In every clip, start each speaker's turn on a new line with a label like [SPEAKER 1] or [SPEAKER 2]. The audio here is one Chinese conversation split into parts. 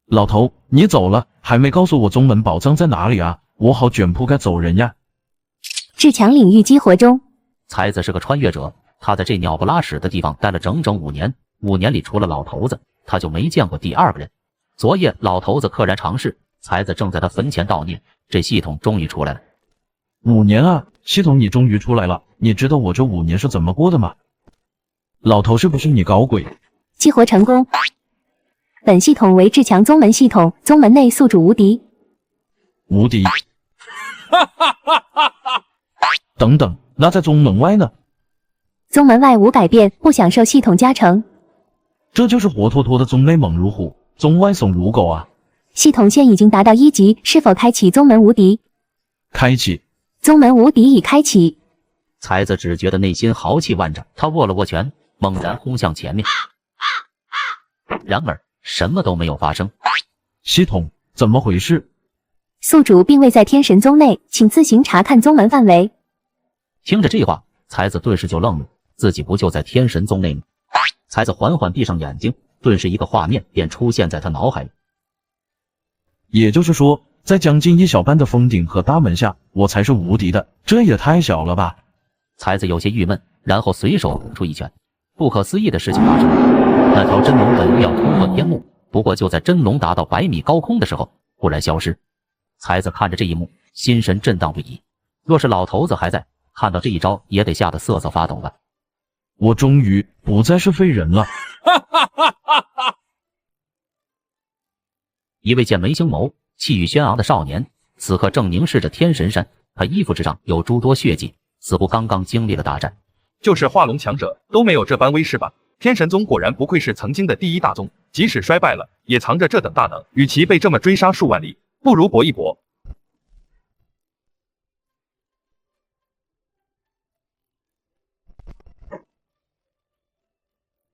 [SPEAKER 1] 老头，你走了，还没告诉我宗门宝藏在哪里啊？我好卷铺盖走人呀！
[SPEAKER 2] 至强领域激活中。
[SPEAKER 3] 才子是个穿越者，他在这鸟不拉屎的地方待了整整5年，5年里除了老头子，他就没见过第二个人。昨夜老头子溘然长逝，才子正在他坟前悼念，这系统终于出来了。
[SPEAKER 1] 5年啊，系统你终于出来了，你知道我这5年是怎么过的吗？老头是不是你搞鬼？
[SPEAKER 2] 激活成功。本系统为至强宗门系统，宗门内宿主无敌。
[SPEAKER 1] 无敌。等等，那在宗门外呢？
[SPEAKER 2] 宗门外无改变，不享受系统加成。
[SPEAKER 1] 这就是活脱脱的宗内猛如虎，宗外怂如狗啊！
[SPEAKER 2] 系统现已经达到1级，是否开启宗门无敌？
[SPEAKER 1] 开启。
[SPEAKER 2] 宗门无敌已开启。
[SPEAKER 3] 才子只觉得内心豪气万丈，他握了握拳，猛然轰向前面。然而什么都没有发生。
[SPEAKER 1] 系统怎么回事？
[SPEAKER 2] 宿主并未在天神宗内，请自行查看宗门范围。
[SPEAKER 3] 听着这话，才子顿时就愣了，自己不就在天神宗内吗？才子缓缓闭上眼睛，顿时一个画面便出现在他脑海里。
[SPEAKER 1] 也就是说，在将近1小半的封顶和大门下，我才是无敌的，这也太小了吧！
[SPEAKER 3] 才子有些郁闷，然后随手出一拳。不可思议的事情发生了，那条真龙本欲要突破天幕，不过就在真龙达到100米高空的时候，忽然消失。才子看着这一幕，心神震荡不已。若是老头子还在，看到这一招也得吓得瑟瑟发抖吧。
[SPEAKER 1] 我终于不再是废人了。
[SPEAKER 3] 一位剑眉星眸、气宇轩昂的少年，此刻正凝视着天神山，他衣服之上有诸多血迹，似乎刚刚经历了大战。
[SPEAKER 4] 就是化龙强者都没有这般威势吧？天神宗果然不愧是曾经的第一大宗，即使衰败了，也藏着这等大能。与其被这么追杀数万里，不如搏一搏。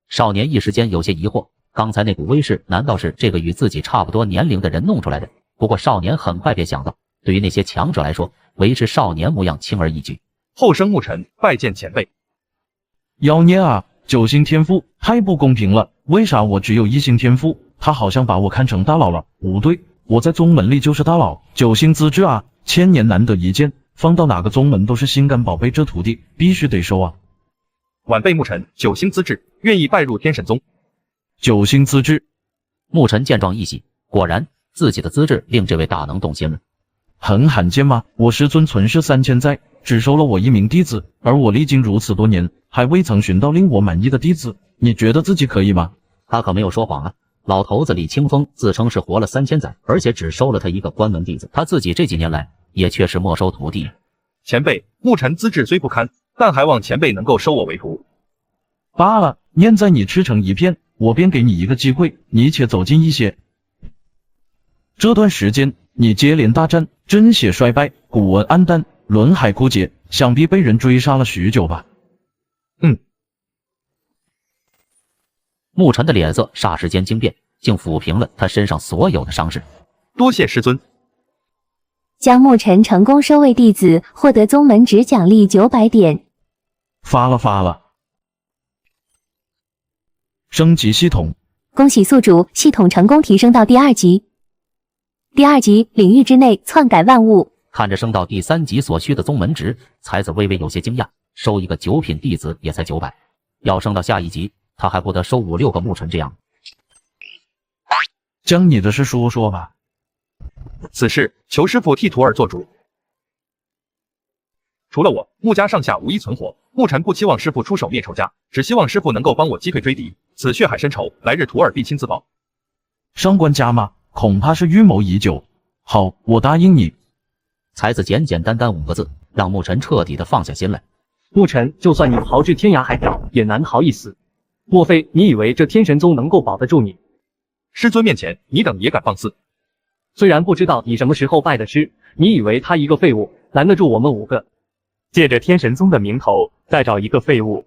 [SPEAKER 3] 少年一时间有些疑惑，刚才那股威势难道是这个与自己差不多年龄的人弄出来的？不过少年很快便想到，对于那些强者来说，维持少年模样轻而易举。
[SPEAKER 4] 后生沐尘拜见前辈。
[SPEAKER 1] 妖孽啊，9星天赋太不公平了，为啥我只有1星天赋？他好像把我看成大佬了。不对，我在宗门里就是大佬，9星资质啊，1000年难得一见，放到哪个宗门都是心肝宝贝，这徒弟必须得收啊！
[SPEAKER 4] 晚辈沐尘9星资质，愿意拜入天神宗。
[SPEAKER 1] 9星资质。
[SPEAKER 3] 沐尘见状一喜，果然自己的资质令这位大能动心了。
[SPEAKER 1] 很罕见吗？我师尊存世3000载，只收了我1名弟子，而我历经如此多年，还未曾寻到令我满意的弟子，你觉得自己可以吗？
[SPEAKER 3] 他可没有说谎啊！老头子李清风自称是活了3000载，而且只收了他一个关门弟子，他自己这几年来也确实没收徒弟。
[SPEAKER 4] 前辈，沐尘资质虽不堪，但还望前辈能够收我为徒。
[SPEAKER 1] 罢了，念在你吃成一片，我便给你一个机会，你且走近一些。这段时间你接连大战，真血衰败，古文黯淡，轮海枯竭，想必被人追杀了许久吧？
[SPEAKER 3] 沐尘的脸色霎时间惊变，竟抚平了他身上所有的伤势。
[SPEAKER 4] 多谢师尊。
[SPEAKER 2] 将沐尘成功收为弟子，获得宗门值奖励900点。
[SPEAKER 1] 发了。升级系统。
[SPEAKER 2] 恭喜宿主，系统成功提升到第2级。第2级领域之内篡改万物。
[SPEAKER 3] 看着升到第3级所需的宗门值，才子微微有些惊讶，收一个9品弟子也才900，要升到下一级，他还不得收5、6个沐尘这样。
[SPEAKER 1] 将你的事说说吧。
[SPEAKER 4] 此事求师傅替徒儿做主。除了我，沐家上下无一存活。沐尘不期望师傅出手灭仇家，只希望师傅能够帮我击退追敌。此血海深仇，来日徒儿必亲自报。
[SPEAKER 1] 上官家吗？恐怕是预谋已久。好，我答应你。
[SPEAKER 3] 才子简简单单5个字，让沐尘彻底的放下心来。
[SPEAKER 5] 沐尘，就算你逃至天涯海角，也难逃一死。莫非你以为这天神宗能够保得住你？
[SPEAKER 4] 师尊面前，你等也敢放肆？
[SPEAKER 5] 虽然不知道你什么时候拜的师，你以为他一个废物拦得住我们5个？
[SPEAKER 6] 借着天神宗的名头，再找一个废物。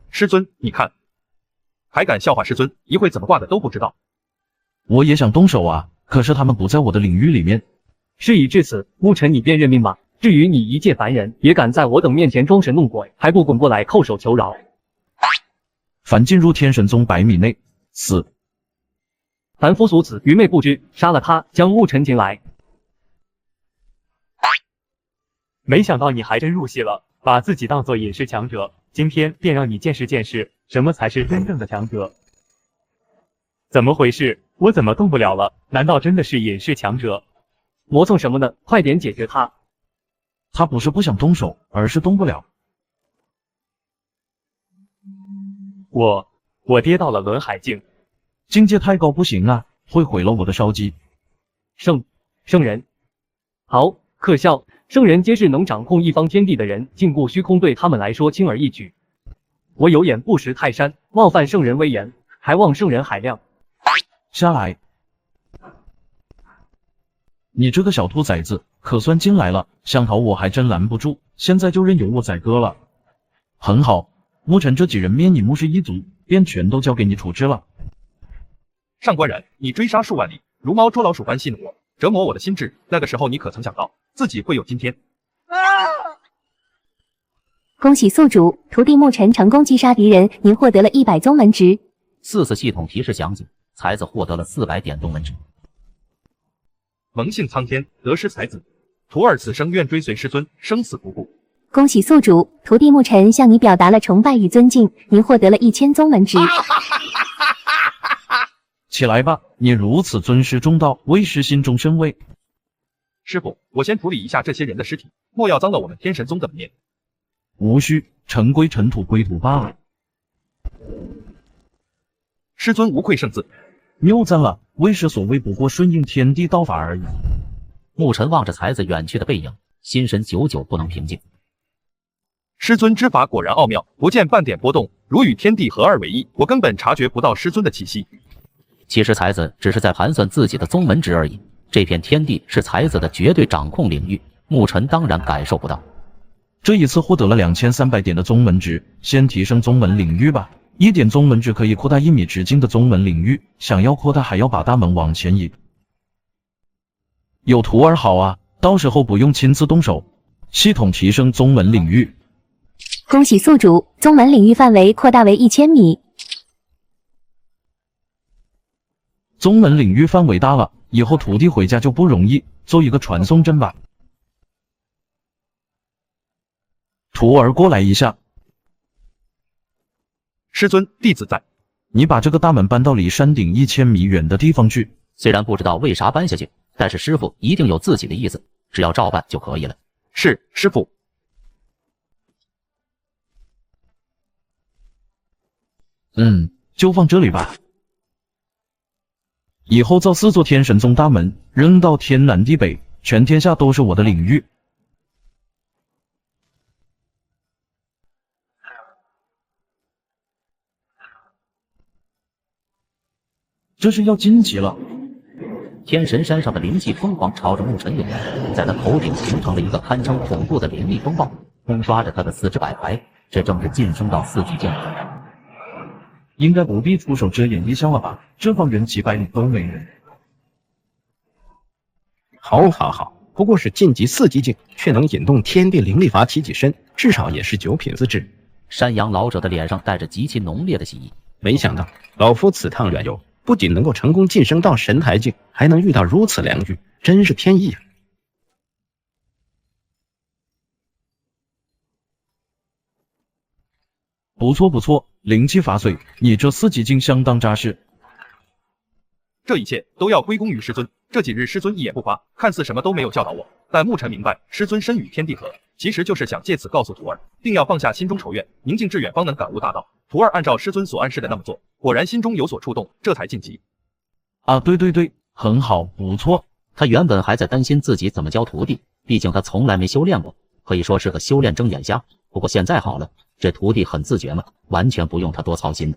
[SPEAKER 4] 师尊，你看，还敢笑话师尊，一会怎么挂的都不知道。
[SPEAKER 1] 我也想动手啊，可是他们不在我的领域里面。
[SPEAKER 5] 事已至此，沐尘你便认命吧。至于你一介凡人，也敢在我等面前装神弄鬼，还不滚过来叩首求饶？
[SPEAKER 1] 凡进入天神宗100米内，死。
[SPEAKER 5] 凡夫俗子，愚昧不知，杀了他，将牧尘擒来。
[SPEAKER 6] 没想到你还真入戏了，把自己当做隐士强者，今天便让你见识见识，什么才是真正的强者。怎么回事？我怎么动不了了？难道真的是隐士强者？
[SPEAKER 5] 磨蹭什么呢？快点解决他！
[SPEAKER 1] 他不是不想动手，而是动不了。
[SPEAKER 6] 我跌到了轮海境，
[SPEAKER 1] 境界太高不行啊，会毁了我的烧鸡。
[SPEAKER 5] 圣人，好，可笑！圣人皆是能掌控一方天地的人，禁锢虚空对他们来说轻而易举。我有眼不识泰山，冒犯圣人威严，还望圣人海量。
[SPEAKER 1] 下来！你这个小兔崽子，可算进来了，想逃我还真拦不住，现在就任由我宰割了。很好，牧尘这几人灭你牧氏一族，便全都交给你处置了。
[SPEAKER 4] 上官然，你追杀数万里，如猫捉老鼠般戏弄我，折磨我的心智，那个时候你可曾想到自己会有今天？
[SPEAKER 2] 恭喜宿主，徒弟牧尘成功击杀敌人，您获得了100宗门值。
[SPEAKER 3] 4次系统提示响起，才子获得了400点宗门值。
[SPEAKER 4] 蒙幸苍天，得失才子，徒儿此生愿追随师尊，生死不顾。
[SPEAKER 2] 恭喜宿主，徒弟牧尘向你表达了崇拜与尊敬，您获得了1000宗门值。
[SPEAKER 1] 起来吧，你如此尊师重道，为师心中甚慰。
[SPEAKER 4] 师傅，我先处理一下这些人的尸体，莫要脏了我们天神宗的面。
[SPEAKER 1] 无需，尘归尘，土归土罢了。
[SPEAKER 4] 师尊无愧圣字，
[SPEAKER 1] 谬赞了，为师所谓不过顺应天地道法而已。
[SPEAKER 3] 牧尘望着才子远去的背影，心神久久不能平静。
[SPEAKER 4] 师尊之法果然奥妙，不见半点波动，如与天地合二为一，我根本察觉不到师尊的气息。
[SPEAKER 3] 其实才子只是在盘算自己的宗门值而已，这片天地是才子的绝对掌控领域，牧尘当然感受不到。
[SPEAKER 1] 这一次获得了2300点的宗门值，先提升宗门领域吧。1点宗门值可以扩大1米直径的宗门领域，想要扩大还要把大门往前移。有徒儿好啊，到时候不用亲自动手。系统提升宗门领域。
[SPEAKER 2] 恭喜宿主，宗门领域范围扩大为1000米。
[SPEAKER 1] 宗门领域范围大了，以后徒弟回家就不容易，做一个传送阵吧。徒儿过来一下。
[SPEAKER 4] 师尊，弟子在。
[SPEAKER 1] 你把这个大门搬到离山顶1000米远的地方去。
[SPEAKER 3] 虽然不知道为啥搬下去，但是师傅一定有自己的意思，只要照办就可以了。
[SPEAKER 4] 是，师傅。
[SPEAKER 1] 就放这里吧。以后造4座天神宗大门，扔到天南地北，全天下都是我的领域。这是要晋级了。
[SPEAKER 3] 天神山上的灵气疯狂朝着牧尘涌来，在他头顶形成了一个堪称恐怖的灵力风暴，冲刷着他的四肢百骸，这正是晋升到4级境。
[SPEAKER 1] 应该不必出手遮掩一笑了吧？这方圆几百里都没人。
[SPEAKER 7] 好，不过是晋级4级境，却能引动天地灵力法起几身，至少也是9品资质。
[SPEAKER 3] 山羊老者的脸上带着极其浓烈的喜意，
[SPEAKER 7] 没想到老夫此趟远游，不仅能够成功晋升到神台境，还能遇到如此良遇，真是天意啊！
[SPEAKER 1] 不错，灵气法髓，你这4级境相当扎实。
[SPEAKER 4] 这一切都要归功于师尊，这几日师尊一言不发，看似什么都没有教导我，但牧尘明白，师尊身与天地合，其实就是想借此告诉徒儿，定要放下心中仇怨，宁静致远，方能感悟大道。徒儿按照师尊所暗示的那么做，果然心中有所触动，这才晋级。
[SPEAKER 1] 啊，对，很好，不错。
[SPEAKER 3] 他原本还在担心自己怎么教徒弟，毕竟他从来没修炼过，可以说是个修炼睁眼瞎。不过现在好了，这徒弟很自觉嘛，完全不用他多操心。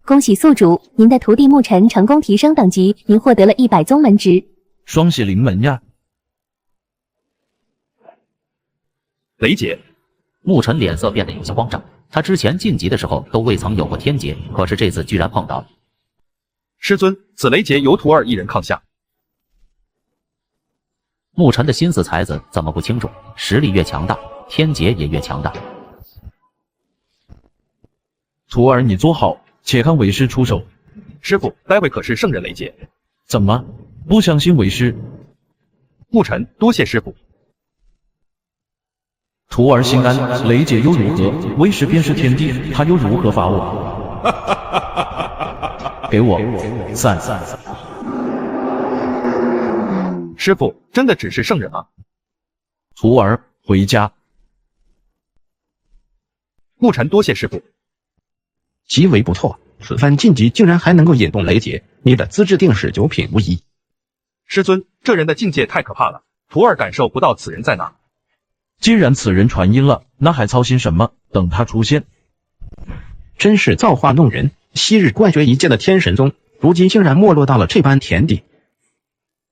[SPEAKER 2] 恭喜宿主，您的徒弟牧尘成功提升等级，您获得了100宗门值。
[SPEAKER 1] 双喜临门呀！
[SPEAKER 4] 雷劫。
[SPEAKER 3] 牧尘脸色变得有些慌张，他之前晋级的时候都未曾有过天劫，可是这次居然碰到了。
[SPEAKER 4] 师尊，此雷劫由徒儿一人抗下。
[SPEAKER 3] 牧尘的心思才子怎么不清楚？实力越强大，天劫也越强大。
[SPEAKER 1] 徒儿你坐好，且看为师出手。
[SPEAKER 4] 师傅，待会可是圣人雷劫。
[SPEAKER 1] 怎么不相信为师？
[SPEAKER 4] 牧尘多谢师傅。
[SPEAKER 1] 徒儿心安，雷劫又如何？为师便是天地，他又如何罚我？给我散！
[SPEAKER 4] 师傅，真的只是圣人吗？
[SPEAKER 1] 徒儿回家。
[SPEAKER 4] 牧尘多谢师傅。
[SPEAKER 7] 极为不错，此番晋级竟然还能够引动雷劫，你的资质定是九品无疑。
[SPEAKER 4] 师尊，这人的境界太可怕了，徒儿感受不到此人在哪。
[SPEAKER 1] 既然此人传音了，那还操心什么？等他出现。
[SPEAKER 7] 真是造化弄人，昔日冠绝一界的天神宗，如今竟然没落到了这般田地。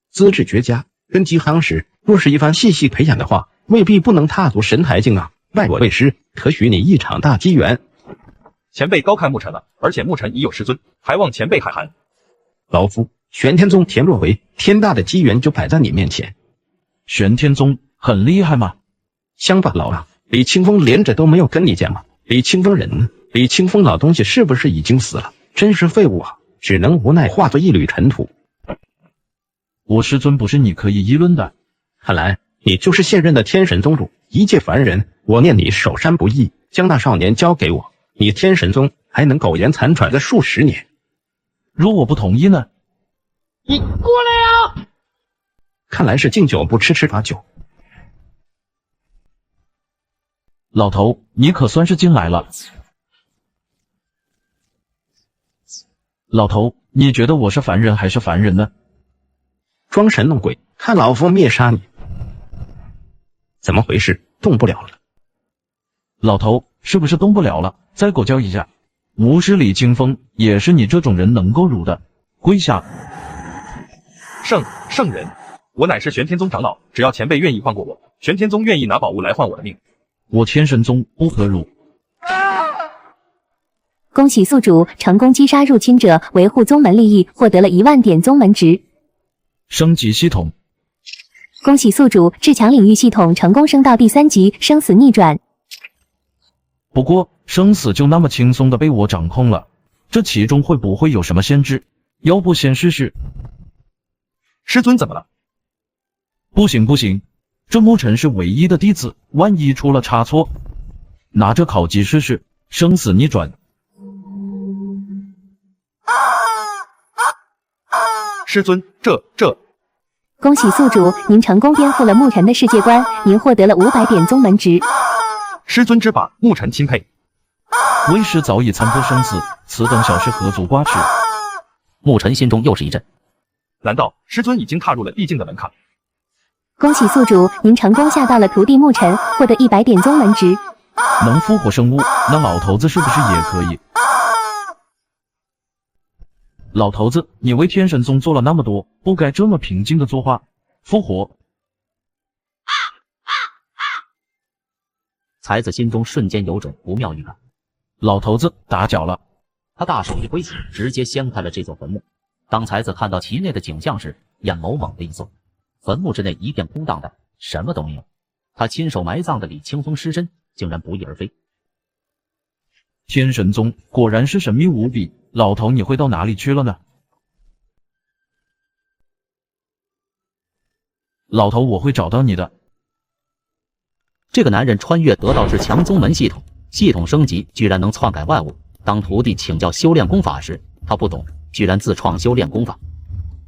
[SPEAKER 7] 资质绝佳，根基夯实，若是一番细细培养的话，未必不能踏足神台境啊！拜我为师，可许你一场大机缘。
[SPEAKER 4] 前辈高看牧尘了，而且牧尘已有师尊，还望前辈海涵。
[SPEAKER 7] 老夫玄天宗田若为，天大的机缘就摆在你面前。
[SPEAKER 1] 玄天宗很厉害吗？
[SPEAKER 7] 乡巴佬啊，李清风连着都没有跟你见吗？李清风人呢？李清风老东西是不是已经死了？真是废物啊，只能无奈化作一缕尘土。
[SPEAKER 1] 我师尊不是你可以议论的。
[SPEAKER 7] 看来你就是现任的天神宗主，一介凡人，我念你守山不易，将那少年交给我，你天神宗还能苟延残喘个数十年。
[SPEAKER 1] 若我不同意呢？
[SPEAKER 7] 你过来啊！看来是敬酒不吃吃罚酒。
[SPEAKER 1] 老头，你可算是进来了。老头，你觉得我是凡人还是凡人呢？
[SPEAKER 7] 装神弄鬼，看老夫灭杀你！怎么回事？动不了了。
[SPEAKER 1] 老头，是不是动不了了？再狗叫一下。无视李清风，也是你这种人能够辱的。跪下！
[SPEAKER 4] 圣人，我乃是玄天宗长老，只要前辈愿意放过我，玄天宗愿意拿宝物来换我的命。
[SPEAKER 1] 我天神宗不可辱。
[SPEAKER 2] 恭喜宿主成功击杀入侵者，维护宗门利益，获得了1万点宗门值。
[SPEAKER 1] 升级系统。
[SPEAKER 2] 恭喜宿主至强领域系统成功升到第3级，生死逆转。
[SPEAKER 1] 不过生死就那么轻松的被我掌控了，这其中会不会有什么限制？要不先试试？
[SPEAKER 4] 师尊怎么了？
[SPEAKER 1] 不行不行，这牧尘是唯一的弟子，万一出了差错，拿着考级试试，生死逆转。
[SPEAKER 4] 师尊，这……
[SPEAKER 2] 恭喜宿主，您成功颠覆了牧尘的世界观，您获得了500点宗门值。
[SPEAKER 4] 师尊之法，牧尘钦佩。
[SPEAKER 1] 为师早已参破生死，此等小事何足挂齿。
[SPEAKER 3] 牧尘心中又是一震，
[SPEAKER 4] 难道师尊已经踏入了地境的门槛？
[SPEAKER 2] 恭喜宿主，您成功下到了徒弟牧尘，获得100点宗门值。
[SPEAKER 1] 能复活生物，那老头子是不是也可以？老头子，你为天神宗做了那么多，不该这么平静的作画。复活！
[SPEAKER 3] 才子心中瞬间有种不妙预感。
[SPEAKER 1] 老头子打搅了。
[SPEAKER 3] 他大手一挥起，直接掀开了这座坟墓。当才子看到其内的景象时，眼眸猛地一缩。坟墓之内一片空荡荡，什么都没有。他亲手埋葬的李清风尸身竟然不翼而飞。
[SPEAKER 1] 天神宗果然是神秘无比，老头你会到哪里去了呢？老头，我会找到你的。
[SPEAKER 3] 这个男人穿越得道至强宗门系统，系统升级居然能篡改万物。当徒弟请教修炼功法时，他不懂，居然自创修炼功法。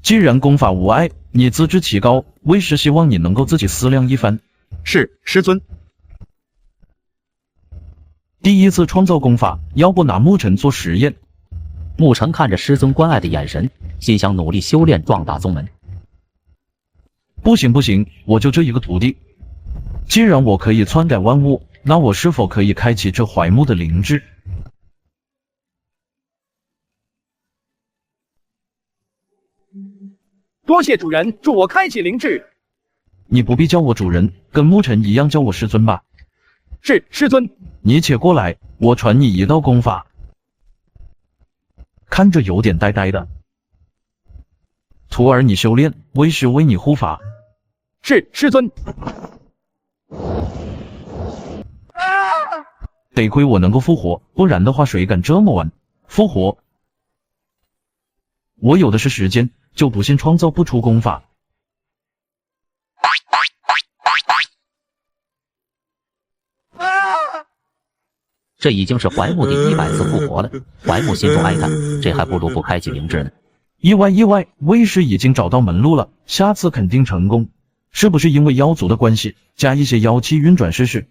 [SPEAKER 1] 既然功法无碍，你资质奇高，为师希望你能够自己思量一番。
[SPEAKER 4] 是，师尊。
[SPEAKER 1] 第一次创造功法，要不拿牧尘做实验？
[SPEAKER 3] 牧尘看着师尊关爱的眼神，心想努力修炼壮大宗门。
[SPEAKER 1] 不行不行，我就这一个徒弟。既然我可以篡改万物，那我是否可以开启这槐木的灵智？
[SPEAKER 8] 多谢主人，助我开启灵智。
[SPEAKER 1] 你不必叫我主人，跟牧尘一样叫我师尊吧。
[SPEAKER 8] 是，师尊。
[SPEAKER 1] 你且过来，我传你一道功法。看着有点呆呆的。徒儿，你修炼，为师为你护法。
[SPEAKER 8] 是，师尊。
[SPEAKER 1] 得亏我能够复活，不然的话谁敢这么玩？复活！我有的是时间，就不信创造不出功法。
[SPEAKER 3] 这已经是怀木第100次复活了，怀木心中哀叹，这还不如不开启灵智呢。
[SPEAKER 1] 意外，卫士已经找到门路了，下次肯定成功。是不是因为妖族的关系，加一些妖气运转试试？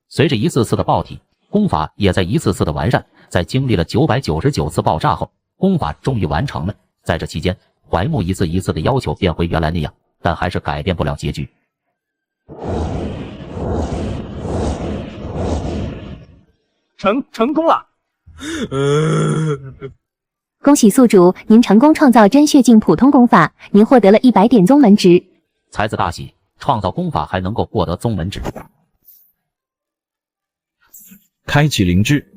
[SPEAKER 3] 随着一次次的爆体，功法也在一次次的完善。在经历了999次爆炸后，功法终于完成了。在这期间，怀木一次一次的要求变回原来那样，但还是改变不了结局。
[SPEAKER 8] 成功了！
[SPEAKER 2] 恭喜宿主，您成功创造真血镜普通功法，您获得了100点宗门值。
[SPEAKER 3] 才子大喜，创造功法还能够获得宗门值。
[SPEAKER 1] 开启灵智。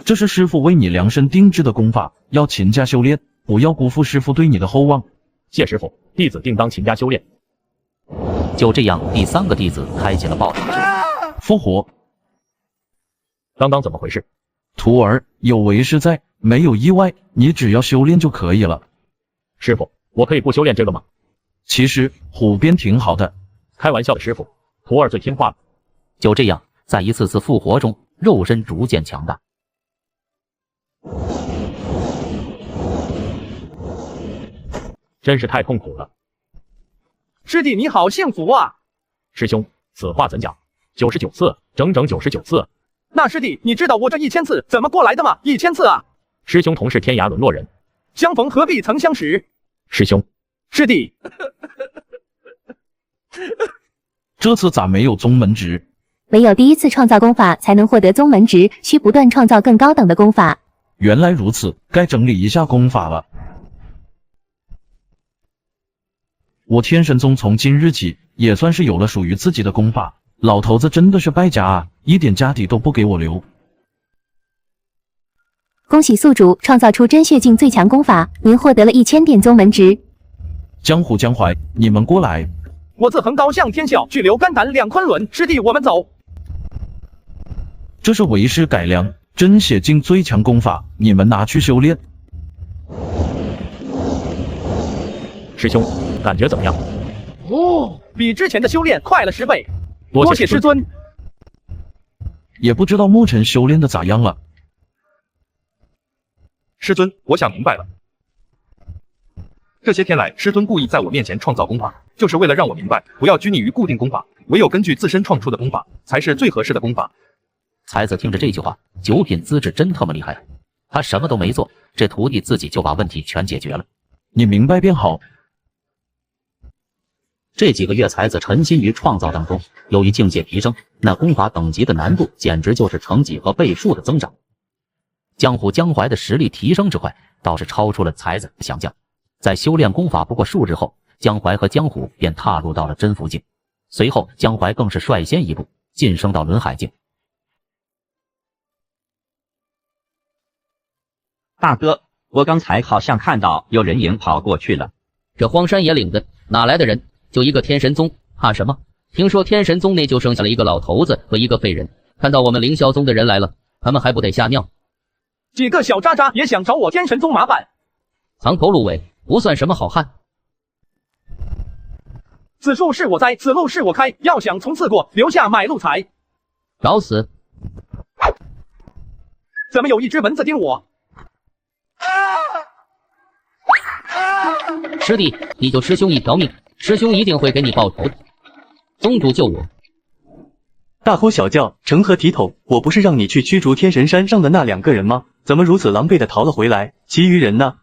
[SPEAKER 1] 这是师傅为你量身定制的功法，要勤加修炼，不要辜负师傅对你的厚望。
[SPEAKER 8] 谢师傅，弟子定当勤加修炼。
[SPEAKER 3] 就这样，第3个弟子开启了爆体
[SPEAKER 1] 复活。
[SPEAKER 8] 刚刚怎么回事？
[SPEAKER 1] 徒儿，有为师在，没有意外，你只要修炼就可以了。
[SPEAKER 8] 师傅，我可以不修炼这个吗？
[SPEAKER 1] 其实虎鞭挺好的。
[SPEAKER 8] 开玩笑的，师傅，徒儿最听话了。
[SPEAKER 3] 就这样，在一次次复活中，肉身逐渐强大。
[SPEAKER 8] 真是太痛苦了。
[SPEAKER 9] 师弟你好幸福啊！
[SPEAKER 8] 师兄，此话怎讲？99次，整整99次。
[SPEAKER 9] 那师弟，你知道我这1000次怎么过来的吗？1000次啊！
[SPEAKER 8] 师兄同是天涯沦落人，
[SPEAKER 9] 相逢何必曾相识。
[SPEAKER 8] 师兄，
[SPEAKER 9] 师弟，
[SPEAKER 1] 这次咋没有宗门值？
[SPEAKER 2] 唯有第1次创造功法才能获得宗门值，需不断创造更高等的功法。
[SPEAKER 1] 原来如此，该整理一下功法了。我天神宗从今日起也算是有了属于自己的功法，老头子真的是败家啊，一点家底都不给我留。
[SPEAKER 2] 恭喜宿主创造出真血镜最强功法，您获得了1000点宗门值。
[SPEAKER 1] 江湖江淮，你们过来！
[SPEAKER 9] 我自横刀向天笑，去留肝胆两昆仑。师弟，我们走。
[SPEAKER 1] 这是为师改良真血镜最强功法，你们拿去修炼。
[SPEAKER 8] 师兄，感觉怎么样？
[SPEAKER 9] 哦，比之前的修炼快了10倍。
[SPEAKER 8] 多
[SPEAKER 9] 谢师尊。
[SPEAKER 1] 也不知道牧尘修炼的咋样了。
[SPEAKER 4] 师尊，我想明白了。这些天来，师尊故意在我面前创造功法，就是为了让我明白，不要拘泥于固定功法，唯有根据自身创出的功法，才是最合适的功法。
[SPEAKER 3] 才子听着这句话，9品资质真他妈厉害，他什么都没做，这徒弟自己就把问题全解决了。
[SPEAKER 1] 你明白便好。
[SPEAKER 3] 这几个月，才子沉浸于创造当中，由于境界提升，那功法等级的难度简直就是成几何倍数的增长。江湖江淮的实力提升之快，倒是超出了才子的想象。在修炼功法不过数日后，江淮和江湖便踏入到了真符境，随后江淮更是率先一步晋升到轮海境。
[SPEAKER 10] 大哥，我刚才好像看到有人影跑过去了。
[SPEAKER 11] 这荒山野岭的，哪来的人？就一个天神宗，怕什么？听说天神宗内就剩下了一个老头子和一个废人。看到我们凌霄宗的人来了，他们还不得吓尿？
[SPEAKER 9] 几个小渣渣也想找我天神宗麻烦，
[SPEAKER 11] 藏头露尾，不算什么好汉。
[SPEAKER 9] 此树是我栽，此路是我开，要想从此过，留下买路财。
[SPEAKER 11] 找死！
[SPEAKER 9] 怎么有一只蚊子叮我？
[SPEAKER 11] 师弟，你救师兄一条命，师兄一定会给你报仇的。宗主救我！
[SPEAKER 6] 大呼小叫，成何体统？我不是让你去驱逐天神山上的那2个人吗？怎么如此狼狈的逃了回来？其余人呢？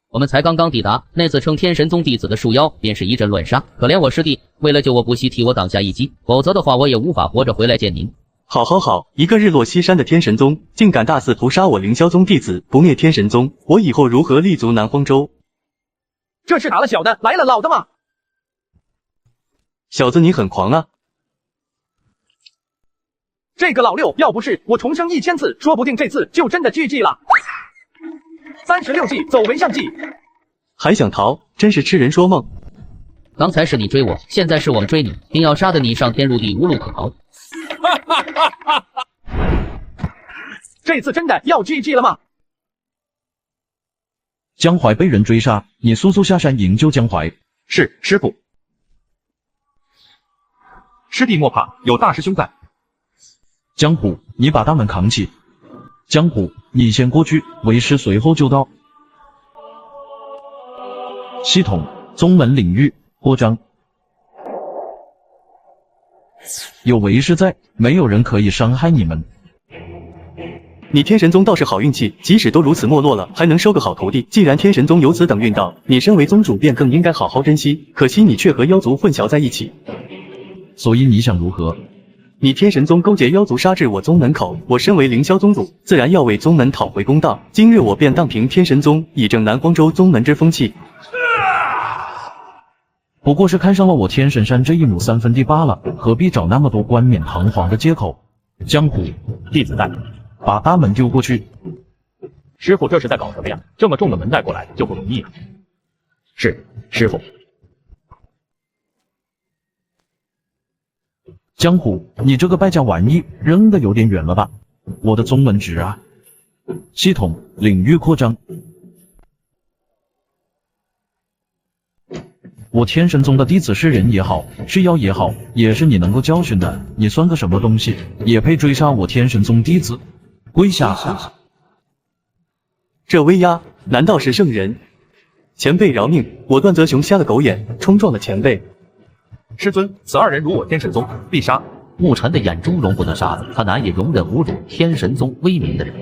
[SPEAKER 11] 我们才刚刚抵达，那自称天神宗弟子的树妖便是一阵乱杀。可怜我师弟，为了救我不惜替我挡下一击，否则的话我也无法活着回来见您。
[SPEAKER 6] 好，一个日落西山的天神宗，竟敢大肆屠杀我凌霄宗弟子，不灭天神宗，我以后如何立足南荒州？
[SPEAKER 9] 这是打了小的，来了老的吗？
[SPEAKER 6] 小子你很狂啊！
[SPEAKER 9] 这个老六，要不是我重生1000次，说不定这次就真的巨迹了。36计，走为上计。
[SPEAKER 6] 还想逃，真是痴人说梦。
[SPEAKER 11] 刚才是你追我，现在是我们追你，定要杀得你上天入地，无路可逃。
[SPEAKER 9] 这次真的要 GG 了吗？
[SPEAKER 1] 江淮被人追杀，你速速下山营救江淮。
[SPEAKER 4] 是，师傅。师弟莫怕，有大师兄在。
[SPEAKER 1] 江虎，你把大门扛起。江虎，你先过去，为师随后就到。系统，宗门领域扩张。有为师在，没有人可以伤害你们。
[SPEAKER 12] 你天神宗倒是好运气，即使都如此没落了，还能收个好徒弟。既然天神宗有此等运道，你身为宗主便更应该好好珍惜。可惜你却和妖族混淆在一起。
[SPEAKER 1] 所以你想如何？
[SPEAKER 12] 你天神宗勾结妖族杀至我宗门口，我身为凌霄宗主，自然要为宗门讨回公道。今日我便荡平天神宗，以正南荒州宗门之风气。
[SPEAKER 1] 不过是看上了我天神山这一亩3分地罢了，何必找那么多冠冕堂皇的借口？江湖，
[SPEAKER 8] 弟子在。
[SPEAKER 1] 把大门丢过去。
[SPEAKER 8] 师傅这是在搞什么呀？这么重的门带过来就不容易啊。是，师傅。
[SPEAKER 1] 江湖，你这个败家玩意扔的有点远了吧？我的宗门值啊！系统，领域扩张。我天神宗的弟子是人也好，是妖也好，也是你能够教训的。你算个什么东西，也配追杀我天神宗弟子？跪下！
[SPEAKER 12] 这威压，难道是圣人？前辈饶命！我段泽雄瞎了狗眼，冲撞了前辈。
[SPEAKER 4] 师尊，此二人辱我天神宗，必杀。
[SPEAKER 3] 牧尘的眼中容不得沙子，他难以容忍侮辱天神宗威名的人。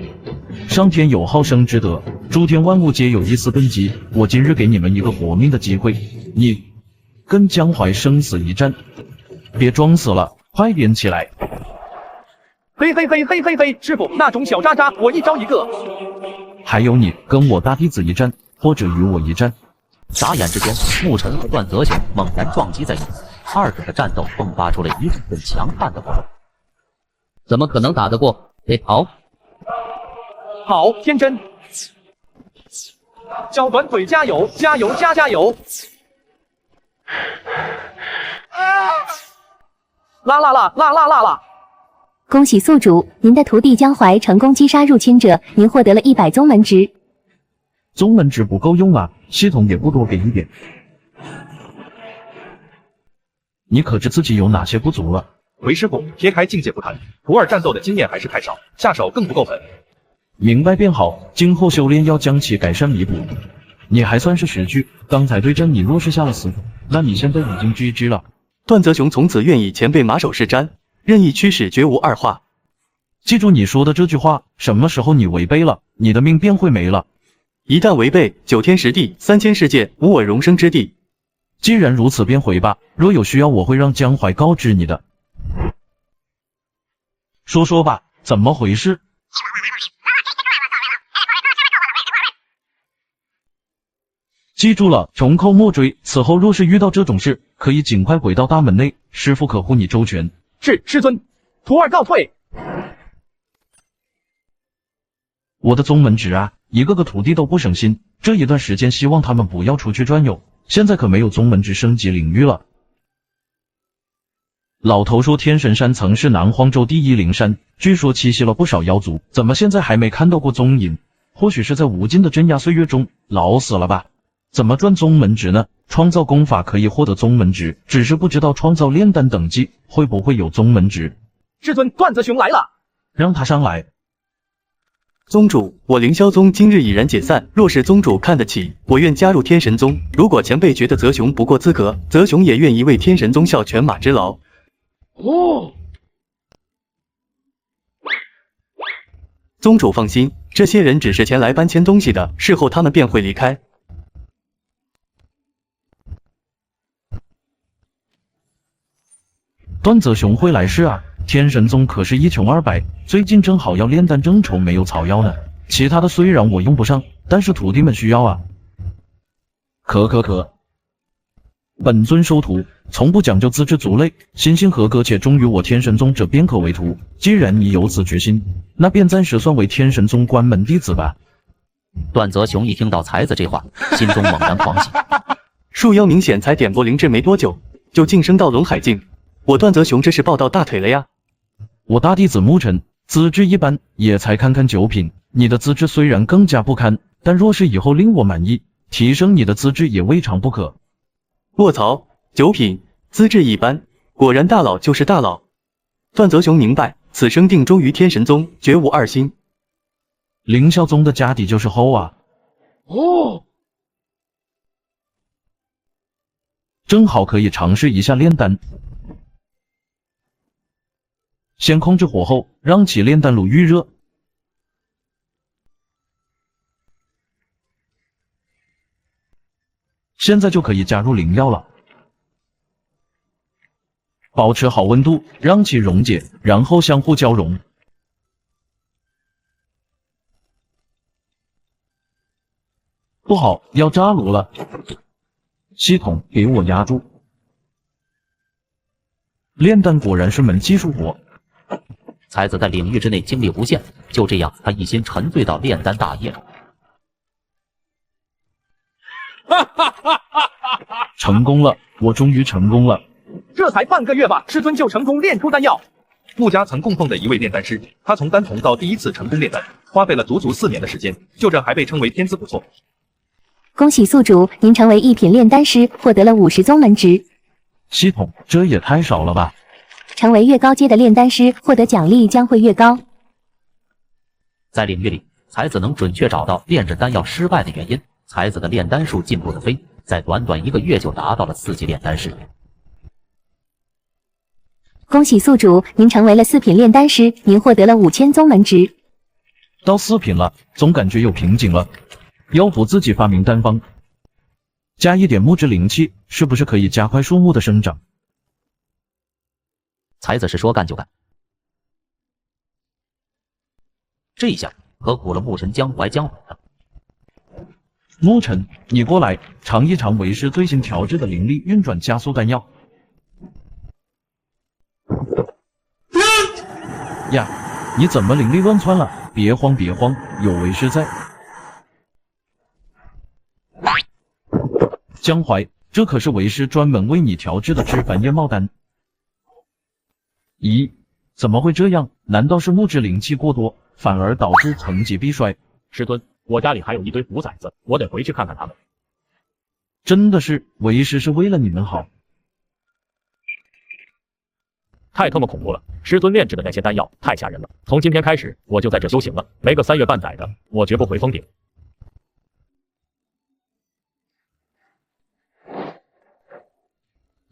[SPEAKER 1] 上天有好生之德，诸天万物皆有一丝根基。我今日给你们一个活命的机会，你跟江淮生死一战，别装死了，快点起来！
[SPEAKER 9] 嘿嘿嘿嘿嘿嘿，师傅，那种小渣渣，我一招一个。
[SPEAKER 1] 还有你，跟我大弟子一战，或者与我一战。
[SPEAKER 3] 眨眼之间，牧尘和段泽雄猛然撞击在一起，二者的战斗迸发出了一阵阵强悍的火焰。
[SPEAKER 11] 怎么可能打得过？得逃！
[SPEAKER 9] 好，天真。小短腿加油，加油加加油！啦啦啦啦啦啦啦！
[SPEAKER 2] 恭喜宿主，您的徒弟江淮成功击杀入侵者，您获得了100宗门值。
[SPEAKER 1] 宗门值不够用啊，系统也不多给一点。你可知自己有哪些不足了？
[SPEAKER 4] 回师傅，撇开境界不谈，徒儿战斗的经验还是太少，下手更不够狠。
[SPEAKER 1] 明白便好，今后修炼要将其改善弥补。你还算是识趣，刚才对阵你若是下了死手，那你现在已经 GG 了。
[SPEAKER 12] 段泽雄从此愿以前辈马首是瞻，任意驱使，绝无二话。
[SPEAKER 1] 记住你说的这句话，什么时候你违背了，你的命便会没了。
[SPEAKER 12] 一旦违背，9天10地3000世界无我容身之地。
[SPEAKER 1] 既然如此，便回吧。若有需要，我会让江淮告知你的。说吧，怎么回事？记住了，穷寇莫追。此后若是遇到这种事，可以尽快回到大门内，师傅可护你周全。
[SPEAKER 9] 是，师尊。徒儿告退。
[SPEAKER 1] 我的宗门值啊，一个个徒弟都不省心。这一段时间希望他们不要出去转悠。现在可没有宗门值升级领域了。老头说天神山曾是南荒州第一灵山，据说栖息了不少妖族，怎么现在还没看到过踪影？或许是在无尽的镇压岁月中老死了吧？怎么赚宗门值呢？创造功法可以获得宗门值，只是不知道创造炼丹等级会不会有宗门值。
[SPEAKER 9] 师尊，段泽雄来了，
[SPEAKER 1] 让他上来。
[SPEAKER 12] 宗主，我凌霄宗今日已然解散，若是宗主看得起，我愿加入天神宗。如果前辈觉得泽雄不过资格，泽雄也愿意为天神宗效犬马之劳。宗主放心，这些人只是前来搬迁东西的，事后他们便会离开。
[SPEAKER 1] 段泽雄会来事啊！天神宗可是一穷二白，最近正好要炼丹正愁没有草药呢。其他的虽然我用不上，但是徒弟们需要啊。可。本尊收徒，从不讲究资质族类，心性合格且忠于我天神宗者便可为徒。既然你有此决心，那便暂时算为天神宗关门弟子吧。
[SPEAKER 3] 段泽雄一听到才子这话，心中猛然狂喜。
[SPEAKER 12] 树妖明显才点过灵智没多久，就晋升到龙海境，我段泽雄这是抱到大腿了呀！
[SPEAKER 1] 我大弟子牧尘资质一般，也才堪堪9品。你的资质虽然更加不堪，但若是以后令我满意，提升你的资质也未尝不可。
[SPEAKER 12] 卧槽，9品，资质一般，果然大佬就是大佬。段泽雄明白，此生定忠于天神宗，绝无二心。
[SPEAKER 1] 凌霄宗的家底就是厚啊。
[SPEAKER 8] 哦，
[SPEAKER 1] 正好可以尝试一下炼丹。先控制火候，让其炼丹炉预热。现在就可以加入灵药了。保持好温度，让其溶解，然后相互交融。不好，要炸炉了！系统给我压住。炼丹果然是门技术活。
[SPEAKER 3] 才子在领域之内精力无限，就这样，他一心沉醉到炼丹大业中。
[SPEAKER 1] 成功了，我终于成功了！
[SPEAKER 9] 这才半个月吧，师尊就成功炼出丹药。
[SPEAKER 4] 穆家曾供奉的一位炼丹师，他从丹童到第一次成功炼丹，花费了足足4年的时间，就这还被称为天资不错。
[SPEAKER 2] 恭喜宿主，您成为1品炼丹师，获得了50宗门值。
[SPEAKER 1] 系统，这也太少了吧！
[SPEAKER 2] 成为越高阶的炼丹师，获得奖励将会越高。
[SPEAKER 3] 在领域里，才子能准确找到炼制丹药失败的原因。才子的炼丹术进步的飞，在短短1个月就达到了4级炼丹师。
[SPEAKER 2] 恭喜宿主，您成为了4品炼丹师，您获得了5000宗门值。
[SPEAKER 1] 到4品了，总感觉有瓶颈了，要不自己发明丹方，加一点木质灵气，是不是可以加快树木的生长？
[SPEAKER 3] 才子是说干就干，这一下可苦了牧神江淮江淮了。
[SPEAKER 1] 牧尘，你过来尝一尝为师最新调制的灵力运转加速丹药。呀，你怎么灵力乱窜了？别慌别慌，有为师在。江淮，这可是为师专门为你调制的脂凡燕茂丹。咦，怎么会这样？难道是木质灵气过多，反而导致层级必衰？
[SPEAKER 8] 师尊，我家里还有一堆虎崽子，我得回去看看他们。
[SPEAKER 1] 真的是，为师是为了你们好。
[SPEAKER 8] 太他妈恐怖了！师尊炼制的那些丹药太吓人了。从今天开始，我就在这修行了，没个3月半载的，我绝不回封顶。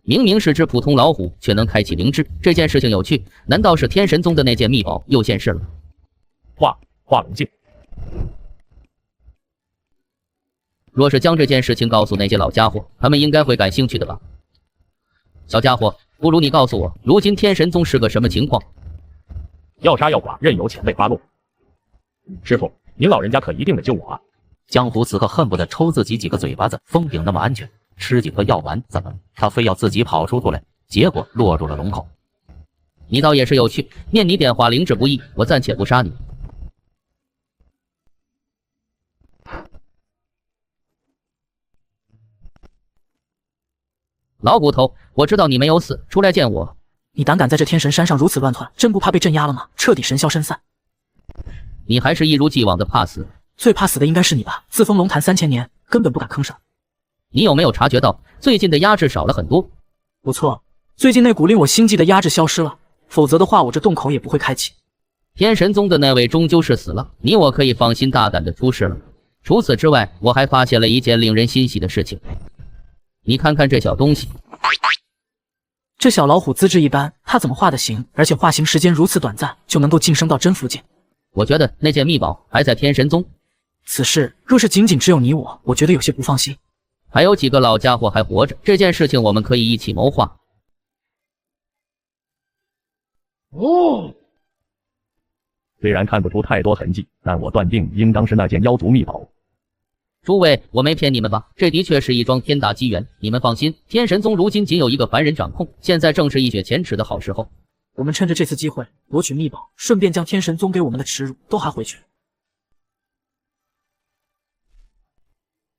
[SPEAKER 11] 明明是只普通老虎，却能开启灵智，这件事情有趣。难道是天神宗的那件秘宝又现世了？
[SPEAKER 8] 化龙镜。
[SPEAKER 11] 若是将这件事情告诉那些老家伙，他们应该会感兴趣的吧？小家伙，不如你告诉我，如今天神宗是个什么情况？
[SPEAKER 8] 要杀要剐，任由前辈发落。师傅，您老人家可一定得救我啊！
[SPEAKER 3] 江湖此刻恨不得抽自己几个嘴巴子。封顶那么安全，吃几颗药丸怎么？他非要自己跑出来，结果落入了龙口。
[SPEAKER 11] 你倒也是有趣，念你点化灵智不易，我暂且不杀你。老骨头，我知道你没有死，出来见我。
[SPEAKER 13] 你胆敢在这天神山上如此乱窜，真不怕被镇压了吗？彻底神消身散。
[SPEAKER 11] 你还是一如既往的怕死。
[SPEAKER 13] 最怕死的应该是你吧？自封龙潭3000年，根本不敢吭声。
[SPEAKER 11] 你有没有察觉到最近的压制少了很多？
[SPEAKER 13] 不错，最近那股令我心悸的压制消失了，否则的话我这洞口也不会开启。
[SPEAKER 11] 天神宗的那位终究是死了，你我可以放心大胆的出世了。除此之外，我还发现了一件令人欣喜的事情。你看看这小东西，
[SPEAKER 13] 这小老虎资质一般，它怎么化的形？而且化形时间如此短暂，就能够晋升到真符境。
[SPEAKER 11] 我觉得那件秘宝还在天神宗。
[SPEAKER 13] 此事若是仅仅只有你我觉得有些不放心。
[SPEAKER 11] 还有几个老家伙还活着，这件事情我们可以一起谋划。
[SPEAKER 8] 哦，虽然看不出太多痕迹，但我断定应当是那件妖族秘宝。
[SPEAKER 11] 诸位，我没骗你们吧？这的确是一桩天大机缘。你们放心，天神宗如今仅有一个凡人掌控，现在正是一雪前耻的好时候。
[SPEAKER 13] 我们趁着这次机会夺取秘宝，顺便将天神宗给我们的耻辱都还回去。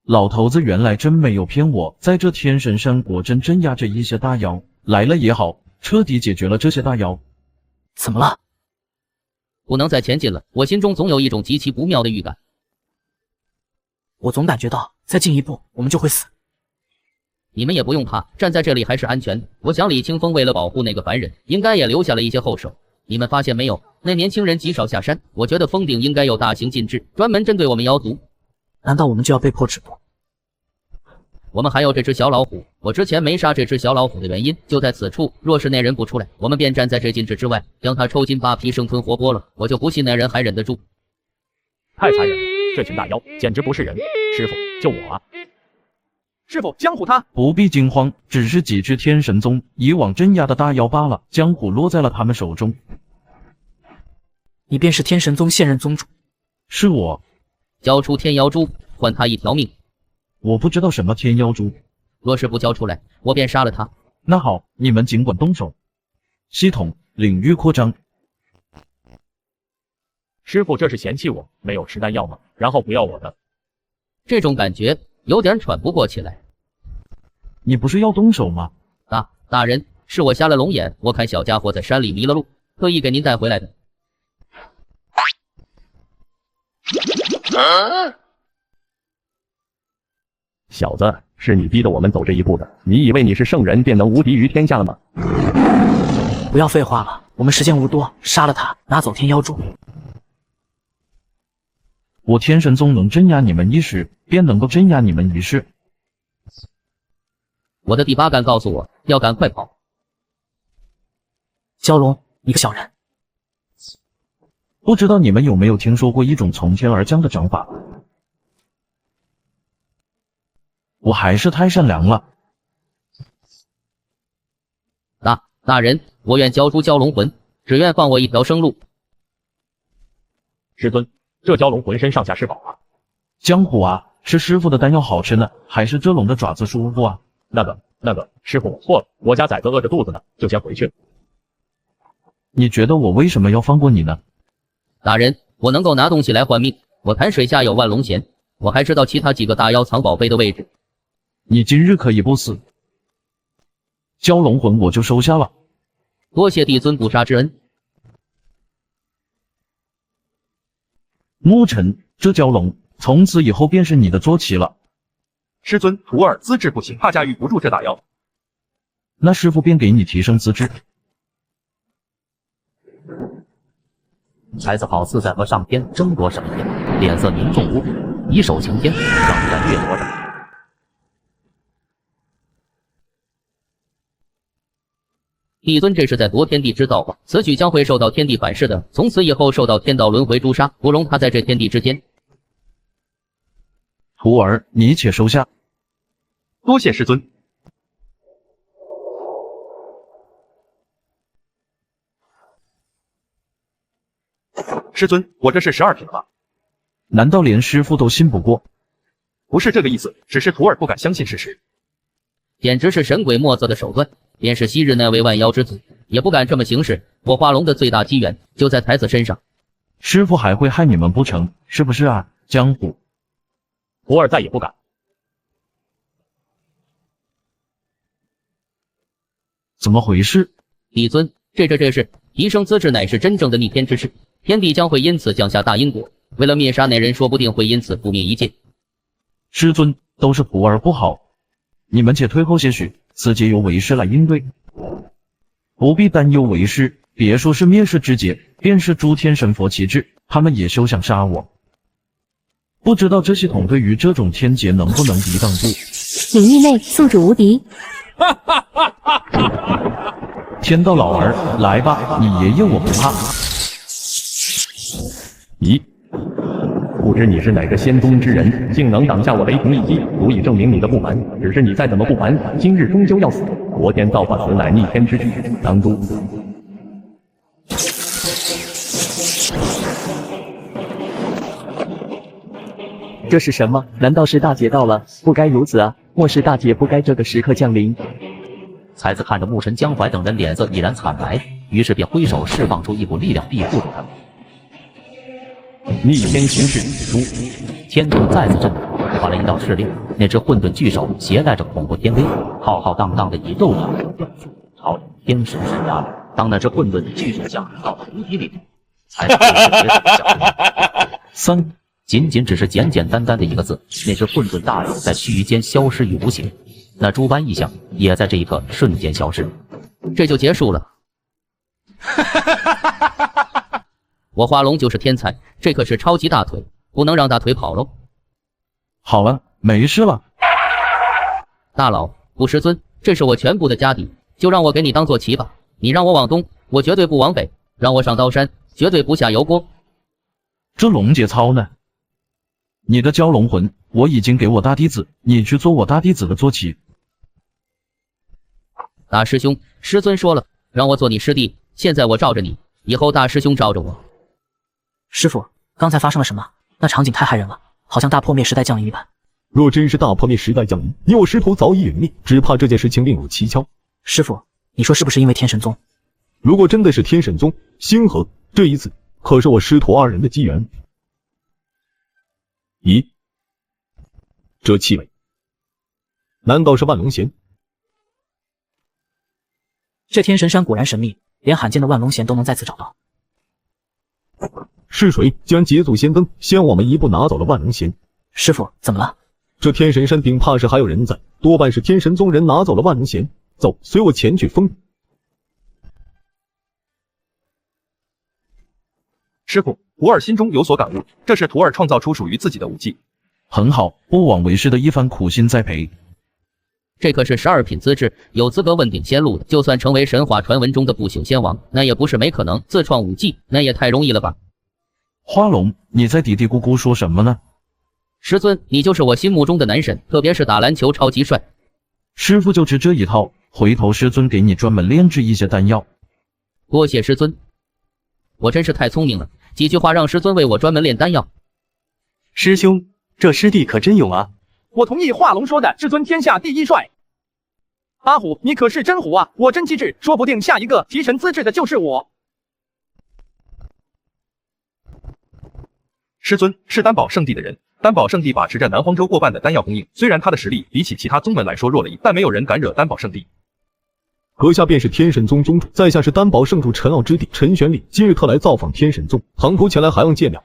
[SPEAKER 1] 老头子原来真没有骗我，在这天神山果真镇压着一些大妖，来了也好，彻底解决了这些大妖。
[SPEAKER 13] 怎么了？
[SPEAKER 11] 不能再前进了，我心中总有一种极其不妙的预感。
[SPEAKER 13] 我总感觉到再进一步我们就会死。
[SPEAKER 11] 你们也不用怕，站在这里还是安全的。我想李清风为了保护那个凡人，应该也留下了一些后手。你们发现没有？那年轻人极少下山，我觉得封顶应该有大型禁制，专门针对我们妖族。
[SPEAKER 13] 难道我们就要被迫止步？
[SPEAKER 11] 我们还有这只小老虎，我之前没杀这只小老虎的原因就在此处。若是那人不出来，我们便站在这禁制之外，将他抽筋扒皮生吞活剥了。我就不信那人还忍得住。
[SPEAKER 8] 太残忍了，这群大妖简直不是人。师傅，救我啊！
[SPEAKER 9] 师傅，江虎他
[SPEAKER 1] 不必惊慌，只是几只天神宗以往镇压的大妖罢了。江虎落在了他们手中。
[SPEAKER 13] 你便是天神宗现任宗主？
[SPEAKER 1] 是我。
[SPEAKER 11] 交出天妖珠，换他一条命。
[SPEAKER 1] 我不知道什么天妖珠，
[SPEAKER 11] 若是不交出来，我便杀了他。
[SPEAKER 1] 那好，你们尽管动手。系统领域扩张。
[SPEAKER 8] 师傅这是嫌弃我没有吃丹药吗？然后不要我的？
[SPEAKER 11] 这种感觉有点喘不过气来。
[SPEAKER 1] 你不是要动手吗？
[SPEAKER 11] 大人，是我瞎了龙眼，我看小家伙在山里迷了路，特意给您带回来的。
[SPEAKER 8] 小子，是你逼得我们走这一步的。你以为你是圣人便能无敌于天下了吗？
[SPEAKER 13] 不要废话了，我们时间无多，杀了他，拿走天妖珠。
[SPEAKER 1] 我天神宗能镇压你们一时，便能够镇压你们一世。
[SPEAKER 11] 我的第八感告诉我要赶快跑。
[SPEAKER 13] 蛟龙，你个小人！
[SPEAKER 1] 不知道你们有没有听说过一种从天而降的掌法？我还是太善良了。
[SPEAKER 11] 大人，我愿交出蛟龙魂，只愿放我一条生路。
[SPEAKER 8] 师尊，这蛟龙浑身上下是宝啊！
[SPEAKER 1] 江虎啊，是师傅的丹药好吃呢，还是这龙的爪子舒服啊？
[SPEAKER 8] 那个，师傅我错了，我家崽子饿着肚子呢，就先回去了。
[SPEAKER 1] 你觉得我为什么要放过你呢？
[SPEAKER 11] 大人，我能够拿东西来换命，我潭水下有万龙涎，我还知道其他几个大妖藏宝贝的位置。
[SPEAKER 1] 你今日可以不死。蛟龙魂我就收下了。
[SPEAKER 11] 多谢帝尊不杀之恩。
[SPEAKER 1] 牧尘，这蛟龙从此以后便是你的坐骑了。
[SPEAKER 4] 师尊，徒儿资质不行，怕驾驭不住这大妖。
[SPEAKER 1] 那师傅便给你提升资质。
[SPEAKER 3] 孩子好似在和上天争夺什么一样，脸色凝重无比，以手擎天，让人掠夺着。
[SPEAKER 11] 帝尊这是在夺天地之道吧？此举将会受到天地反噬的，从此以后受到天道轮回诛杀，不容他在这天地之间。
[SPEAKER 1] 徒儿，你且收下。
[SPEAKER 4] 多谢师尊。师尊，我这是12品了吧？
[SPEAKER 1] 难道连师傅都信不过？
[SPEAKER 4] 不是这个意思，只是徒儿不敢相信事实。
[SPEAKER 11] 简直是神鬼莫测的手段，便是昔日那位万妖之子也不敢这么行事。我化龙的最大机缘就在才子身上，
[SPEAKER 1] 师傅还会害你们不成？是不是啊，江虎？
[SPEAKER 8] 徒儿再也不敢。
[SPEAKER 1] 怎么回事？
[SPEAKER 11] 帝尊，这是提升资质乃是真正的逆天之事，天地将会因此降下大因果。为了灭杀那人，说不定会因此覆灭一切。
[SPEAKER 1] 师尊，都是徒儿不好，你们且退后些许，此劫由为师来应对。不必担忧为师，别说是灭世之劫，便是诸天神佛旗帜，他们也休想杀我。不知道这系统对于这种天劫能不能抵挡住？
[SPEAKER 2] 领域内宿主无敌。
[SPEAKER 1] 天道老儿，来吧，你爷爷我不怕。
[SPEAKER 8] 咦，不知你是哪个仙宗之人，竟能挡下我雷霆一击，足以证明你的不凡。只是你再怎么不凡，今日终究要死。国天造化此乃逆天之举，当诛。
[SPEAKER 14] 这是什么？难道是大劫到了？不该如此啊！莫是大劫不该这个时刻降临？
[SPEAKER 3] 才子看着牧神、江淮等人脸色已然惨白，于是便挥手释放出一股力量庇护着他们。
[SPEAKER 8] 逆天行事，诛！
[SPEAKER 3] 天道再次震动，发了一道誓令。那只混沌巨手携带着恐怖天威，浩浩荡荡的以肉体为雕塑，朝着天神镇压来。当那只混沌巨手降临到了无敌里，才是对决的角度。3，仅仅只是简简单单的一个字，那只混沌大手在须臾间消失于无形，那诸般异象也在这一刻瞬间消失。
[SPEAKER 11] 这就结束了。我花龙就是天才，这可是超级大腿，不能让大腿跑喽。
[SPEAKER 1] 好了，没事了。
[SPEAKER 11] 大佬，不师尊，这是我全部的家底，就让我给你当做棋吧。你让我往东，我绝对不往北；让我上刀山，绝对不下油锅。
[SPEAKER 1] 这龙节操呢？你的蛟龙魂我已经给我大弟子，你去做我大弟子的坐骑。
[SPEAKER 11] 大师兄，师尊说了，让我做你师弟，现在我罩着你，以后大师兄罩着我。
[SPEAKER 13] 师傅，刚才发生了什么？那场景太骇人了，好像大破灭时代降临一般。
[SPEAKER 8] 若真是大破灭时代降临，你我师徒早已殒灭，只怕这件事情另有蹊跷。
[SPEAKER 13] 师傅，你说是不是因为天神宗？
[SPEAKER 8] 如果真的是天神宗，星河这一次可是我师徒2人的机缘。咦，这气味，难道是万龙涎？
[SPEAKER 13] 这天神山果然神秘，连罕见的万龙涎都能再次找到。
[SPEAKER 8] 是谁竟然捷足先登，先我们一步拿走了万龙涎？
[SPEAKER 13] 师傅，怎么了？
[SPEAKER 8] 这天神山顶怕是还有人在，多半是天神宗人拿走了万龙涎。走，随我前去封。
[SPEAKER 4] 师傅，徒儿心中有所感悟，这是徒儿创造出属于自己的武技。
[SPEAKER 1] 很好，不枉为师的一番苦心栽培。
[SPEAKER 11] 这可是12品资质，有资格问鼎仙路的，就算成为神话传闻中的不朽仙王，那也不是没可能。自创武技，那也太容易了吧？
[SPEAKER 1] 花龙，你在嘀嘀咕咕说什么呢？
[SPEAKER 11] 师尊，你就是我心目中的男神，特别是打篮球超级帅。
[SPEAKER 1] 师傅就吃这一套，回头师尊给你专门炼制一些丹药。
[SPEAKER 11] 多谢师尊，我真是太聪明了，几句话让师尊为我专门炼丹药。
[SPEAKER 12] 师兄，这师弟可真勇啊！
[SPEAKER 9] 我同意华龙说的，至尊天下第一帅。阿虎，你可是真虎啊！我真机智，说不定下一个提神资质的就是我。
[SPEAKER 4] 师尊是丹宝圣地的人，丹宝圣地把持着南荒州过半的丹药供应，虽然他的实力比起其他宗门来说弱了一，但没有人敢惹丹宝圣地。
[SPEAKER 8] 阁下便是天神宗宗主，在下是丹宝圣主陈傲之弟陈玄礼，今日特来造访天神宗，唐突前来还望见谅。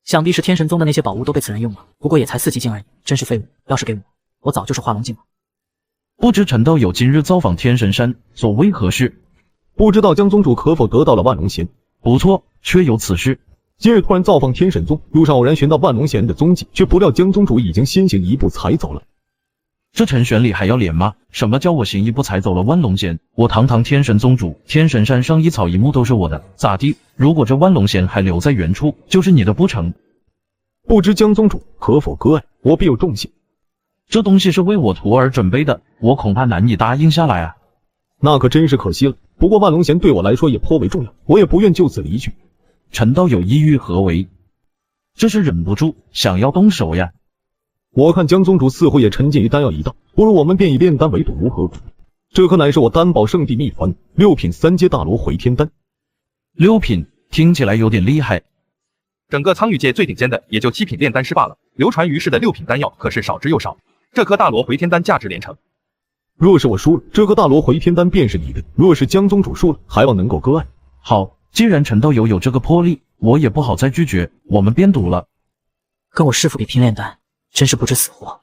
[SPEAKER 13] 想必是天神宗的那些宝物都被此人用了，不过也才4级境而已，真是废物。要是给我早就是化龙境了。
[SPEAKER 1] 不知陈道友今日造访天神山，所为何事？
[SPEAKER 8] 不知道江宗主可否得到了万龙涎？
[SPEAKER 1] 不错，确有此事。
[SPEAKER 8] 今日突然造访天神宗，路上偶然寻到万龙涎的踪迹，却不料江宗主已经先行一步踩走了。
[SPEAKER 1] 这陈玄礼还要脸吗？什么叫我行一步踩走了万龙涎？我堂堂天神宗主，天神山上一草一木都是我的，咋地？如果这万龙涎还留在原处，就是你的不成？
[SPEAKER 8] 不知江宗主可否割爱，我必有重谢。
[SPEAKER 1] 这东西是为我徒儿准备的，我恐怕难以答应下来啊。
[SPEAKER 8] 那可真是可惜了。不过万龙涎对我来说也颇为重要，我也不愿就此离去。
[SPEAKER 1] 陈道友意欲何为？这是忍不住想要动手呀。
[SPEAKER 8] 我看江宗主似乎也沉浸于丹药一道，不如我们便以炼丹为赌，如何？这可乃是我丹宝圣地秘传6品3阶大罗回天丹。
[SPEAKER 1] 6品听起来有点厉害。
[SPEAKER 4] 整个苍域界最顶尖的也就7品炼丹师罢了，流传于世的6品丹药可是少之又少。这颗大罗回天丹价值连城。
[SPEAKER 8] 若是我输了，这颗大罗回天丹便是你的；若是江宗主输了，还望能够割爱。
[SPEAKER 1] 好，既然陈道友有这个魄力，我也不好再拒绝，我们便赌了。
[SPEAKER 13] 跟我师父比拼炼丹，真是不知死活。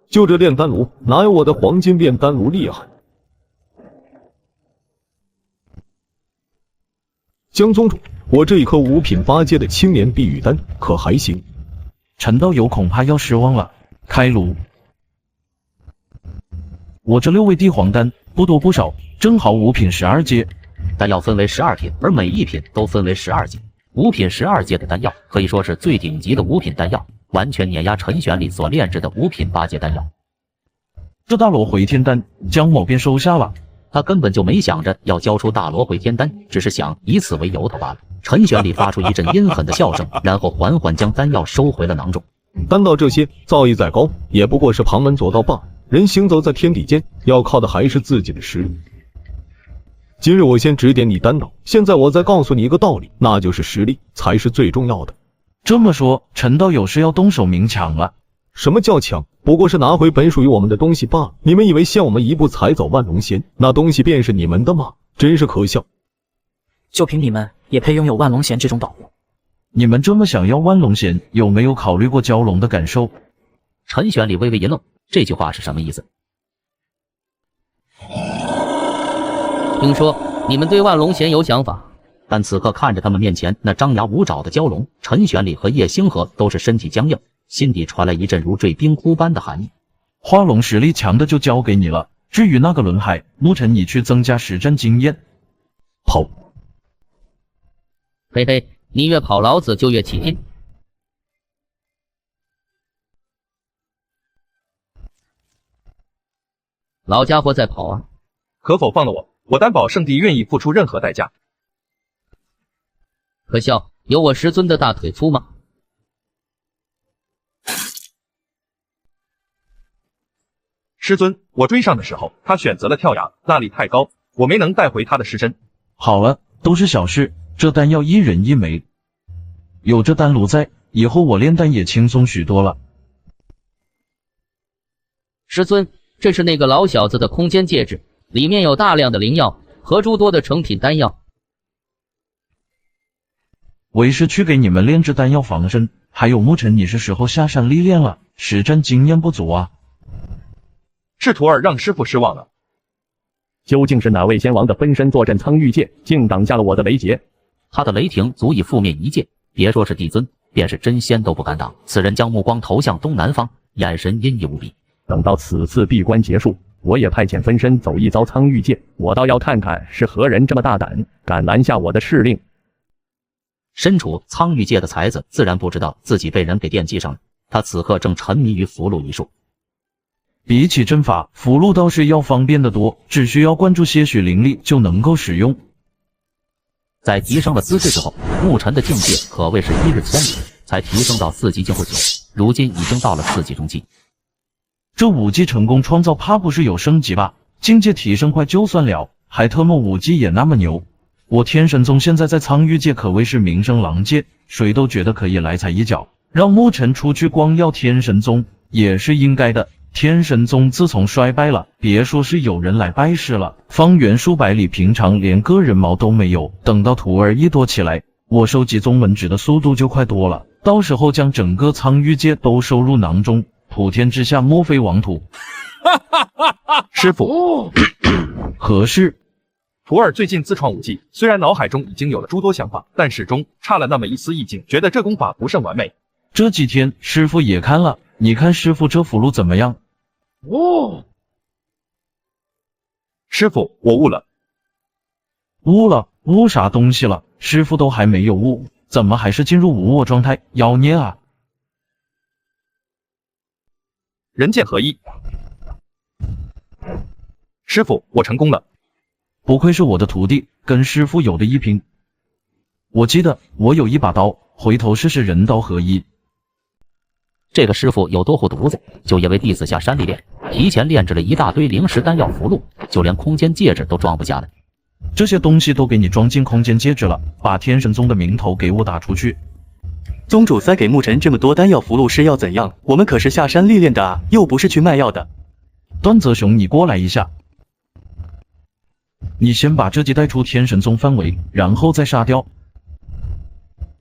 [SPEAKER 8] 就这炼丹炉，哪有我的黄金炼丹炉厉害？江宗主，我这一颗5品8阶的青莲碧玉丹可还行？
[SPEAKER 1] 陈道友恐怕要失望了。开炉。我这6味地黄丹不多不少，正好5品12阶。
[SPEAKER 3] 丹药分为12品，而每一品都分为12阶。5品12阶的丹药可以说是最顶级的5品丹药，完全碾压陈玄礼所炼制的5品8阶丹药。
[SPEAKER 1] 这大罗回天丹，江某便收下了。
[SPEAKER 3] 他根本就没想着要交出大罗回天丹，只是想以此为由头罢了。陈玄礼发出一阵阴狠的笑声，然后缓缓将丹药收回了囊中。
[SPEAKER 8] 丹道这些造诣再高，也不过是旁门左道罢了。人行走在天地间，要靠的还是自己的实力。今日我先指点你丹道，现在我再告诉你一个道理，那就是实力才是最重要的。
[SPEAKER 1] 这么说，陈道友是要动手明抢了？
[SPEAKER 8] 什么叫抢？不过是拿回本属于我们的东西罢了。你们以为先我们一步踩走万龙仙，那东西便是你们的吗？真是可笑！
[SPEAKER 13] 就凭你们也配拥有万龙弦这种宝物？
[SPEAKER 1] 你们这么想要万龙弦，有没有考虑过蛟龙的感受？
[SPEAKER 3] 陈玄礼微微一愣，这句话是什么意思？
[SPEAKER 11] 听说你们对万龙弦有想法，
[SPEAKER 3] 但此刻看着他们面前那张牙舞爪的蛟龙，陈玄礼和叶星河都是身体僵硬，心底传来一阵如坠冰窟般的寒意。
[SPEAKER 1] 花龙实力强的就交给你了，至于那个轮海，牧尘你去增加实战经验。
[SPEAKER 8] 跑！
[SPEAKER 11] 嘿嘿，你越跑老子就越起劲。老家伙在跑啊！
[SPEAKER 4] 可否放了我？我担保圣地愿意付出任何代价。
[SPEAKER 11] 可笑，有我师尊的大腿粗吗？
[SPEAKER 4] 师尊，我追上的时候，他选择了跳崖，那里太高，我没能带回他的尸身。
[SPEAKER 1] 好了，都是小事，这丹药一人一枚，有这丹炉在，以后我炼丹也轻松许多了。
[SPEAKER 11] 师尊，这是那个老小子的空间戒指，里面有大量的灵药和诸多的成品丹药。
[SPEAKER 1] 为师去给你们炼制丹药防身，还有牧尘，你是时候下山历练了，实战经验不足啊。
[SPEAKER 4] 是徒儿让师傅失望了。
[SPEAKER 15] 究竟是哪位仙王的分身坐镇苍玉界，竟挡下了我的雷劫？
[SPEAKER 3] 他的雷霆足以覆灭一界，别说是帝尊，便是真仙都不敢挡。此人将目光投向东南方，眼神阴翳无比。
[SPEAKER 15] 等到此次闭关结束，我也派遣分身走一遭苍玉界，我倒要看看是何人这么大胆，敢拦下我的敕令。
[SPEAKER 3] 身处苍玉界的才子自然不知道自己被人给惦记上了，他此刻正沉迷于符箓一术。
[SPEAKER 1] 比起阵法，符箓倒是要方便得多，只需要灌注些许灵力就能够使用。
[SPEAKER 3] 在提升了资质之后，牧尘的境界可谓是一日千里，才提升到4级境不久，如今已经到了4级中期。
[SPEAKER 1] 这5级成功创造，怕不是有升级吧？境界提升快就算了，还特么5级也那么牛。我天神宗现在在苍玉界可谓是名声狼藉，谁都觉得可以来踩一脚，让牧尘出去光耀天神宗也是应该的。天神宗自从衰败了，别说是有人来拜师了，方圆数百里平常连个人毛都没有。等到徒儿一多起来，我收集宗门纸的速度就快多了，到时候将整个苍玉界都收入囊中，普天之下莫非王土。
[SPEAKER 4] 师傅，
[SPEAKER 1] 何事？
[SPEAKER 4] 徒儿最近自创武技，虽然脑海中已经有了诸多想法，但始终差了那么一丝意境，觉得这功法不甚完美。
[SPEAKER 1] 这几天师傅也看了，你看师傅这符箓怎么样？
[SPEAKER 4] 师傅，我悟了。
[SPEAKER 1] 悟了？悟啥东西了？师傅都还没有悟，怎么还是进入无我状态？妖孽啊！
[SPEAKER 4] 人剑合一。师傅，我成功了。
[SPEAKER 1] 不愧是我的徒弟，跟师傅有的一拼。我记得我有一把刀，回头试试人刀合一。
[SPEAKER 3] 这个师傅有多护犊子，就因为弟子下山历练，提前炼制了一大堆灵石丹药符箓，就连空间戒指都装不下了。
[SPEAKER 1] 这些东西都给你装进空间戒指了，把天神宗的名头给我打出去。
[SPEAKER 12] 宗主塞给牧尘这么多丹药符箓是要怎样？我们可是下山历练的啊，又不是去卖药的。
[SPEAKER 1] 段泽雄，你过来一下。你先把这鸡带出天神宗范围，然后再杀掉。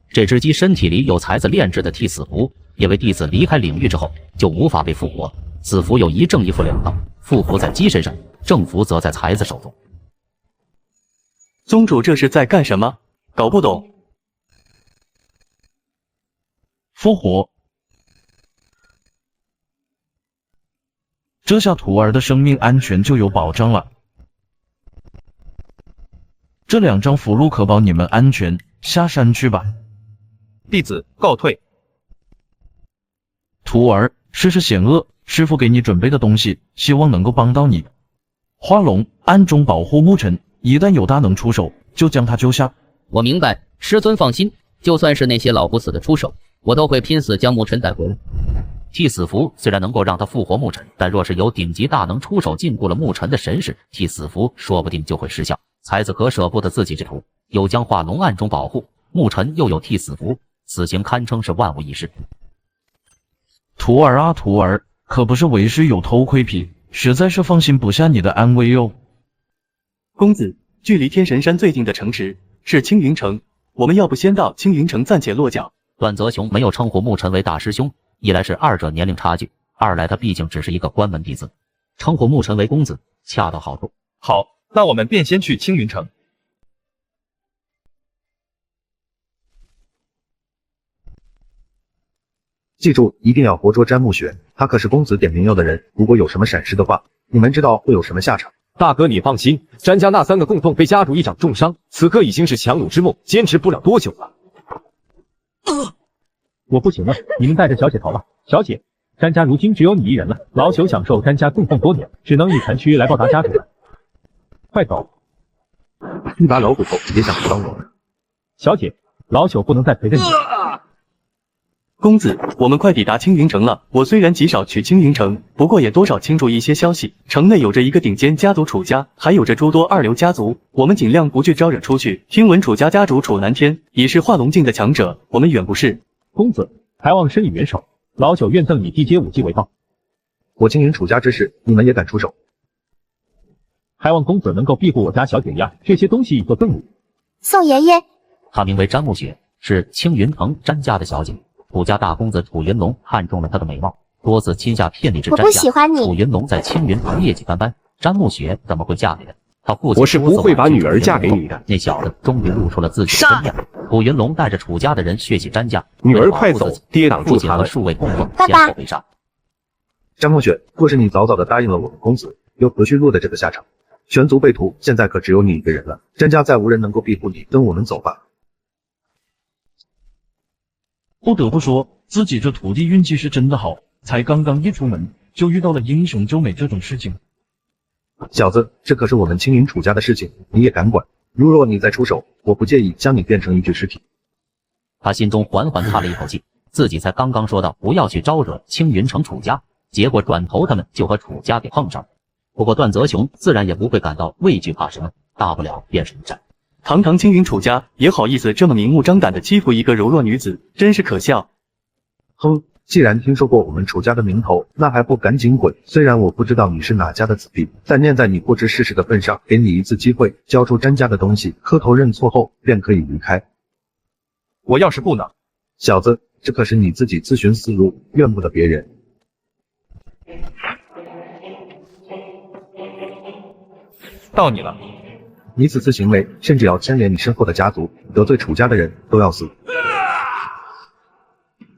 [SPEAKER 3] 这只鸡身体里有才子炼制的替死符，因为弟子离开领域之后就无法被复活。此符有一正一负两道，负符在鸡身上，正符则在才子手中。
[SPEAKER 12] 宗主这是在干什么？搞不懂。
[SPEAKER 1] 复活，这下徒儿的生命安全就有保障了。这2张符箓可保你们安全，下山去吧。
[SPEAKER 4] 弟子告退。
[SPEAKER 1] 徒儿，世事险恶，师傅给你准备的东西，希望能够帮到你。花龙，暗中保护牧尘，一旦有大能出手，就将他救下。
[SPEAKER 11] 我明白，师尊放心，就算是那些老不死的出手，我都会拼死将牧尘带回来。
[SPEAKER 3] 替死符虽然能够让他复活牧尘，但若是有顶级大能出手禁锢了牧尘的神识，替死符说不定就会失效。才子可舍不得自己之徒，有将化龙暗中保护牧尘，又有替死符，此行堪称是万无一失。
[SPEAKER 1] 徒儿啊徒儿，可不是为师有偷窥癖，实在是放心不下你的安危哟。
[SPEAKER 12] 公子，距离天神山最近的城池是青云城，我们要不先到青云城暂且落脚。
[SPEAKER 3] 段泽雄没有称呼沐尘为大师兄，一来是二者年龄差距，二来他毕竟只是一个关门弟子，称呼沐尘为公子恰到好处。
[SPEAKER 4] 好，那我们便先去青云城。
[SPEAKER 16] 记住，一定要活捉詹沐雪，他可是公子点名要的人。如果有什么闪失的话，你们知道会有什么下场。
[SPEAKER 17] 大哥，你放心，詹家那3个供奉被家主一掌重伤，此刻已经是强弩之末，坚持不了多久了。
[SPEAKER 18] 我不行了，你们带着小姐逃吧。小姐，詹家如今只有你一人了，老朽享受詹家供奉多年，只能以残躯来报答家主了。快走！
[SPEAKER 16] 一把老骨头也想帮我？
[SPEAKER 18] 小姐，老朽不能再陪着你了。
[SPEAKER 12] 公子，我们快抵达青云城了。我虽然极少去青云城，不过也多少清楚一些消息。城内有着一个顶尖家族楚家，还有着诸多二流家族，我们尽量不去招惹出去。听闻楚家家主楚南天已是化龙境的强者，我们远不是。
[SPEAKER 18] 公子，还望伸以援手，老朽愿赠你地阶武技为报。
[SPEAKER 16] 我青云楚家之事，你们也敢出手？
[SPEAKER 18] 还望公子能够庇护我家小姐呀，这些东西做赠礼。
[SPEAKER 2] 宋爷爷，
[SPEAKER 3] 她名为詹沐雪，是青云城詹家的小姐。楚家大公子楚云龙看中了她的美貌，多次亲下骗你至詹家。
[SPEAKER 2] 我不喜欢你。
[SPEAKER 3] 楚云龙在青云城业绩斑斑，詹沐雪怎么会嫁给他？他父亲
[SPEAKER 17] 我是不会把女儿嫁给你的。
[SPEAKER 3] 那小子终于露出了自己的真面目。楚云龙带着楚家的人血洗詹家，
[SPEAKER 17] 女儿快走，爹挡住他了。
[SPEAKER 3] 父亲和数位供奉
[SPEAKER 2] 先
[SPEAKER 3] 后被杀。
[SPEAKER 16] 詹沐雪，若是你早早的答应了我们公子，又何须落得这个下场？全族被屠，现在可只有你一个人了，詹家再无人能够庇护你，跟我们走吧。
[SPEAKER 1] 不得不说，自己这徒弟运气是真的好，才刚刚一出门，就遇到了英雄救美这种事情。
[SPEAKER 16] 小子，这可是我们青云楚家的事情，你也敢管？如若你再出手，我不介意将你变成一具尸体。
[SPEAKER 3] 他心中缓缓叹了一口气，自己才刚刚说到不要去招惹青云城楚家，结果转头他们就和楚家给碰上了。不过段泽雄自然也不会感到畏惧怕什么，大不了便是一战。
[SPEAKER 12] 堂堂青云楚家也好意思这么明目张胆的欺负一个柔弱女子，真是可笑。
[SPEAKER 16] 哼，既然听说过我们楚家的名头，那还不赶紧滚！虽然我不知道你是哪家的子弟，但念在你不知世事的份上，给你一次机会，交出詹家的东西，磕头认错后便可以离开。
[SPEAKER 4] 我要是不呢？
[SPEAKER 16] 小子，这可是你自己自寻死路，怨不得别人。
[SPEAKER 4] 到你了。
[SPEAKER 16] 你此次行为，甚至要牵连你身后的家族，得罪楚家的人都要死。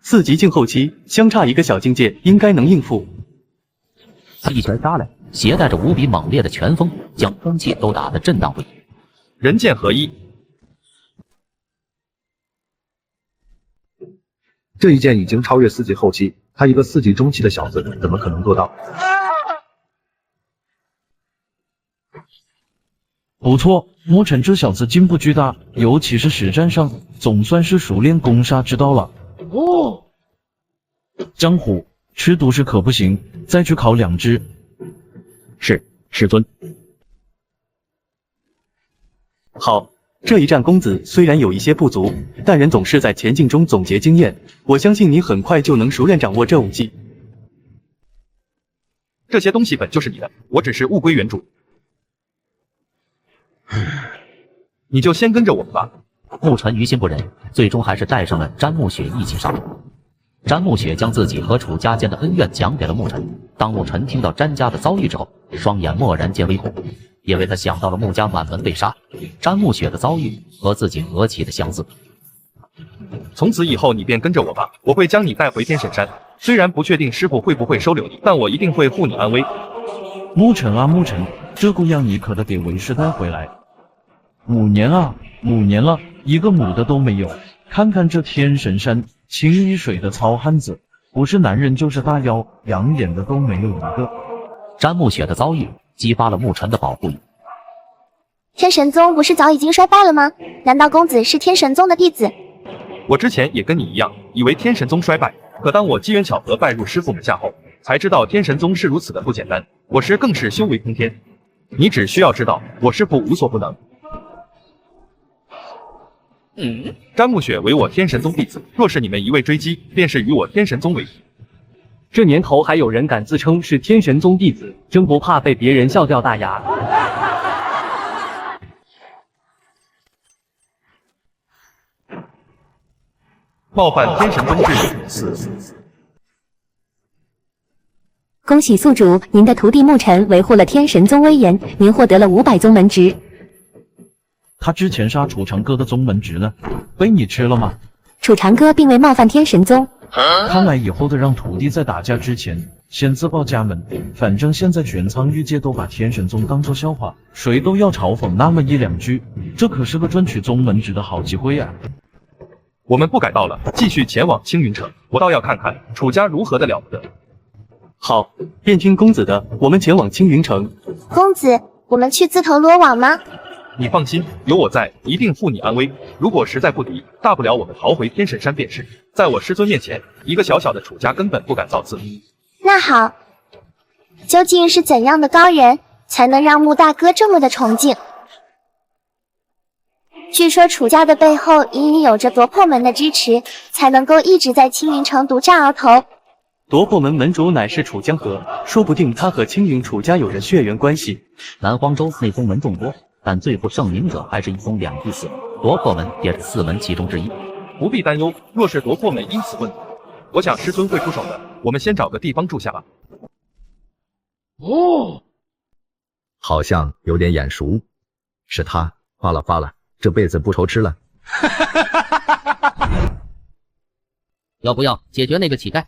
[SPEAKER 12] 4级境后期，相差一个小境界，应该能应付。
[SPEAKER 3] 他一拳杀来，携带着无比猛烈的拳风，将空气都打得震荡不已。
[SPEAKER 4] 人剑合一。
[SPEAKER 16] 这一剑已经超越4级后期，他一个4级中期的小子，怎么可能做到？
[SPEAKER 1] 不错，沐尘这小子进步巨大，尤其是实战上，总算是熟练攻杀之道了。哦，江虎，吃独食可不行，再去烤2只。
[SPEAKER 15] 是，师尊。
[SPEAKER 12] 好，这一战公子虽然有一些不足，但人总是在前进中总结经验，我相信你很快就能熟练掌握这武技。
[SPEAKER 4] 这些东西本就是你的，我只是物归原主。你就先跟着我们吧。
[SPEAKER 3] 沐尘于心不忍，最终还是带上了詹沐雪一起上路。詹沐雪将自己和楚家间的恩怨讲给了沐尘。当沐尘听到詹家的遭遇之后，双眼蓦然间微红，因为他想到了穆家满门被杀，詹沐雪的遭遇和自己何其的相似。
[SPEAKER 4] 从此以后，你便跟着我吧，我会将你带回天神山。虽然不确定师傅会不会收留你，但我一定会护你安危。
[SPEAKER 1] 沐尘啊沐尘，这姑娘你可得给为师带回来。5年啊，5年了，一个母的都没有。看看这天神山，清一水的糙汉子，不是男人就是大妖，养眼的都没有一个。
[SPEAKER 3] 詹沐雪的遭遇激发了沐尘的保护欲。
[SPEAKER 2] 天神宗不是早已经衰败了吗？难道公子是天神宗的弟子？
[SPEAKER 4] 我之前也跟你一样，以为天神宗衰败，可当我机缘巧合拜入师傅门下后，才知道天神宗是如此的不简单。我师更是修为通天，你只需要知道，我师傅无所不能。詹沐雪为我天神宗弟子，若是你们一味追击，便是与我天神宗为敌。
[SPEAKER 5] 这年头还有人敢自称是天神宗弟子，真不怕被别人笑掉大牙。
[SPEAKER 4] 冒犯天神宗制4。
[SPEAKER 2] 恭喜宿主，您的徒弟牧尘维护了天神宗威严，您获得了500宗门值。
[SPEAKER 1] 他之前杀楚长歌的宗门值呢？被你吃了吗？
[SPEAKER 2] 楚长歌并未冒犯天神宗。
[SPEAKER 1] 看来以后的让徒弟在打架之前先自报家门，反正现在全苍玉界都把天神宗当作笑话，谁都要嘲讽那么1-2句，这可是个赚取宗门值的好机会啊！
[SPEAKER 4] 我们不改道了，继续前往青云城，我倒要看看楚家如何的了不得。
[SPEAKER 12] 好，便听公子的，我们前往青云城。
[SPEAKER 19] 公子，我们去自投罗网吗？
[SPEAKER 4] 你放心，有我在，一定护你安危。如果实在不敌，大不了我们逃回天神山便是。在我师尊面前，一个小小的楚家根本不敢造次。
[SPEAKER 19] 那好，究竟是怎样的高人，才能让穆大哥这么的崇敬？据说楚家的背后隐隐有着夺魄门的支持，才能够一直在青云城独占鳌头。
[SPEAKER 12] 夺魄门门主乃是楚江河，说不定他和青云楚家有着血缘关系。
[SPEAKER 3] 南荒州内宗门众多，但最负盛名者还是一宗2帝4，夺魄门也是4门其中之一。
[SPEAKER 4] 不必担忧，若是夺魄门因此问题，我想师尊会出手的。我们先找个地方住下吧。
[SPEAKER 20] 哦，好像有点眼熟，是他，发了，这辈子不愁吃了。
[SPEAKER 11] 要不要解决那个乞丐？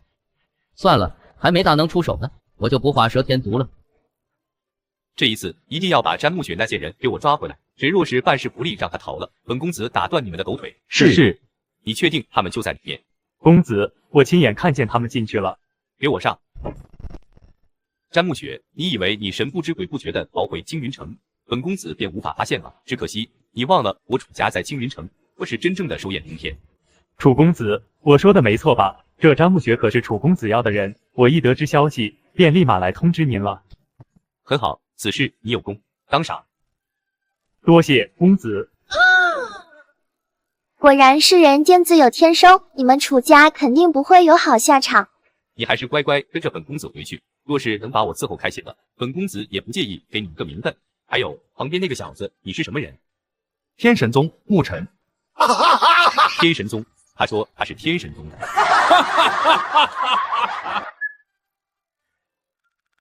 [SPEAKER 11] 算了，还没大能出手呢，我就不画蛇添足了。
[SPEAKER 21] 这一次一定要把詹木雪那些人给我抓回来，谁若是办事不力让他逃了，本公子打断你们的狗腿。
[SPEAKER 6] 是。
[SPEAKER 21] 你确定他们就在里面？
[SPEAKER 6] 公子，我亲眼看见他们进去了。
[SPEAKER 21] 给我上！詹木雪，你以为你神不知鬼不觉的逃回青云城，本公子便无法发现吗？只可惜你忘了我楚家在青云城，我是真正的手眼通天。
[SPEAKER 6] 楚公子，我说的没错吧？这詹木雪可是楚公子要的人，我一得知消息，便立马来通知您了。
[SPEAKER 21] 很好，此事你有功，当赏。
[SPEAKER 6] 多谢公子。
[SPEAKER 19] 果然是人间自有天收，你们楚家肯定不会有好下场。
[SPEAKER 21] 你还是乖乖跟着本公子回去，若是能把我伺候开心了，本公子也不介意给你个名分。还有旁边那个小子，你是什么人？
[SPEAKER 4] 天神宗牧尘。
[SPEAKER 21] 天神宗，他说他是天神宗的。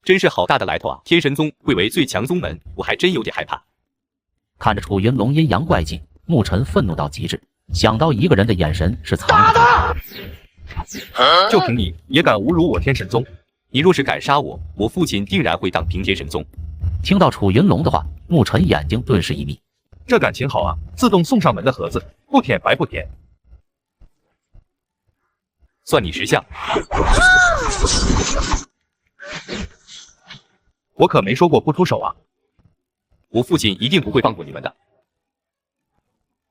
[SPEAKER 21] 真是好大的来头啊！天神宗贵为最强宗门，我还真有点害怕。
[SPEAKER 3] 看着楚云龙阴阳怪气，牧尘愤怒到极致，想到一个人的眼神是藏着。
[SPEAKER 4] 就凭你也敢侮辱我天神宗？
[SPEAKER 21] 你若是敢杀我，我父亲定然会荡平天神宗。
[SPEAKER 3] 听到楚云龙的话，牧尘眼睛顿时一眯。
[SPEAKER 4] 这感情好啊，自动送上门的盒子，不舔白不舔。
[SPEAKER 21] 算你识相。
[SPEAKER 4] 我可没说过不出手啊！
[SPEAKER 21] 我父亲一定不会放过你们的。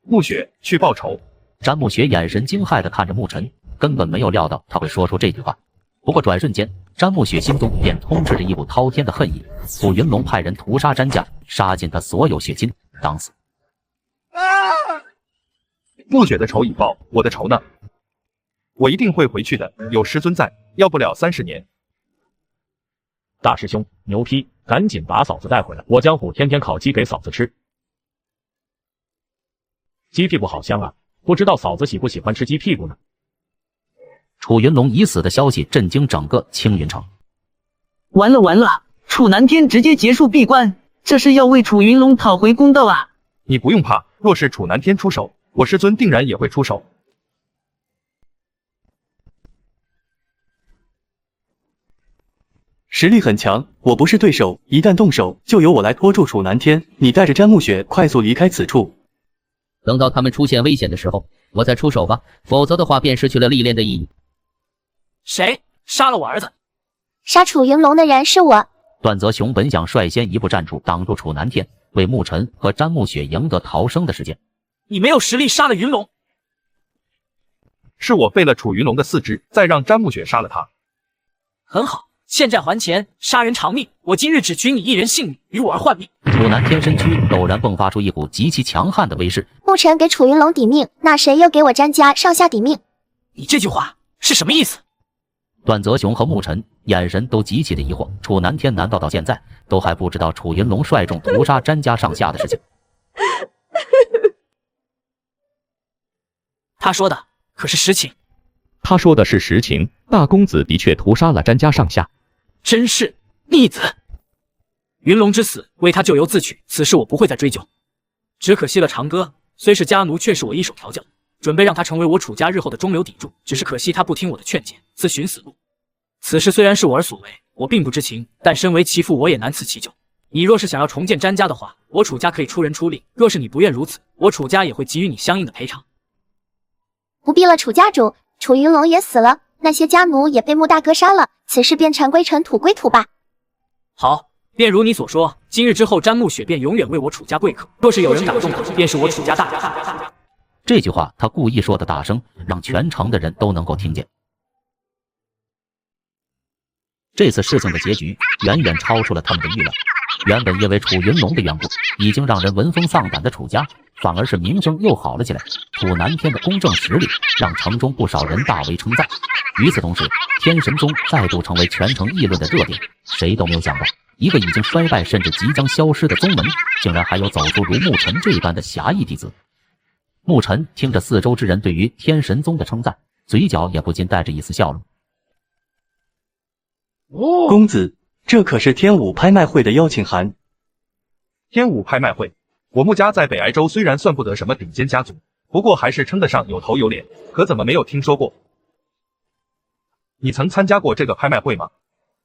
[SPEAKER 4] 暮雪，去报仇！
[SPEAKER 3] 詹暮雪眼神惊骇地看着牧尘，根本没有料到他会说出这句话。不过转瞬间，詹暮雪心中便充斥着一股滔天的恨意。楚云龙派人屠杀詹家，杀尽他所有血亲，当死。
[SPEAKER 4] 暮雪的仇已报，我的仇呢？我一定会回去的，有师尊在，要不了30年。
[SPEAKER 18] 大师兄，牛批！赶紧把嫂子带回来，我江湖天天烤鸡给嫂子吃。鸡屁股好香啊，不知道嫂子喜不喜欢吃鸡屁股呢？
[SPEAKER 3] 楚云龙已死的消息震惊整个青云城。
[SPEAKER 22] 完了，楚南天直接结束闭关，这是要为楚云龙讨回公道啊！
[SPEAKER 4] 你不用怕，若是楚南天出手，我师尊定然也会出手。
[SPEAKER 12] 实力很强，我不是对手，一旦动手，就由我来拖住楚南天。你带着詹暮雪快速离开此处。
[SPEAKER 11] 等到他们出现危险的时候，我再出手吧，否则的话便失去了历练的意义。
[SPEAKER 13] 谁杀了我儿子？
[SPEAKER 19] 杀楚云龙的人是我。
[SPEAKER 3] 段泽雄本想率先一步站出，挡住楚南天，为牧尘和詹暮雪赢得逃生的时间。
[SPEAKER 13] 你没有实力杀了云龙，
[SPEAKER 4] 是我废了楚云龙的4肢，再让詹暮雪杀了他。
[SPEAKER 13] 很好。欠债还钱，杀人偿命。我今日只取你一人性命，与我儿换命。
[SPEAKER 3] 楚南天身躯陡然迸发出一股极其强悍的威势。
[SPEAKER 19] 牧尘给楚云龙抵命，那谁又给我詹家上下抵命？
[SPEAKER 13] 你这句话是什么意思？
[SPEAKER 3] 段泽雄和沐尘眼神都极其的疑惑，楚南天难道到现在都还不知道楚云龙率众屠杀詹家上下的事情？
[SPEAKER 13] 他说的可是实情？
[SPEAKER 15] 他说的是实情，大公子的确屠杀了詹家上下。
[SPEAKER 13] 真是逆子！云龙之死，为他咎由自取，此事我不会再追究。只可惜了长歌，虽是家奴，却是我一手调教，准备让他成为我楚家日后的中流砥柱。只是可惜他不听我的劝谏，自寻死路。此事虽然是我儿所为，我并不知情，但身为其父，我也难辞其咎。你若是想要重建詹家的话，我楚家可以出人出力；若是你不愿如此，我楚家也会给予你相应的赔偿。
[SPEAKER 19] 不必了，楚家主，楚云龙也死了，那些家奴也被穆大哥杀了，此事便尘归尘，土归土吧。
[SPEAKER 13] 好，便如你所说，今日之后，詹沐雪便永远为我楚家贵客。若是有人敢动他，便是我楚家大人。
[SPEAKER 3] 这句话他故意说的大声，让全城的人都能够听见。这次事情的结局远远超出了他们的预料。原本因为楚云龙的缘故，已经让人闻风丧胆的楚家，反而是名声又好了起来。楚南天的公正实力让城中不少人大为称赞。与此同时，天神宗再度成为全城议论的热点。谁都没有想到，一个已经衰败甚至即将消失的宗门，竟然还有走出如沐尘这般的侠义弟子。沐尘听着四周之人对于天神宗的称赞，嘴角也不禁带着一丝笑容。
[SPEAKER 12] 公子，这可是天武拍卖会的邀请函。
[SPEAKER 4] 天武拍卖会，我穆家在北哀州虽然算不得什么顶尖家族，不过还是称得上有头有脸，可怎么没有听说过？你曾参加过这个拍卖会吗？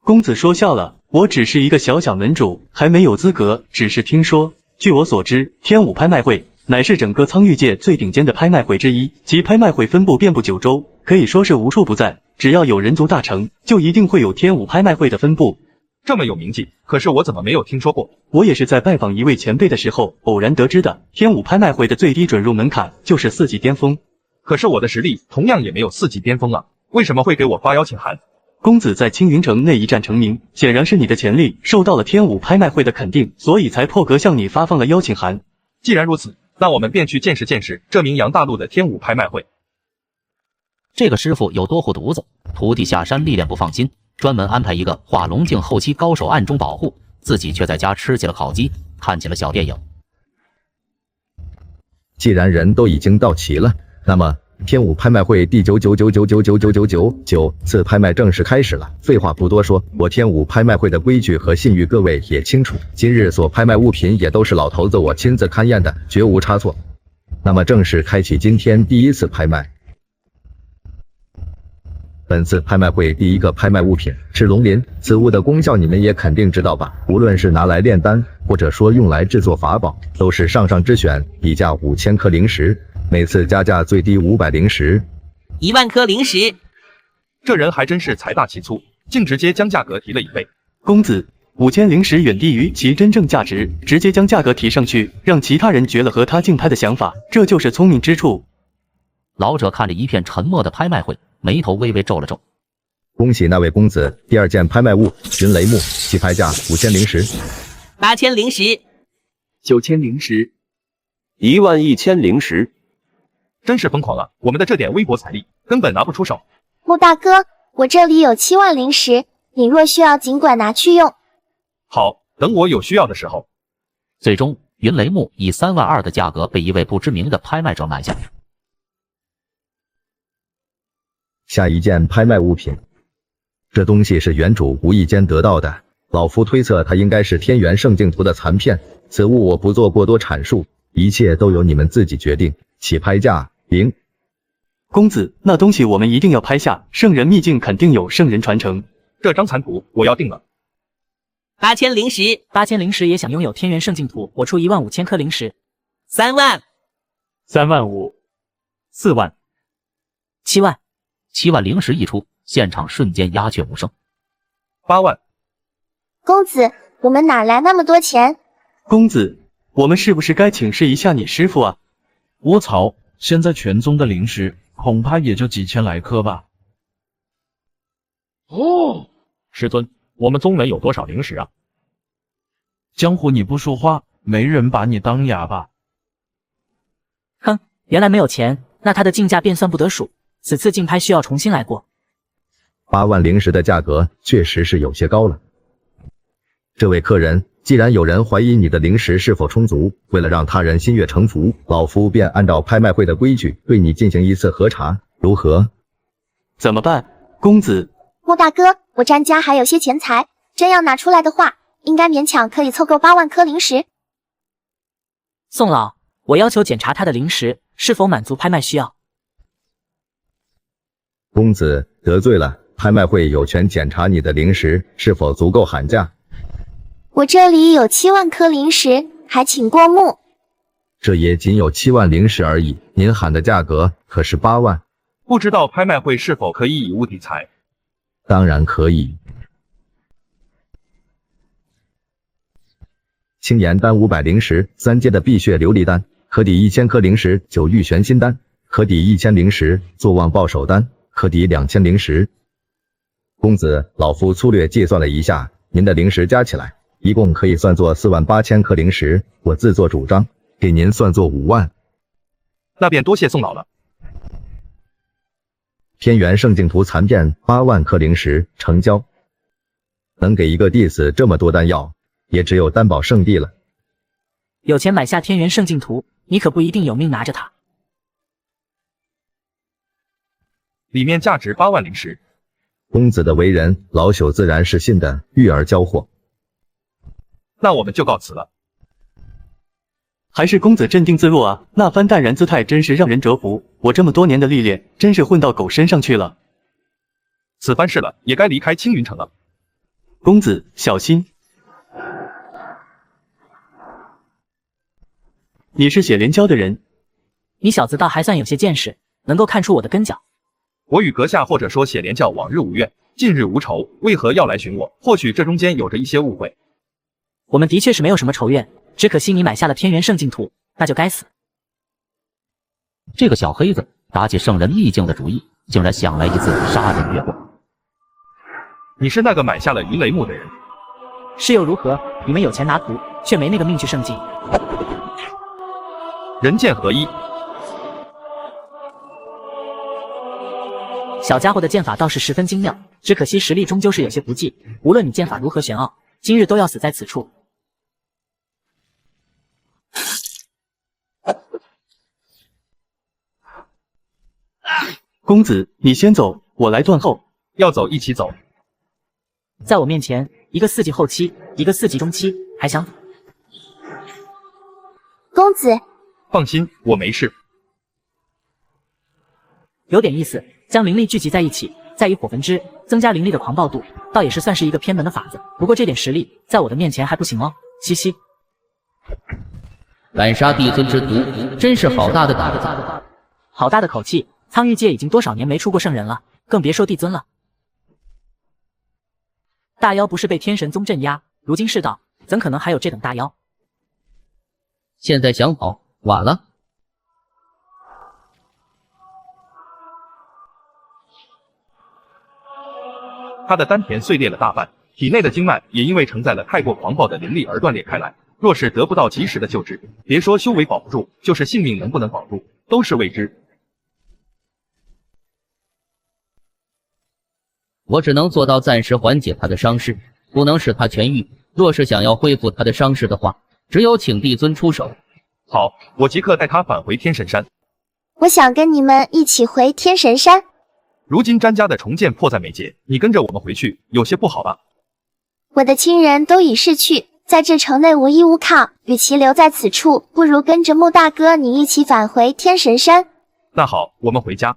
[SPEAKER 12] 公子说笑了，我只是一个小小门主，还没有资格，只是听说。据我所知，天武拍卖会乃是整个苍玉界最顶尖的拍卖会之一，其拍卖会分布遍布九州，可以说是无处不在。只要有人族大成，就一定会有天武拍卖会的分布。
[SPEAKER 4] 这么有名气，可是我怎么没有听说过？
[SPEAKER 12] 我也是在拜访一位前辈的时候偶然得知的。天武拍卖会的最低准入门槛就是4级巅峰，
[SPEAKER 4] 可是我的实力同样也没有4级巅峰啊，为什么会给我发邀请函？
[SPEAKER 12] 公子在青云城内一战成名，显然是你的潜力受到了天武拍卖会的肯定，所以才破格向你发放了邀请函。
[SPEAKER 4] 既然如此，那我们便去见识见识这名扬大陆的天武拍卖会。
[SPEAKER 3] 这个师傅有多护犊子，徒弟下山历练不放心，专门安排一个化龙境后期高手暗中保护，自己却在家吃起了烤鸡，看起了小电影。
[SPEAKER 20] 既然人都已经到齐了，那么天武拍卖会第99999999999次拍卖正式开始了。废话不多说，我天武拍卖会的规矩和信誉各位也清楚，今日所拍卖物品也都是老头子我亲自勘验的，绝无差错。那么正式开启今天第一次拍卖。本次拍卖会第一个拍卖物品是龙鳞，此物的功效你们也肯定知道吧？无论是拿来炼丹，或者说用来制作法宝，都是上上之选，底价5000颗灵石，每次加价最低500灵石
[SPEAKER 22] ，1万颗灵石。
[SPEAKER 4] 这人还真是财大气粗，竟直接将价格提了1倍。
[SPEAKER 12] 公子，5000灵石远低于其真正价值，直接将价格提上去，让其他人绝了和他竞拍的想法，这就是聪明之处。
[SPEAKER 3] 老者看着一片沉默的拍卖会，眉头微微皱了皱。
[SPEAKER 20] 恭喜那位公子，第二件拍卖物云雷木，起拍价5000灵石
[SPEAKER 22] ，8000灵石
[SPEAKER 7] ，9000灵石，11000灵石，
[SPEAKER 4] 真是疯狂啊！我们的这点微薄财力根本拿不出手。
[SPEAKER 19] 穆大哥，我这里有7万灵石，你若需要尽管拿去用。
[SPEAKER 4] 好，等我有需要的时候。
[SPEAKER 3] 最终，云雷木以3万2的价格被一位不知名的拍卖者买下。
[SPEAKER 20] 下一件拍卖物品，这东西是原主无意间得到的，老夫推测它应该是天元圣净图的残片，此物我不做过多阐述，一切都由你们自己决定。起拍价0。
[SPEAKER 12] 公子，那东西我们一定要拍下，圣人秘境肯定有圣人传承。
[SPEAKER 4] 这张残图我要定了。
[SPEAKER 22] 8000灵石
[SPEAKER 13] ，8000灵石也想拥有天元圣净图，我出15000颗灵石。
[SPEAKER 22] 3万
[SPEAKER 6] ，3万5，4万
[SPEAKER 13] ，7万。
[SPEAKER 3] 7万灵石一出，现场瞬间鸦雀无声。
[SPEAKER 4] 8万。
[SPEAKER 19] 公子，我们哪来那么多钱？
[SPEAKER 12] 公子，我们是不是该请示一下你师傅啊？
[SPEAKER 1] 我操，现在全宗的灵石恐怕也就几千来颗吧。
[SPEAKER 15] 哦，师尊，我们宗门有多少灵石啊？
[SPEAKER 1] 江湖你不说话，没人把你当哑巴。
[SPEAKER 13] 哼，原来没有钱，那他的竞价便算不得数。此次竞拍需要重新来过。
[SPEAKER 20] 8万灵石的价格确实是有些高了。这位客人，既然有人怀疑你的灵石是否充足，为了让他人心悦诚服，老夫便按照拍卖会的规矩对你进行一次核查，如何？
[SPEAKER 12] 怎么办，公子？
[SPEAKER 19] 穆大哥，我詹家还有些钱财，真要拿出来的话，应该勉强可以凑够8万颗灵石。
[SPEAKER 13] 宋老，我要求检查他的灵石是否满足拍卖需要。
[SPEAKER 20] 公子得罪了，拍卖会有权检查你的灵石是否足够喊价。
[SPEAKER 19] 我这里有7万颗灵石，还请过目。
[SPEAKER 20] 这也仅有7万灵石而已，您喊的价格可是8万。
[SPEAKER 4] 不知道拍卖会是否可以以物抵财？
[SPEAKER 20] 当然可以。青岩丹500灵石，3阶的碧血琉璃丹，可抵1000颗灵石9玉玄心丹，可抵1000灵石坐忘抱手丹，可抵2000灵石。公子，老夫粗略计算了一下，您的灵石加起来，一共可以算作48000颗灵石，我自作主张，给您算作5万。
[SPEAKER 4] 那便多谢宋老了。
[SPEAKER 20] 天元圣境图残片8万颗灵石成交。能给一个弟子这么多丹药，也只有丹宝圣地了。
[SPEAKER 13] 有钱买下天元圣境图，你可不一定有命拿着它。
[SPEAKER 4] 里面价值8万灵石。
[SPEAKER 20] 公子的为人，老朽自然是信的，玉而交货。
[SPEAKER 4] 那我们就告辞了。
[SPEAKER 12] 还是公子镇定自若啊，那番淡然姿态真是让人折服。我这么多年的历练，真是混到狗身上去了。
[SPEAKER 4] 此番是了，也该离开青云城了。
[SPEAKER 12] 公子小心。你是血莲教的人？
[SPEAKER 13] 你小子倒还算有些见识，能够看出我的根脚。
[SPEAKER 4] 我与阁下或者说血莲教往日无怨，近日无仇，为何要来寻我？或许这中间有着一些误会。
[SPEAKER 13] 我们的确是没有什么仇怨，只可惜你买下了天元圣境图，那就该死。
[SPEAKER 3] 这个小黑子打起圣人秘境的主意，竟然想来一次杀人越货。
[SPEAKER 4] 你是那个买下了云雷木的人？
[SPEAKER 13] 是又如何？你们有钱拿图，却没那个命去圣境。
[SPEAKER 4] 人剑合一。
[SPEAKER 13] 小家伙的剑法倒是十分精妙，只可惜实力终究是有些不济。无论你剑法如何玄奥，今日都要死在此处。
[SPEAKER 12] 公子，你先走，我来断后。
[SPEAKER 4] 要走一起走。
[SPEAKER 13] 在我面前，一个4级后期，一个4级中期，还想？
[SPEAKER 19] 公子，
[SPEAKER 4] 放心，我没事。
[SPEAKER 13] 有点意思，将灵力聚集在一起，再以火焚之，增加灵力的狂暴度，倒也是算是一个偏门的法子。不过这点实力，在我的面前还不行哦，嘻嘻。
[SPEAKER 11] 敢杀帝尊之徒，真是好大的胆子！
[SPEAKER 13] 好大的口气！苍玉界已经多少年没出过圣人了，更别说帝尊了。大妖不是被天神宗镇压，如今世道怎可能还有这等大妖？
[SPEAKER 11] 现在想跑，晚了。
[SPEAKER 4] 他的丹田碎裂了大半，体内的经脉也因为承载了太过狂暴的灵力而断裂开来。若是得不到及时的救治，别说修为保不住，就是性命能不能保住，都是未知。
[SPEAKER 11] 我只能做到暂时缓解他的伤势，不能使他痊愈。若是想要恢复他的伤势的话，只有请帝尊出手。
[SPEAKER 4] 好，我即刻带他返回天神山。
[SPEAKER 19] 我想跟你们一起回天神山。
[SPEAKER 4] 如今詹家的重建迫在眉睫，你跟着我们回去，有些不好吧？
[SPEAKER 19] 我的亲人都已逝去，在这城内无依无靠，与其留在此处，不如跟着穆大哥你一起返回天神山。
[SPEAKER 4] 那好，我们回家。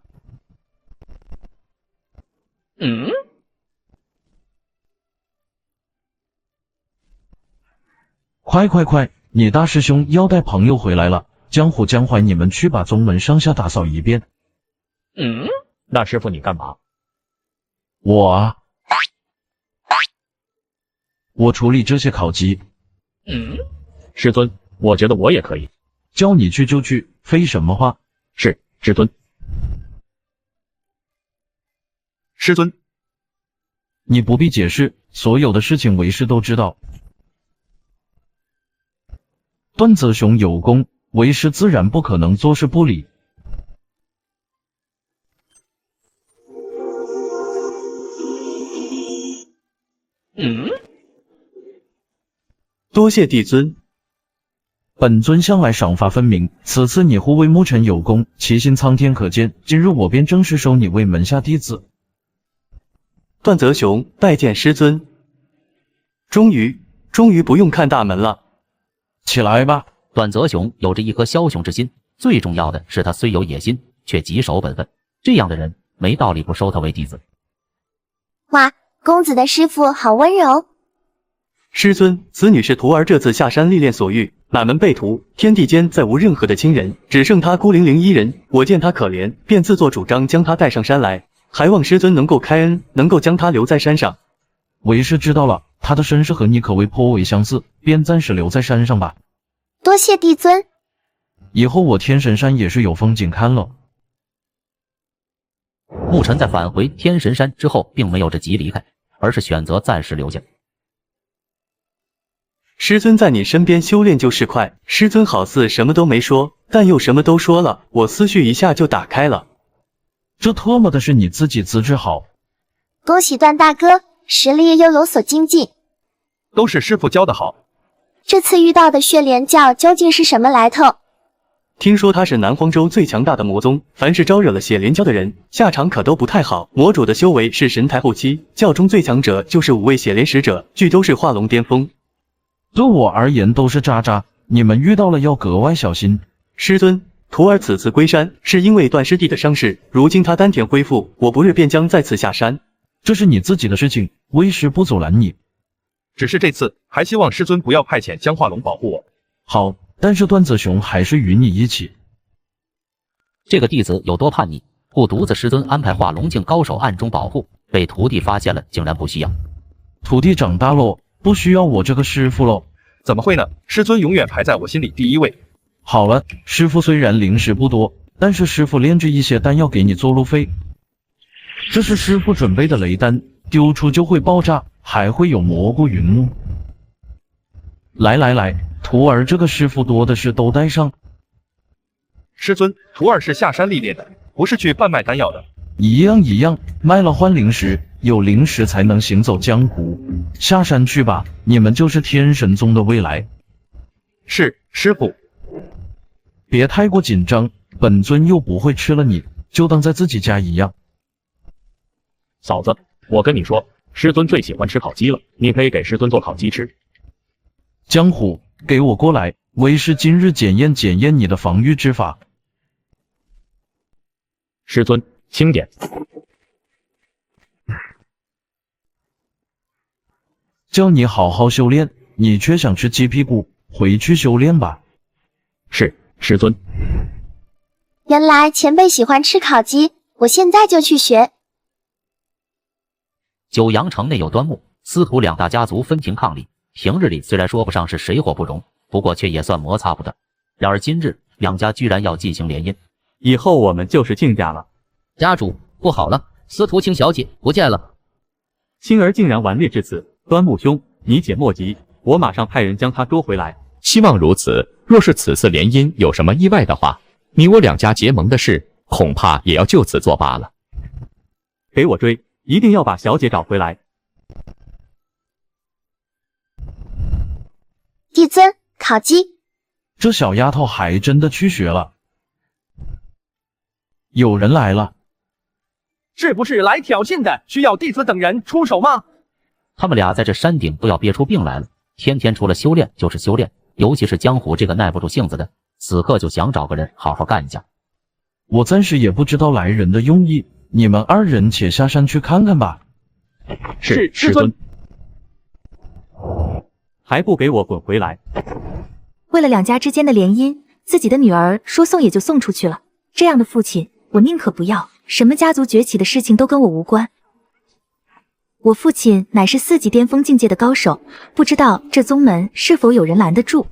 [SPEAKER 1] 快！你大师兄要带朋友回来了，江湖江淮，你们去把宗门上下打扫一遍。
[SPEAKER 18] 那师傅你干嘛？
[SPEAKER 1] 我处理这些考级。
[SPEAKER 18] 师尊，我觉得我也可以。
[SPEAKER 1] 叫你去就去，废什么话？
[SPEAKER 18] 是，师尊。
[SPEAKER 4] 师尊，
[SPEAKER 1] 你不必解释，所有的事情为师都知道。段泽雄有功，为师自然不可能坐视不理。
[SPEAKER 12] 多谢帝尊。
[SPEAKER 1] 本尊向来赏罚分明，此次你护卫牧尘有功，其心苍天可见。今日我便正式收你为门下弟子。
[SPEAKER 12] 段泽雄拜见师尊。终于不用看大门了。
[SPEAKER 1] 起来吧。
[SPEAKER 3] 段泽雄有着一颗枭雄之心，最重要的是他虽有野心，却极守本分。这样的人没道理不收他为弟子。
[SPEAKER 19] 哇，公子的师傅好温柔。
[SPEAKER 12] 师尊，此女是徒儿这次下山历练所遇，满门被屠，天地间再无任何的亲人，只剩她孤零零一人。我见她可怜，便自作主张将她带上山来，还望师尊能够开恩，能够将她留在山上。
[SPEAKER 1] 为师知道了，她的身世和你可谓颇为相似，便暂时留在山上吧。
[SPEAKER 19] 多谢帝尊。
[SPEAKER 1] 以后我天神山也是有风景看了。
[SPEAKER 3] 牧尘在返回天神山之后，并没有着急离开，而是选择暂时留下。
[SPEAKER 12] 师尊在你身边修炼就是快，师尊好似什么都没说，但又什么都说了，我思绪一下就打开了。
[SPEAKER 1] 这特么的是你自己资质好。
[SPEAKER 19] 恭喜段大哥，实力又有所精进。
[SPEAKER 4] 都是师傅教的好。
[SPEAKER 19] 这次遇到的血莲教究竟是什么来头？
[SPEAKER 12] 听说他是南荒州最强大的魔宗，凡是招惹了血莲教的人，下场可都不太好。魔主的修为是神台后期，教中最强者就是5位血莲使者，俱都是化龙巅峰。
[SPEAKER 1] 对我而言都是渣渣，你们遇到了要格外小心。
[SPEAKER 12] 师尊，徒儿此次归山是因为段师弟的伤势，如今他丹田恢复，我不日便将再次下山。
[SPEAKER 1] 这是你自己的事情，为师不阻拦你。
[SPEAKER 4] 只是这次还希望师尊不要派遣江化龙保护我。
[SPEAKER 1] 好，但是段子雄还是与你一起。
[SPEAKER 3] 这个弟子有多叛逆，故独自师尊安排化龙境高手暗中保护，被徒弟发现了，竟然不需要。
[SPEAKER 1] 徒弟长大喽，不需要我这个师傅喽。
[SPEAKER 4] 怎么会呢？师尊永远排在我心里第一位。
[SPEAKER 1] 好了，师傅虽然零食不多，但是师傅炼制一些丹药给你做路费。这是师傅准备的雷丹，丢出就会爆炸，还会有蘑菇云雾。来，徒儿这个师傅多的是，都带上。
[SPEAKER 4] 师尊，徒儿是下山历练的，不是去贩卖丹药的。
[SPEAKER 1] 一样，卖了换零食，有零食才能行走江湖。下山去吧，你们就是天神宗的未来。
[SPEAKER 4] 是，师傅。
[SPEAKER 1] 别太过紧张，本尊又不会吃了你，就当在自己家一样。
[SPEAKER 15] 嫂子，我跟你说，师尊最喜欢吃烤鸡了，你可以给师尊做烤鸡吃。
[SPEAKER 1] 江虎，给我过来，为师今日检验你的防御之法。
[SPEAKER 15] 师尊，轻点。
[SPEAKER 1] 叫你好好修炼，你却想吃鸡屁股，回去修炼吧。
[SPEAKER 15] 是，师尊。
[SPEAKER 19] 原来前辈喜欢吃烤鸡，我现在就去学。
[SPEAKER 3] 九阳城内有端木、司徒两大家族分庭抗礼，平日里虽然说不上是水火不容，不过却也算摩擦不断。然而今日两家居然要进行联姻，
[SPEAKER 6] 以后我们就是亲家了。
[SPEAKER 11] 家主，不好了，司徒青小姐不见了。
[SPEAKER 6] 青儿竟然顽劣至此，端木兄，你且莫急，我马上派人将她捉回来。
[SPEAKER 10] 希望如此。若是此次联姻有什么意外的话，你我两家结盟的事，恐怕也要就此作罢了。
[SPEAKER 6] 给我追，一定要把小姐找回来。
[SPEAKER 19] 帝尊，烤鸡。
[SPEAKER 1] 这小丫头还真的去学了。有人来了。
[SPEAKER 9] 是不是来挑衅的？需要弟子等人出手吗？
[SPEAKER 3] 他们俩在这山顶都要憋出病来了，天天除了修炼就是修炼，尤其是江湖这个耐不住性子的，此刻就想找个人好好干一下。
[SPEAKER 1] 我暂时也不知道来人的用意，你们二人且下山去看看吧。
[SPEAKER 6] 是，师尊。还不给我滚回来！
[SPEAKER 2] 为了两家之间的联姻，自己的女儿说送也就送出去了。这样的父亲，我宁可不要。什么家族崛起的事情都跟我无关。我父亲乃是4级巅峰境界的高手，不知道这宗门是否有人拦得住。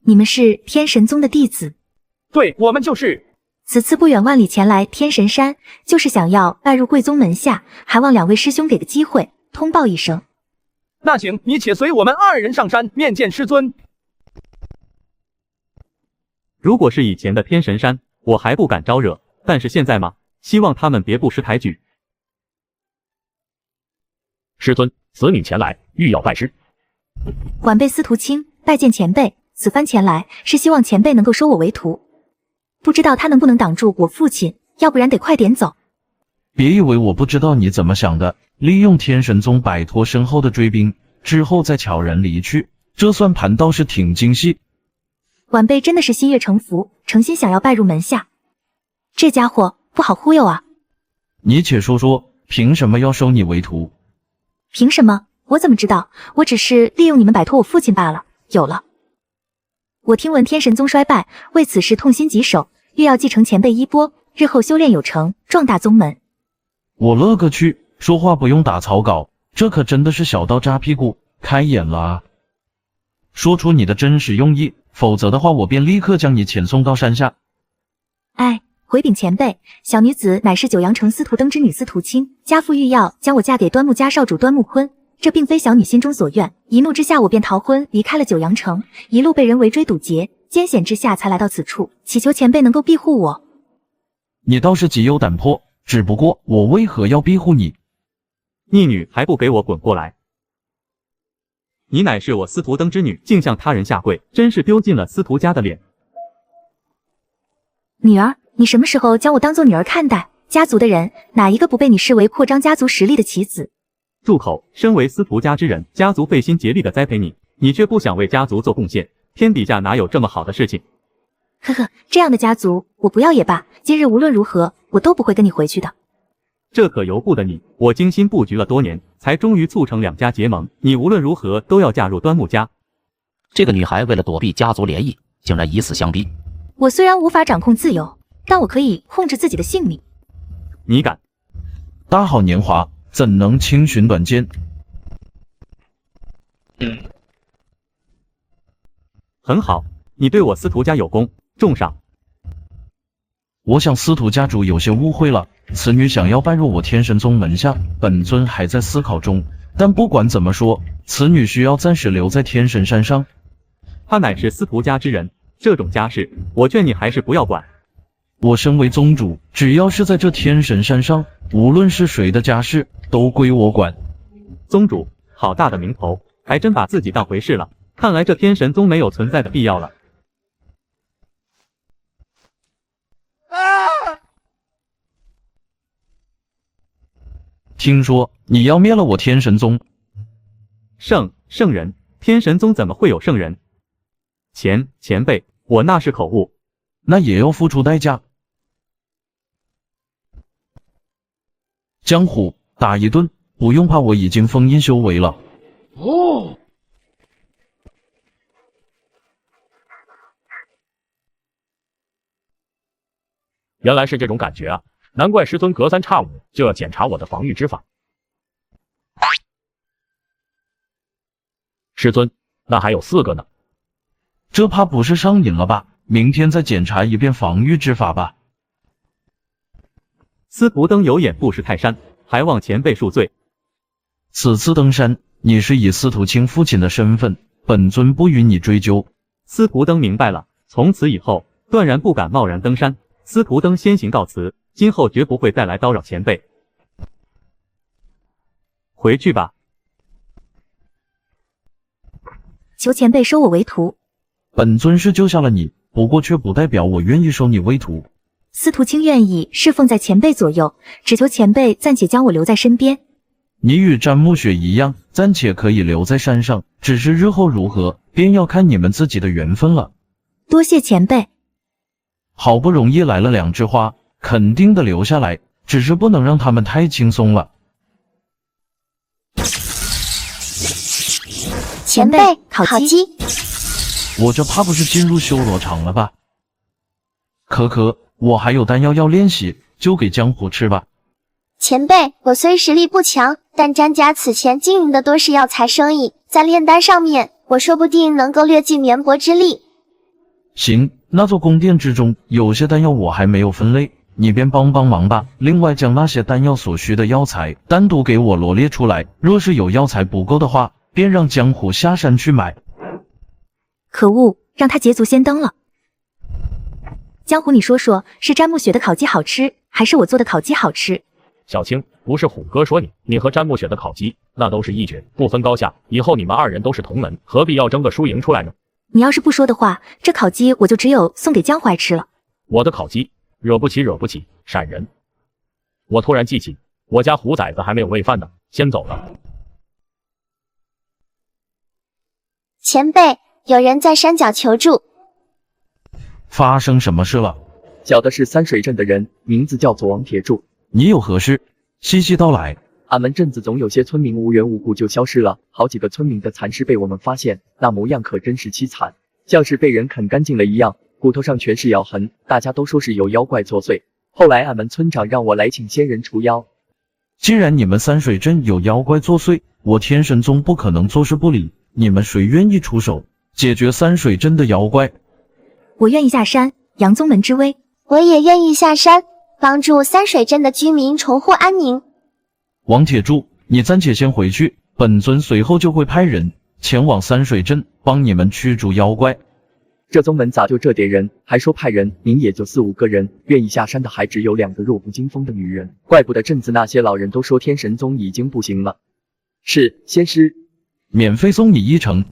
[SPEAKER 2] 你们是天神宗的弟子？
[SPEAKER 9] 对，我们就是。
[SPEAKER 2] 此次不远万里前来天神山，就是想要拜入贵宗门下，还望两位师兄给个机会，通报一声。
[SPEAKER 9] 那行，你且随我们2人上山面见师尊。
[SPEAKER 6] 如果是以前的天神山，我还不敢招惹，但是现在嘛，希望他们别不识抬举。
[SPEAKER 15] 师尊，此女前来，欲要拜师。
[SPEAKER 2] 晚辈司徒卿拜见前辈，此番前来是希望前辈能够收我为徒。不知道他能不能挡住我父亲，要不然得快点走。
[SPEAKER 1] 别以为我不知道你怎么想的，利用天神宗摆脱身后的追兵，之后再悄然离去，这算盘倒是挺精细。
[SPEAKER 2] 晚辈真的是心悦诚服，诚心想要拜入门下。这家伙不好忽悠啊！
[SPEAKER 1] 你且说说，凭什么要收你为徒？
[SPEAKER 2] 凭什么？我怎么知道？我只是利用你们摆脱我父亲罢了。有了，我听闻天神宗衰败，为此事痛心疾首，欲要继承前辈衣钵，日后修炼有成，壮大宗门。
[SPEAKER 1] 我勒个去，说话不用打草稿，这可真的是小到扎屁股，开眼了啊！说出你的真实用意，否则的话我便立刻将你遣送到山下。
[SPEAKER 2] 哎，回禀前辈，小女子乃是九阳城司徒登之女司徒卿，家父欲要将我嫁给端木家少主端木坤，这并非小女心中所愿，一怒之下我便逃婚离开了九阳城，一路被人围追堵截，艰险之下才来到此处，祈求前辈能够庇护我。
[SPEAKER 1] 你倒是极有胆魄，只不过我为何要庇护你？
[SPEAKER 6] 逆女还不给我滚过来！你乃是我司徒登之女，竟向他人下跪，真是丢尽了司徒家的脸。
[SPEAKER 2] 女儿，你什么时候将我当做女儿看待？家族的人哪一个不被你视为扩张家族实力的棋子？
[SPEAKER 6] 住口！身为司徒家之人，家族费心竭力的栽培你，你却不想为家族做贡献，天底下哪有这么好的事情？
[SPEAKER 2] 呵呵，这样的家族我不要也罢，今日无论如何我都不会跟你回去的。
[SPEAKER 6] 这可由不得你，我精心布局了多年，才终于促成两家结盟，你无论如何都要嫁入端木家。
[SPEAKER 3] 这个女孩为了躲避家族联谊，竟然以死相逼。
[SPEAKER 2] 我虽然无法掌控自由，但我可以控制自己的性命。
[SPEAKER 6] 你敢？
[SPEAKER 1] 大好年华，怎能轻寻短见？
[SPEAKER 6] 很好，你对我司徒家有功，重赏。
[SPEAKER 1] 我想司徒家主有些误会了，此女想要拜入我天神宗门下，本尊还在思考中。但不管怎么说，此女需要暂时留在天神山上。
[SPEAKER 6] 她乃是司徒家之人，这种家事，我劝你还是不要管。
[SPEAKER 1] 我身为宗主，只要是在这天神山上，无论是谁的家事，都归我管。
[SPEAKER 6] 宗主，好大的名头，还真把自己当回事了。看来这天神宗没有存在的必要了。
[SPEAKER 1] 听说你要灭了我天神宗？
[SPEAKER 6] 圣人？天神宗怎么会有圣人？前辈，我那是口误。
[SPEAKER 1] 那也要付出代价。江湖打一顿，不用怕，我已经封印修为了。
[SPEAKER 8] 哦。
[SPEAKER 15] 原来是这种感觉啊！难怪师尊隔三差五就要检查我的防御之法。师尊，那还有4个呢。
[SPEAKER 1] 这怕不是上瘾了吧？明天再检查一遍防御之法吧。
[SPEAKER 6] 司徒登有眼不识泰山，还望前辈恕罪。
[SPEAKER 1] 此次登山，你是以司徒卿父亲的身份，本尊不予你追究。
[SPEAKER 6] 司徒登明白了，从此以后断然不敢贸然登山。司徒登先行告辞，今后绝不会再来叨扰前辈。回去吧。
[SPEAKER 2] 求前辈收我为徒。
[SPEAKER 1] 本尊是救下了你，不过却不代表我愿意收你为徒。
[SPEAKER 2] 司徒卿愿意侍奉在前辈左右，只求前辈暂且将我留在身边。
[SPEAKER 1] 你与詹沐雪一样，暂且可以留在山上，只是日后如何，便要看你们自己的缘分了。
[SPEAKER 2] 多谢前辈。
[SPEAKER 1] 好不容易来了2枝花，肯定得留下来，只是不能让他们太轻松了。
[SPEAKER 19] 前辈，烤鸡。
[SPEAKER 1] 我这怕不是进入修罗场了吧？可，我还有丹药要练习，就给江湖吃吧。
[SPEAKER 19] 前辈，我虽实力不强，但詹家此前经营的多是药材生意，在炼丹上面，我说不定能够略尽绵薄之力。
[SPEAKER 1] 行，那座宫殿之中有些丹药我还没有分类，你便帮忙吧。另外将那些丹药所需的药材单独给我罗列出来，若是有药材不够的话，便让江湖下山去买。
[SPEAKER 2] 可恶，让他捷足先登了。江湖，你说说，是詹沐雪的烤鸡好吃，还是我做的烤鸡好吃？
[SPEAKER 15] 小青，
[SPEAKER 6] 不是虎哥说你和詹慕雪的烤鸡那都是一绝，不分高下，以后你们二人都是同门，何必要争个输赢出来呢？
[SPEAKER 2] 你要是不说的话，这烤鸡我就只有送给江淮吃了。
[SPEAKER 6] 我的烤鸡，惹不起，闪人！我突然记起，我家虎崽子还没有喂饭呢，先走了。
[SPEAKER 19] 前辈，有人在山脚求助。
[SPEAKER 1] 发生什么事了？
[SPEAKER 8] 叫的是三水镇的人，名字叫做王铁柱。
[SPEAKER 1] 你有何事？细细道来。
[SPEAKER 8] 俺们镇子总有些村民无缘无故就消失了，好几个村民的残尸被我们发现，那模样可真是凄惨，像是被人啃干净了一样，骨头上全是咬痕，大家都说是有妖怪作祟。后来俺们村长让我来请仙人除妖。
[SPEAKER 1] 既然你们三水镇有妖怪作祟，我天神宗不可能坐视不理。你们谁愿意出手解决三水镇的妖怪？
[SPEAKER 2] 我愿意下山，扬宗门之威。
[SPEAKER 19] 我也愿意下山，帮助三水镇的居民重获安宁。
[SPEAKER 1] 王铁柱，你暂且先回去，本尊随后就会派人前往三水镇帮你们驱逐妖怪。
[SPEAKER 8] 这宗门咋就这点人，还说派人，您也就4、5个人，愿意下山的还只有2个弱不禁风的女人，怪不得镇子那些老人都说天神宗已经不行了。是，仙师。
[SPEAKER 1] 免费送你1程。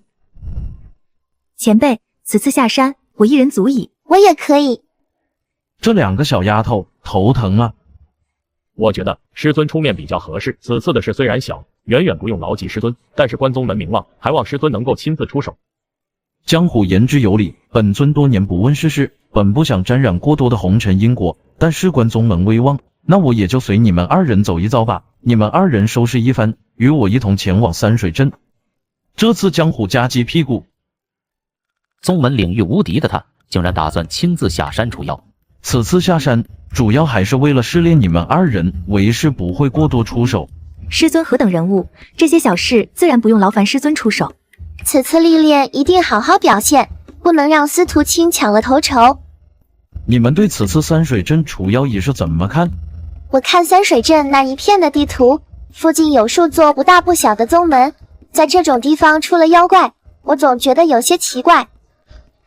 [SPEAKER 2] 前辈，此次下山我一人足矣。
[SPEAKER 19] 我也可以。
[SPEAKER 1] 这2个小丫头头疼啊。
[SPEAKER 6] 我觉得师尊出面比较合适，此次的事虽然小，远远不用劳及师尊，但是关宗门名望，还望师尊能够亲自出手。
[SPEAKER 1] 江湖言之有理，本尊多年不问世事，本不想沾染过多的红尘因果，但事关宗门威望，那我也就随你们2人走一遭吧。你们2人收拾一番，与我一同前往三水镇。这次江湖夹击屁股，
[SPEAKER 3] 宗门领域无敌的他，竟然打算亲自下山除妖。
[SPEAKER 1] 此次下山主要还是为了试炼你们2人，为师不会过多出手。
[SPEAKER 2] 师尊何等人物，这些小事自然不用劳烦师尊出手。
[SPEAKER 19] 此次历练一定好好表现，不能让司徒卿抢了头筹。
[SPEAKER 1] 你们对此次三水镇除妖仪式怎么看？
[SPEAKER 19] 我看三水镇那一片的地图，附近有数座不大不小的宗门，在这种地方出了妖怪，我总觉得有些奇怪。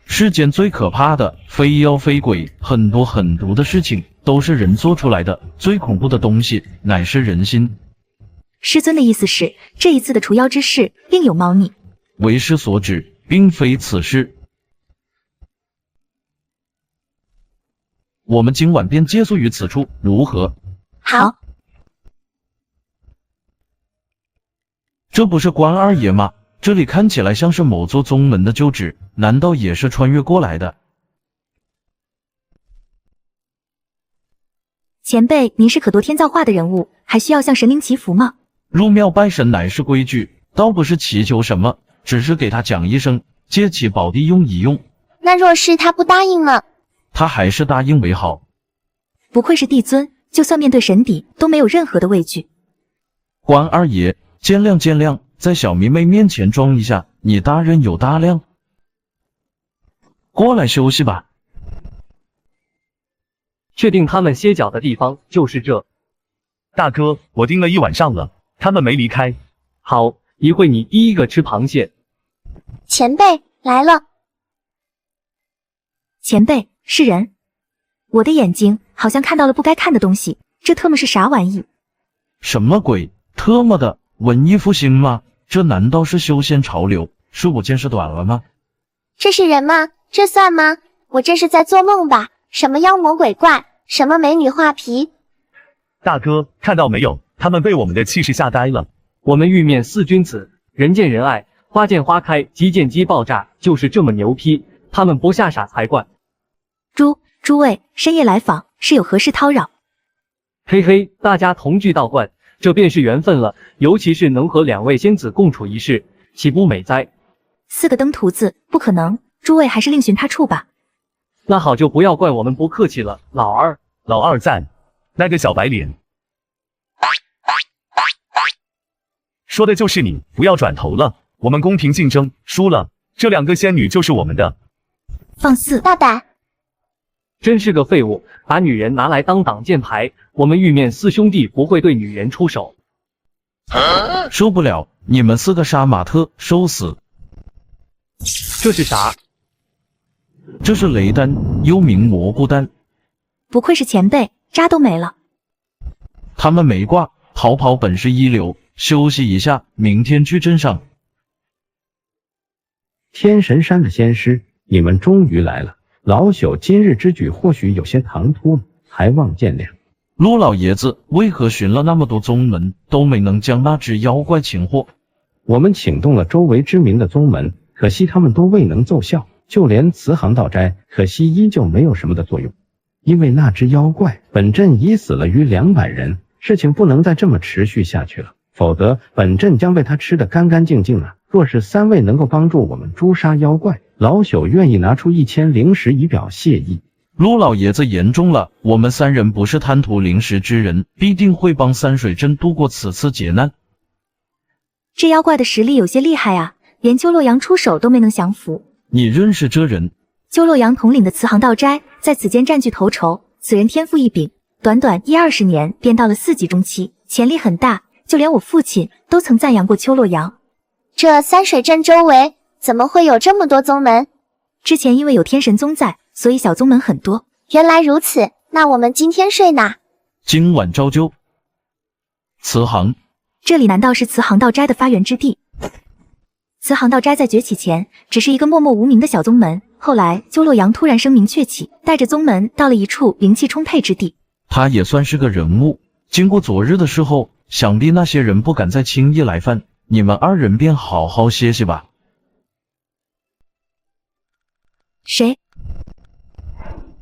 [SPEAKER 1] 世间最可怕的非妖非鬼，很多狠毒的事情都是人做出来的，最恐怖的东西乃是人心。
[SPEAKER 2] 师尊的意思是，这一次的除妖之事另有猫腻。
[SPEAKER 1] 为师所指并非此事。我们今晚便借宿于此处，如何？
[SPEAKER 2] 好。
[SPEAKER 1] 这不是关二爷吗？这里看起来像是某座宗门的旧址，难道也是穿越过来的？
[SPEAKER 2] 前辈，您是可夺天造化的人物，还需要向神灵祈福吗？
[SPEAKER 1] 入庙拜神乃是规矩，倒不是祈求什么，只是给他讲一声，借其宝地用一用。
[SPEAKER 19] 那若是他不答应呢？
[SPEAKER 1] 他还是答应为好。
[SPEAKER 2] 不愧是帝尊，就算面对神邸都没有任何的畏惧。
[SPEAKER 1] 关二爷，见谅见谅，在小迷妹面前装一下，你大人有大量。过来休息吧。
[SPEAKER 5] 确定他们歇脚的地方就是这。
[SPEAKER 14] 大哥，我盯了一晚上了，他们没离开。
[SPEAKER 5] 好，一会你第一个吃螃蟹。
[SPEAKER 19] 前辈来了。
[SPEAKER 2] 前辈，是人。我的眼睛好像看到了不该看的东西，这特么是啥玩意？
[SPEAKER 1] 什么鬼？特么的，文艺复兴吗？这难道是修仙潮流？是我见识短了吗？
[SPEAKER 19] 这是人吗？这算吗？我这是在做梦吧？什么妖魔鬼怪，什么美女画皮？
[SPEAKER 14] 大哥，看到没有？他们被我们的气势吓呆了。
[SPEAKER 5] 我们玉面四君子，人见人爱，花见花开，鸡见鸡爆炸，就是这么牛批，他们不吓傻才怪。
[SPEAKER 2] 诸位，深夜来访，是有何事叨扰？
[SPEAKER 5] 嘿嘿，大家同聚道观，这便是缘分了，尤其是能和2位仙子共处一室，岂不美哉
[SPEAKER 2] ？4个登徒子，不可能，诸位还是另寻他处吧。
[SPEAKER 5] 那好，就不要怪我们不客气了。老二
[SPEAKER 14] 在，那个小白脸，说的就是你，不要转头了。我们公平竞争，输了，这2个仙女就是我们的。
[SPEAKER 2] 放肆！
[SPEAKER 19] 大胆！
[SPEAKER 5] 真是个废物，把女人拿来当挡箭牌。我们玉面四兄弟不会对女人出手。
[SPEAKER 1] 受不了，你们4个杀马特，受死！
[SPEAKER 5] 这是啥？
[SPEAKER 1] 这是雷丹，又名蘑菇丹。
[SPEAKER 2] 不愧是前辈，渣都没了。
[SPEAKER 1] 他们没挂，好逃跑本事一流，休息一下，明天去镇上。
[SPEAKER 15] 天神山的仙师，你们终于来了。老朽今日之举或许有些唐突了，还望见谅。
[SPEAKER 1] 陆老爷子为何寻了那么多宗门，都没能将那只妖怪擒获？
[SPEAKER 15] 我们请动了周围知名的宗门，可惜他们都未能奏效，就连慈航道斋，可惜依旧没有什么的作用。因为那只妖怪，本镇已死了逾200人，事情不能再这么持续下去了，否则本镇将被他吃得干干净净啊！若是3位能够帮助我们诛杀妖怪，老朽愿意拿出1000灵石以表谢意。
[SPEAKER 1] 陆老爷子言重了，我们3人不是贪图灵石之人，必定会帮三水镇度过此次劫难。
[SPEAKER 2] 这妖怪的实力有些厉害啊，连邱洛阳出手都没能降服。
[SPEAKER 1] 你认识这人？
[SPEAKER 2] 邱洛阳统领的慈航道斋在此间占据头筹，此人天赋异禀，短短10-20年便到了4级中期，潜力很大，就连我父亲都曾赞扬过邱洛阳。
[SPEAKER 19] 这三水镇周围怎么会有这么多宗门？
[SPEAKER 2] 之前因为有天神宗在，所以小宗门很多。
[SPEAKER 19] 原来如此，那我们今天睡哪？
[SPEAKER 1] 今晚照旧。慈航，
[SPEAKER 2] 这里难道是慈航道斋的发源之地？慈航道斋在崛起前只是一个默默无名的小宗门，后来邱洛阳突然声名鹊起，带着宗门到了一处灵气充沛之地。
[SPEAKER 1] 他也算是个人物，经过昨日的事后，想必那些人不敢再轻易来犯，你们2人便好好歇息吧。
[SPEAKER 2] 谁？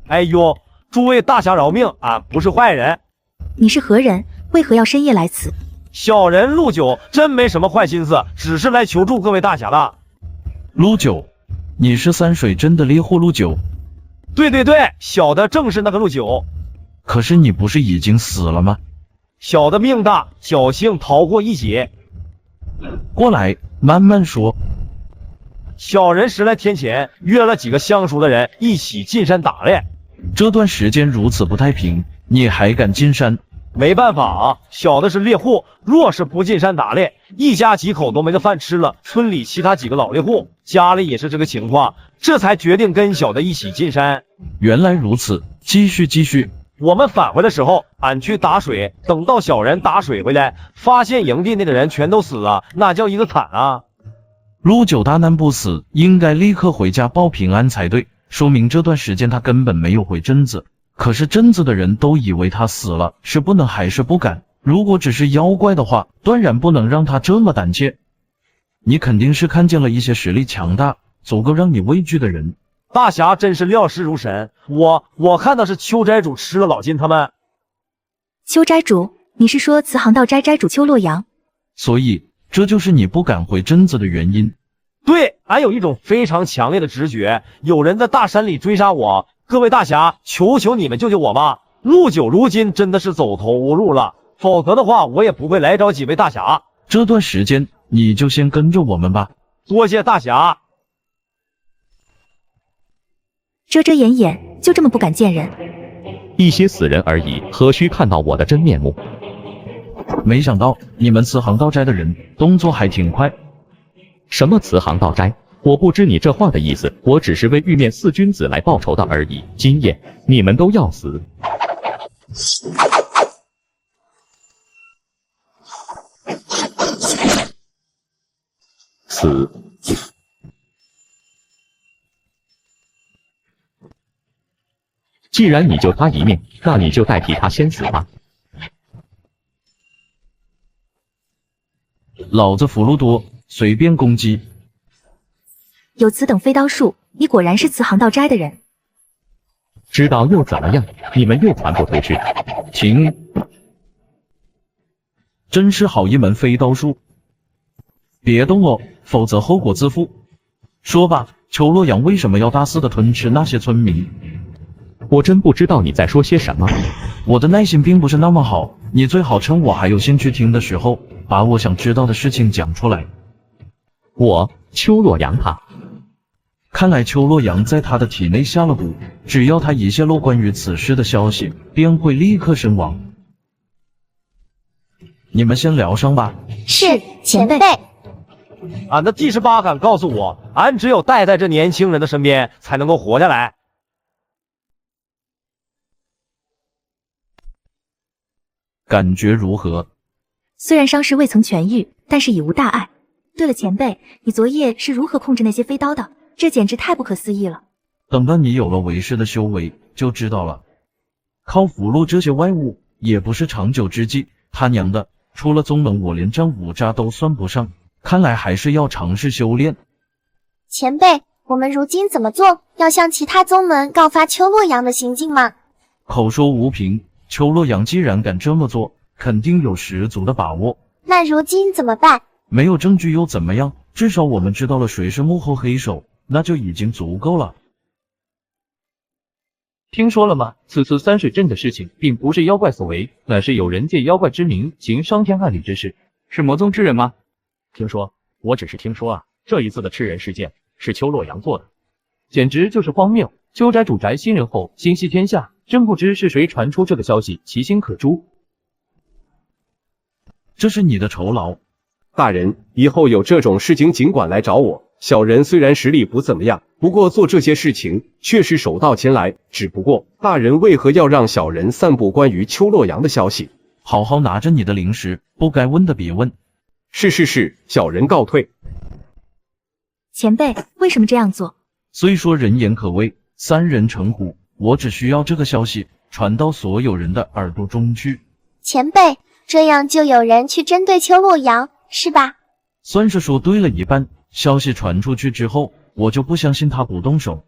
[SPEAKER 16] 哎呦，诸位大侠饶命，俺不是坏人。
[SPEAKER 2] 你是何人？为何要深夜来此？
[SPEAKER 16] 小人陆九真没什么坏心思，只是来求助各位大侠的。
[SPEAKER 1] 陆九，你是三水镇的猎户陆九？
[SPEAKER 16] 对对对，小的正是那个陆九。
[SPEAKER 1] 可是你不是已经死了吗？
[SPEAKER 16] 小的命大，侥幸逃过一劫。
[SPEAKER 1] 过来，慢慢说。
[SPEAKER 16] 小人10来天前约了几个相熟的人一起进山打猎。
[SPEAKER 1] 这段时间如此不太平，你还敢进山？
[SPEAKER 16] 没办法啊，小的是猎户，若是不进山打猎，一家几口都没得饭吃了。村里其他几个老猎户家里也是这个情况，这才决定跟小的一起进山。
[SPEAKER 1] 原来如此，继续。
[SPEAKER 16] 我们返回的时候，俺去打水，等到小人打水回来，发现营地内的人全都死了，那叫一个惨啊！
[SPEAKER 1] 陆九大难不死，应该立刻回家报平安才对，说明这段时间他根本没有回镇子。可是镇子的人都以为他死了，是不能还是不敢？如果只是妖怪的话，断然不能让他这么胆怯。你肯定是看见了一些实力强大、足够让你畏惧的人。
[SPEAKER 16] 大侠真是料事如神，我看到是邱斋主吃了老金他们。
[SPEAKER 2] 邱斋主，你是说慈航道斋斋主邱洛阳？
[SPEAKER 1] 所以这就是你不敢回镇子的原因。
[SPEAKER 16] 对，俺有一种非常强烈的直觉，有人在大山里追杀我。各位大侠，求求你们救救我吧！陆九如今真的是走投无路了，否则的话我也不会来找几位大侠。
[SPEAKER 1] 这段时间你就先跟着我们吧。
[SPEAKER 16] 多谢大侠。
[SPEAKER 2] 遮遮掩掩，就这么不敢见人？
[SPEAKER 10] 一些死人而已，何须看到我的真面目？
[SPEAKER 1] 没想到你们慈航道斋的人动作还挺快。
[SPEAKER 10] 什么慈航道斋？我不知你这话的意思，我只是为玉面四君子来报仇的而已。今夜你们都要死！死！既然你救他一命，那你就代替他先死吧。
[SPEAKER 1] 老子福禄多，随便攻击。
[SPEAKER 2] 有此等飞刀术，你果然是慈航道斋的人。
[SPEAKER 10] 知道又怎么样？你们又传不回去。
[SPEAKER 1] 停！真是好一门飞刀术！别动哦，否则后果自负。说吧，邱洛阳为什么要大肆的吞吃那些村民？
[SPEAKER 10] 我真不知道你在说些什么。
[SPEAKER 1] 我的耐心并不是那么好，你最好趁我还有兴趣听的时候，把我想知道的事情讲出来。
[SPEAKER 10] 我邱洛阳他。
[SPEAKER 1] 看来邱洛阳在他的体内下了蛊，只要他一泄露关于此事的消息，便会立刻身亡。你们先聊上吧。
[SPEAKER 19] 是，前辈。
[SPEAKER 16] 俺的第18感告诉我，俺只有待在这年轻人的身边，才能够活下来。
[SPEAKER 1] 感觉如何？
[SPEAKER 2] 虽然伤势未曾痊愈，但是已无大碍。对了，前辈，你昨夜是如何控制那些飞刀的？这简直太不可思议了。
[SPEAKER 1] 等到你有了为师的修为，就知道了。靠符箓这些外物也不是长久之计。他娘的，除了宗门，我连战五渣都算不上。看来还是要尝试修炼。
[SPEAKER 19] 前辈，我们如今怎么做？要向其他宗门告发邱洛阳的行径吗？
[SPEAKER 1] 口说无凭，邱洛阳既然敢这么做，肯定有十足的把握。
[SPEAKER 19] 那如今怎么办？
[SPEAKER 1] 没有证据又怎么样？至少我们知道了谁是幕后黑手，那就已经足够了。
[SPEAKER 5] 听说了吗？此次三水镇的事情，并不是妖怪所为，乃是有人借妖怪之名行伤天害理之事。是魔宗之人吗？
[SPEAKER 18] 听说，我只是听说啊。这一次的吃人事件是邱洛阳做的，
[SPEAKER 5] 简直就是荒谬！邱斋主宅新人后，心系天下，真不知是谁传出这个消息，其心可诛。
[SPEAKER 1] 这是你的酬劳。
[SPEAKER 7] 大人，以后有这种事情尽管来找我。小人虽然实力不怎么样，不过做这些事情却是手到擒来。只不过大人为何要让小人散布关于邱洛阳的消息？
[SPEAKER 1] 好好拿着你的零食，不该问的别问。
[SPEAKER 7] 是，小人告退。
[SPEAKER 2] 前辈，为什么这样做？
[SPEAKER 1] 虽说人言可畏，三人成虎，我只需要这个消息传到所有人的耳朵中去。
[SPEAKER 19] 前辈，这样就有人去针对邱洛阳，是吧？
[SPEAKER 1] 算是说对了一半。消息传出去之后，我就不相信他不动手。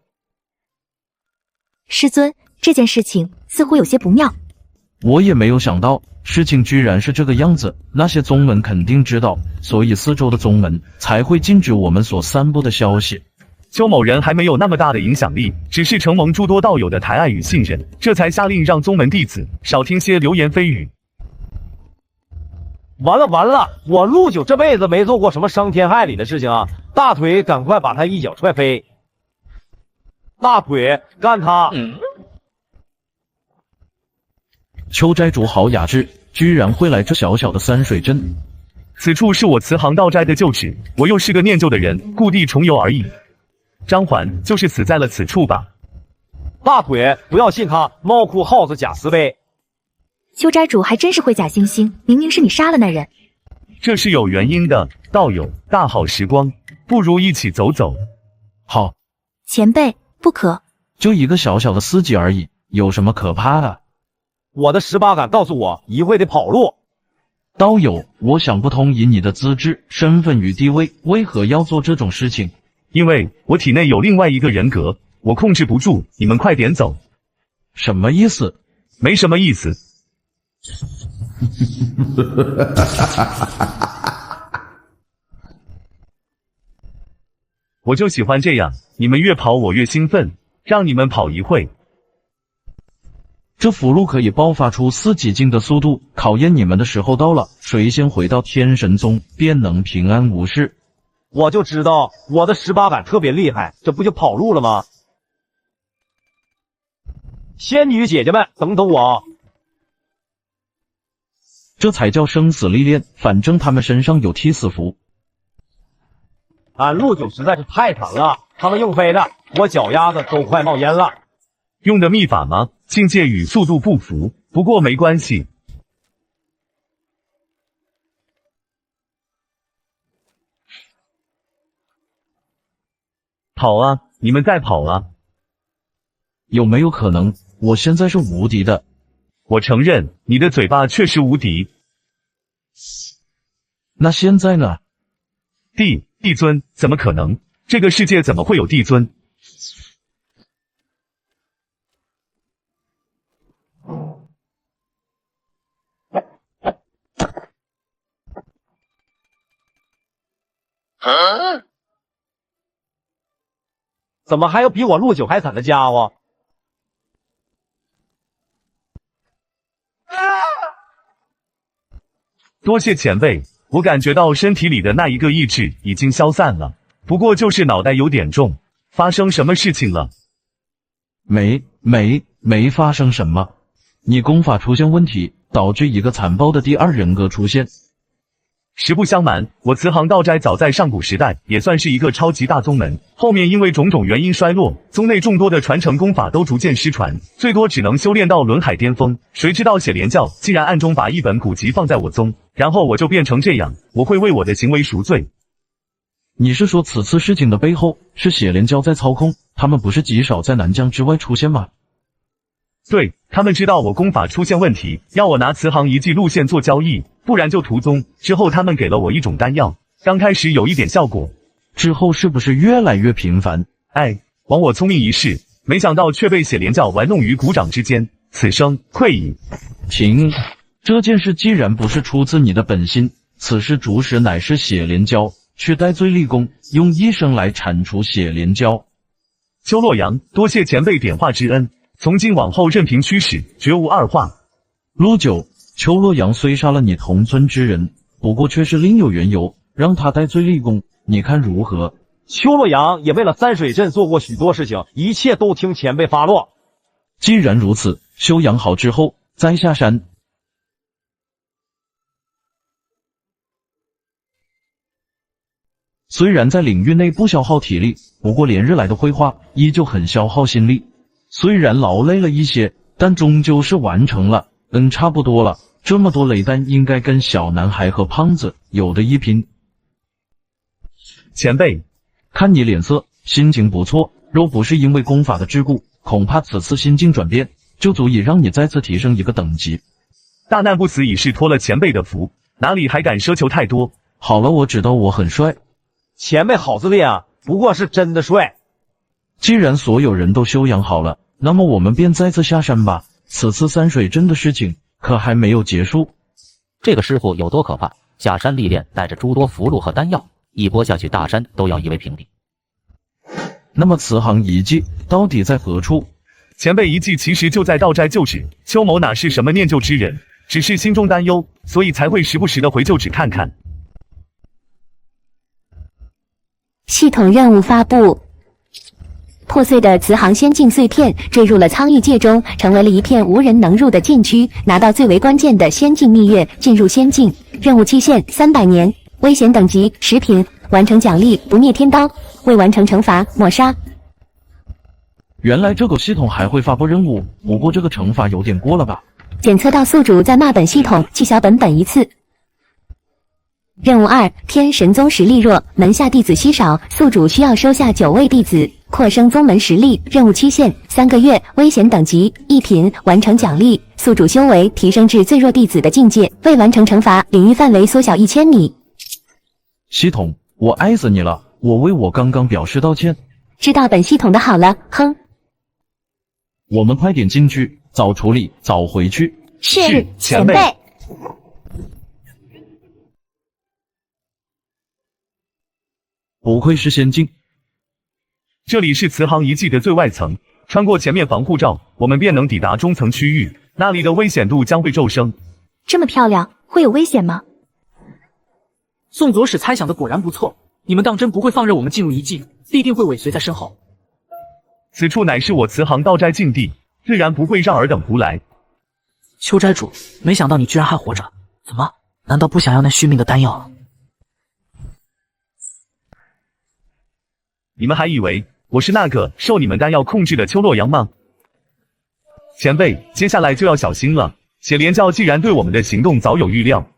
[SPEAKER 2] 师尊，这件事情似乎有些不妙。
[SPEAKER 1] 我也没有想到事情居然是这个样子，那些宗门肯定知道，所以四周的宗门才会禁止我们所散布的消息。
[SPEAKER 14] 邱某人还没有那么大的影响力，只是承蒙诸多道友的抬爱与信任，这才下令让宗门弟子少听些流言蜚语。
[SPEAKER 16] 完了，我陆九这辈子没做过什么伤天害理的事情啊！大腿赶快把他一脚踹飞！大腿干他！
[SPEAKER 1] 邱斋主好雅致，居然会来这小小的三水镇。
[SPEAKER 14] 此处是我慈航道斋的旧址，我又是个念旧的人，故地重游而已。张环就是死在了此处吧？
[SPEAKER 16] 大腿，不要信他，猫哭耗子假慈悲。
[SPEAKER 2] 邱斋主还真是会假惺惺，明明是你杀了那人。
[SPEAKER 14] 这是有原因的，道友，大好时光，不如一起走走。
[SPEAKER 1] 好，
[SPEAKER 2] 前辈，不可。
[SPEAKER 1] 就一个小小的司机而已，有什么可怕的？
[SPEAKER 16] 我的18感告诉我，一会得跑路。
[SPEAKER 1] 道友，我想不通，以你的资质、身份与地位，为何要做这种事情？
[SPEAKER 14] 因为我体内有另外一个人格，我控制不住，你们快点走。
[SPEAKER 1] 什么意思？
[SPEAKER 14] 没什么意思。我就喜欢这样，你们越跑我越兴奋，让你们跑一会。
[SPEAKER 1] 这符箓可以爆发出4级境的速度，考验你们的时候到了，谁先回到天神宗，便能平安无事。
[SPEAKER 16] 我就知道我的18感特别厉害，这不就跑路了吗？仙女姐姐们，等等我！
[SPEAKER 1] 这才叫生死历练，反正他们身上有替死符。
[SPEAKER 16] 俺陆九实在是太疼了，他们用飞的，我脚丫子都快冒烟了。
[SPEAKER 14] 用的秘法吗？境界与速度不符，不过没关系。跑啊！你们再跑啊！
[SPEAKER 1] 有没有可能，我现在是无敌的？
[SPEAKER 14] 我承认，你的嘴巴确实无敌。
[SPEAKER 1] 那现在呢？
[SPEAKER 14] 帝尊，怎么可能？这个世界怎么会有帝尊？
[SPEAKER 16] 怎么还有比我陆九还惨的家伙？
[SPEAKER 14] 多谢前辈，我感觉到身体里的那一个意志已经消散了，不过就是脑袋有点重。发生什么事情了？
[SPEAKER 1] 没发生什么。你功法出现问题，导致一个残暴的第二人格出现。
[SPEAKER 14] 实不相瞒，我慈航道斋早在上古时代也算是一个超级大宗门，后面因为种种原因衰落，宗内众多的传承功法都逐渐失传，最多只能修炼到轮海巅峰。谁知道血莲教竟然暗中把一本古籍放在我宗，然后我就变成这样，我会为我的行为赎罪。
[SPEAKER 1] 你是说此次事情的背后是血莲教在操控？他们不是极少在南疆之外出现吗？
[SPEAKER 14] 对，他们知道我功法出现问题，要我拿慈航遗迹路线做交易，不然就屠宗。之后他们给了我一种丹药，刚开始有一点效果，
[SPEAKER 1] 之后是不是越来越频繁？
[SPEAKER 14] 哎，枉我聪明一世，没想到却被血莲教玩弄于股掌之间，此生愧矣。
[SPEAKER 1] 停！这件事既然不是出自你的本心，此事着实乃是血莲教去戴罪立功，用一生来铲除血莲教。
[SPEAKER 14] 邱洛阳，多谢前辈点化之恩，从今往后任凭驱使，绝无二话。
[SPEAKER 1] 陆九，邱洛阳虽杀了你同村之人，不过却是另有缘由，让他戴罪立功，你看如何？
[SPEAKER 16] 邱洛阳也为了三水镇做过许多事情，一切都听前辈发落。
[SPEAKER 1] 既然如此，修养好之后再下山。虽然在领域内不消耗体力，不过连日来的绘画依旧很消耗心力。虽然劳累了一些，但终究是完成了。差不多了。这么多雷弹应该跟小男孩和胖子有的一拼。
[SPEAKER 14] 前辈，
[SPEAKER 1] 看你脸色，心情不错，若不是因为功法的桎梏，恐怕此次心境转变就足以让你再次提升一个等级。
[SPEAKER 14] 大难不死已是托了前辈的福，哪里还敢奢求太多？
[SPEAKER 1] 好了，我知道我很帅。
[SPEAKER 16] 前辈好自恋啊，不过是真的帅。
[SPEAKER 1] 既然所有人都修养好了，那么我们便再次下山吧。此次三水镇的事情可还没有结束。
[SPEAKER 3] 这个师傅有多可怕？下山历练，带着诸多符箓和丹药，一波下去，大山都要夷为平地。
[SPEAKER 1] 那么慈航遗迹到底在何处？
[SPEAKER 14] 前辈遗迹其实就在道斋旧址，邱某哪是什么念旧之人，只是心中担忧，所以才会时不时的回旧址看看。
[SPEAKER 17] 系统任务发布。破碎的慈航仙境碎片坠入了苍玉界中，成为了一片无人能入的禁区。拿到最为关键的仙境蜜月，进入仙境。任务期限300年，危险等级10品，完成奖励不灭天刀，未完成惩罚抹杀。
[SPEAKER 1] 原来这个系统还会发布任务，不过这个惩罚有点过了吧？
[SPEAKER 17] 检测到宿主在骂本系统记小本1次。任务2：天神宗实力弱，门下弟子稀少，宿主需要收下9位弟子，扩升宗门实力。任务期限3个月，危险等级1品，完成奖励，宿主修为提升至最弱弟子的境界，未完成惩罚，领域范围缩小1000米。
[SPEAKER 1] 系统，我爱死你了，我为我刚刚表示道歉。
[SPEAKER 17] 知道本系统的好了，哼。
[SPEAKER 1] 我们快点进去，早处理早回去。
[SPEAKER 19] 是，前辈。
[SPEAKER 1] 不愧是仙境，
[SPEAKER 14] 这里是慈航遗迹的最外层，穿过前面防护罩，我们便能抵达中层区域，那里的危险度将会骤升。
[SPEAKER 2] 这么漂亮，会有危险吗？
[SPEAKER 13] 宋左使猜想的果然不错，你们当真不会放任我们进入遗迹，必定会尾随在身后。
[SPEAKER 14] 此处乃是我慈航道斋禁地，自然不会让尔等胡来。
[SPEAKER 13] 邱斋主，没想到你居然还活着，怎么？难道不想要那续命的丹药？
[SPEAKER 14] 你们还以为我是那个受你们丹药控制的邱洛阳吗？前辈，接下来就要小心了。血莲教既然对我们的行动早有预料，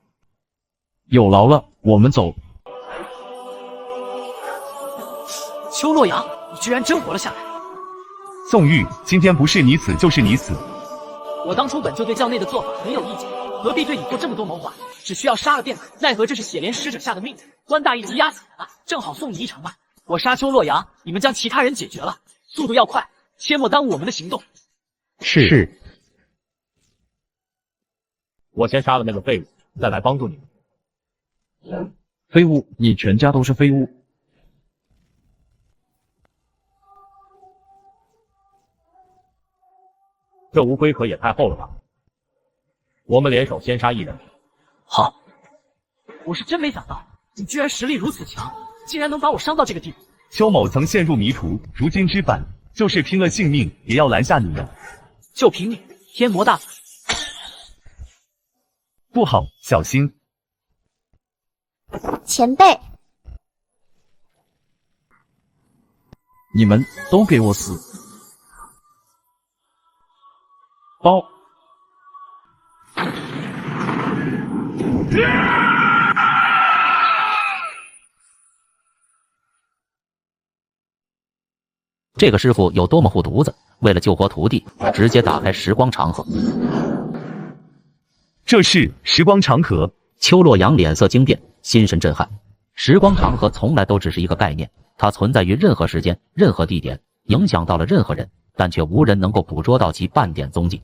[SPEAKER 1] 有劳了，我们走。
[SPEAKER 13] 邱洛阳，你居然真活了下来！
[SPEAKER 14] 宋玉，今天不是你死就是你死。
[SPEAKER 13] 我当初本就对教内的做法很有意见，何必对你做这么多谋划？只需要杀了便可。奈何这是血莲使者下的命令，官大一级压死人了，正好送你一程吧。我杀邱洛阳，你们将其他人解决了，速度要快，切莫耽误我们的行动。
[SPEAKER 18] 是。我先杀了那个废物，再来帮助你们。
[SPEAKER 1] 废物，你全家都是废物。
[SPEAKER 18] 这无龟壳也太厚了吧！我们联手先杀一人。
[SPEAKER 13] 好，我是真没想到，你居然实力如此强，竟然能把我伤到这个地步。
[SPEAKER 14] 邱某曾陷入迷途，如今之反，就是拼了性命也要拦下你们。
[SPEAKER 13] 就凭你，天魔大法！
[SPEAKER 14] 不好，小心！
[SPEAKER 19] 前辈，
[SPEAKER 1] 你们都给我死！爆！
[SPEAKER 3] 这个师傅有多么护犊子，为了救活徒弟，直接打开时光长河。
[SPEAKER 14] 这是时光长河。
[SPEAKER 3] 邱洛阳脸色惊变，心神震撼。时光长河从来都只是一个概念，它存在于任何时间、任何地点，影响到了任何人，但却无人能够捕捉到其半点踪迹。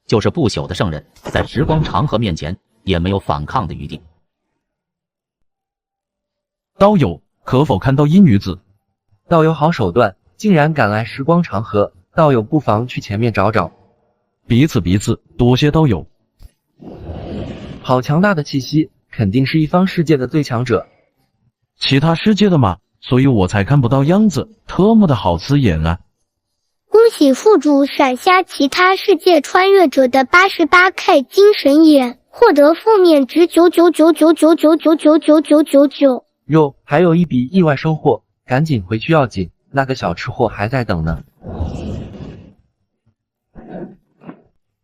[SPEAKER 3] 就是不朽的圣人，在时光长河面前也没有反抗的余地。
[SPEAKER 1] 道友，可否看到一女子？
[SPEAKER 21] 道友好手段，竟然赶来时光长河，道友不妨去前面找找。
[SPEAKER 1] 彼此，多谢道友。
[SPEAKER 21] 好强大的气息，肯定是一方世界的最强者。
[SPEAKER 1] 其他世界的嘛，所以我才看不到样子，特么的好刺眼啊！
[SPEAKER 22] 恭喜副主闪瞎其他世界穿越者的88K 精神眼，获得负面值9999999999999。
[SPEAKER 21] 哟，还有一笔意外收获，赶紧回去要紧，那个小吃货还在等呢。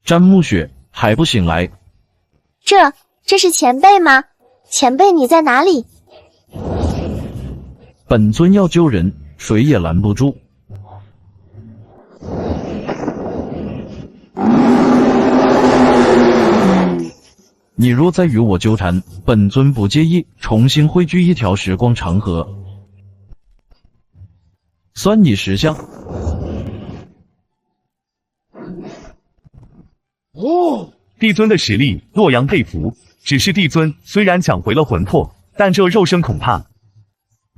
[SPEAKER 1] 詹木雪还不醒来？
[SPEAKER 19] 这是前辈吗？前辈你在哪里？
[SPEAKER 1] 本尊要救人，谁也拦不住。你若再与我纠缠，本尊不介意重新汇聚一条时光长河，算你识相。
[SPEAKER 14] 帝尊的实力，洛阳佩服。只是帝尊虽然抢回了魂魄，但这肉身恐怕……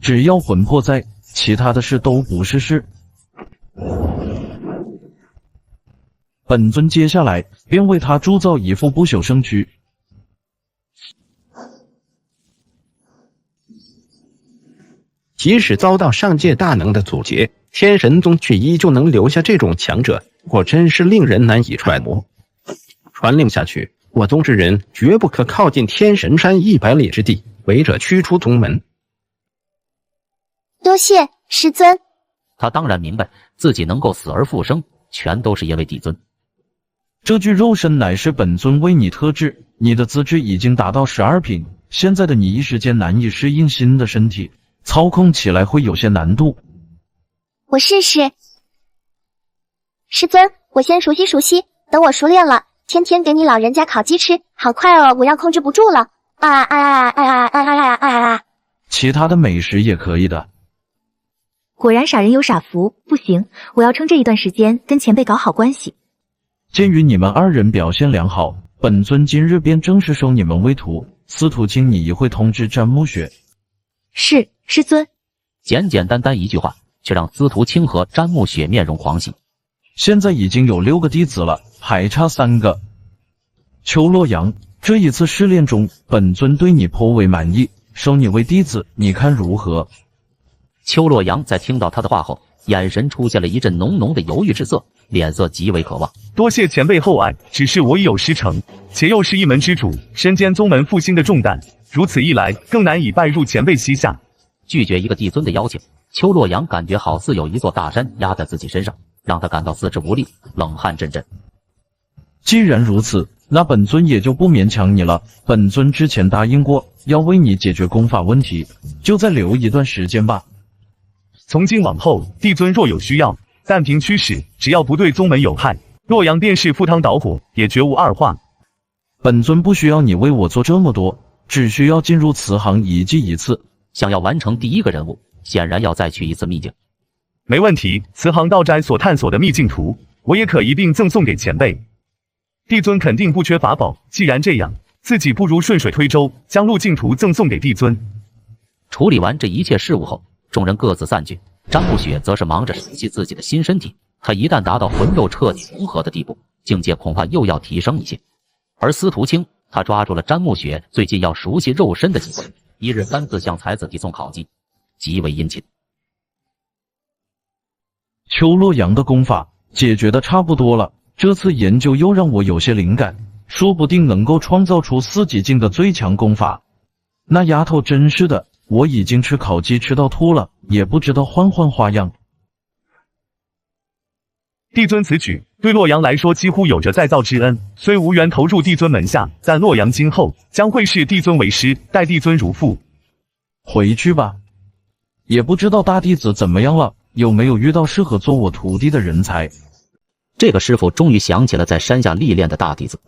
[SPEAKER 1] 只要魂魄在，其他的事都不是事。本尊接下来便为他铸造一副不朽圣躯。
[SPEAKER 15] 即使遭到上界大能的阻截，天神宗却依旧能留下这种强者，果真是令人难以揣摩。传令下去，我宗之人绝不可靠近天神山100里之地，违者驱出宗门。
[SPEAKER 19] 多谢师尊。
[SPEAKER 3] 他当然明白，自己能够死而复生，全都是因为帝尊。
[SPEAKER 1] 这具肉身乃是本尊为你特制，你的资质已经达到12品，现在的你一时间难以适应新的身体，操控起来会有些难度。
[SPEAKER 19] 我试试。师尊，我先熟悉熟悉，等我熟练了，天天给你老人家烤鸡吃，好快哦，我要控制不住了。
[SPEAKER 1] 其他的美食也可以的。
[SPEAKER 2] 果然傻人有傻福，不行，我要趁这一段时间跟前辈搞好关系。
[SPEAKER 1] 鉴于你们2人表现良好，本尊今日便正式收你们为徒。司徒卿，你一会通知詹木雪。
[SPEAKER 2] 是，师尊。
[SPEAKER 3] 简简单单一句话，却让司徒卿和詹木雪面容狂喜。
[SPEAKER 1] 现在已经有6个弟子了，还差3个。邱洛阳，这一次试炼中，本尊对你颇为满意，收你为弟子，你看如何？
[SPEAKER 3] 邱洛阳在听到他的话后，眼神出现了一阵浓浓的犹豫之色，脸色极为渴望。
[SPEAKER 14] 多谢前辈厚爱，只是我已有师承，且又是一门之主，身兼宗门复兴的重担，如此一来，更难以拜入前辈膝下。
[SPEAKER 3] 拒绝一个帝尊的邀请，邱洛阳感觉好似有一座大山压在自己身上，让他感到四肢无力，冷汗阵阵。
[SPEAKER 1] 既然如此，那本尊也就不勉强你了。本尊之前答应过要为你解决功法问题，就再留一段时间吧。
[SPEAKER 14] 从今往后，帝尊若有需要，但凭驱使，只要不对宗门有害，洛阳便是赴汤蹈火，也绝无二话。
[SPEAKER 1] 本尊不需要你为我做这么多，只需要进入慈航遗迹一次。
[SPEAKER 3] 想要完成第一个任务，显然要再去一次秘境。
[SPEAKER 14] 没问题，慈航道斋所探索的秘境图，我也可一并赠送给前辈。帝尊肯定不缺法宝，既然这样，自己不如顺水推舟，将路径图赠送给帝尊。
[SPEAKER 3] 处理完这一切事务后，众人各自散去。詹木雪则是忙着熟悉自己的新身体，他一旦达到魂肉彻底融合的地步，境界恐怕又要提升一些。而司徒卿，他抓住了詹木雪最近要熟悉肉身的机会，一日3次向才子递送烤鸡，极为殷勤。
[SPEAKER 1] 邱洛阳的功法解决的差不多了，这次研究又让我有些灵感，说不定能够创造出4级境的最强功法。那丫头真是的，我已经吃烤鸡吃到吐了，也不知道换花样。
[SPEAKER 14] 帝尊此举对洛阳来说几乎有着再造之恩，虽无缘投入帝尊门下，但洛阳今后将会视帝尊为师，待帝尊如父。
[SPEAKER 1] 回去吧，也不知道大弟子怎么样了，有没有遇到适合做我徒弟的人才？
[SPEAKER 3] 这个师傅终于想起了在山下历练的大弟子。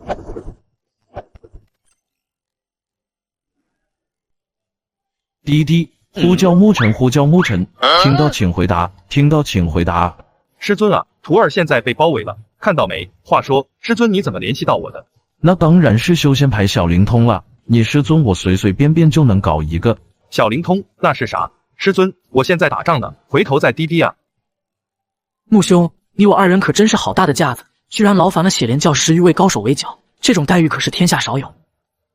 [SPEAKER 1] 滴滴，呼叫牧尘，呼叫牧尘，听到请回答，听到请回答。
[SPEAKER 4] 师尊啊，徒儿现在被包围了，看到没？话说，师尊你怎么联系到我的？
[SPEAKER 1] 那当然是修仙牌小灵通了，你师尊我随随便便就能搞一个。
[SPEAKER 4] 小灵通那是啥？师尊，我现在打仗呢，回头再滴滴啊。
[SPEAKER 13] 穆兄，你我二人可真是好大的架子，居然劳烦了血莲教10余位高手围剿，这种待遇可是天下少有。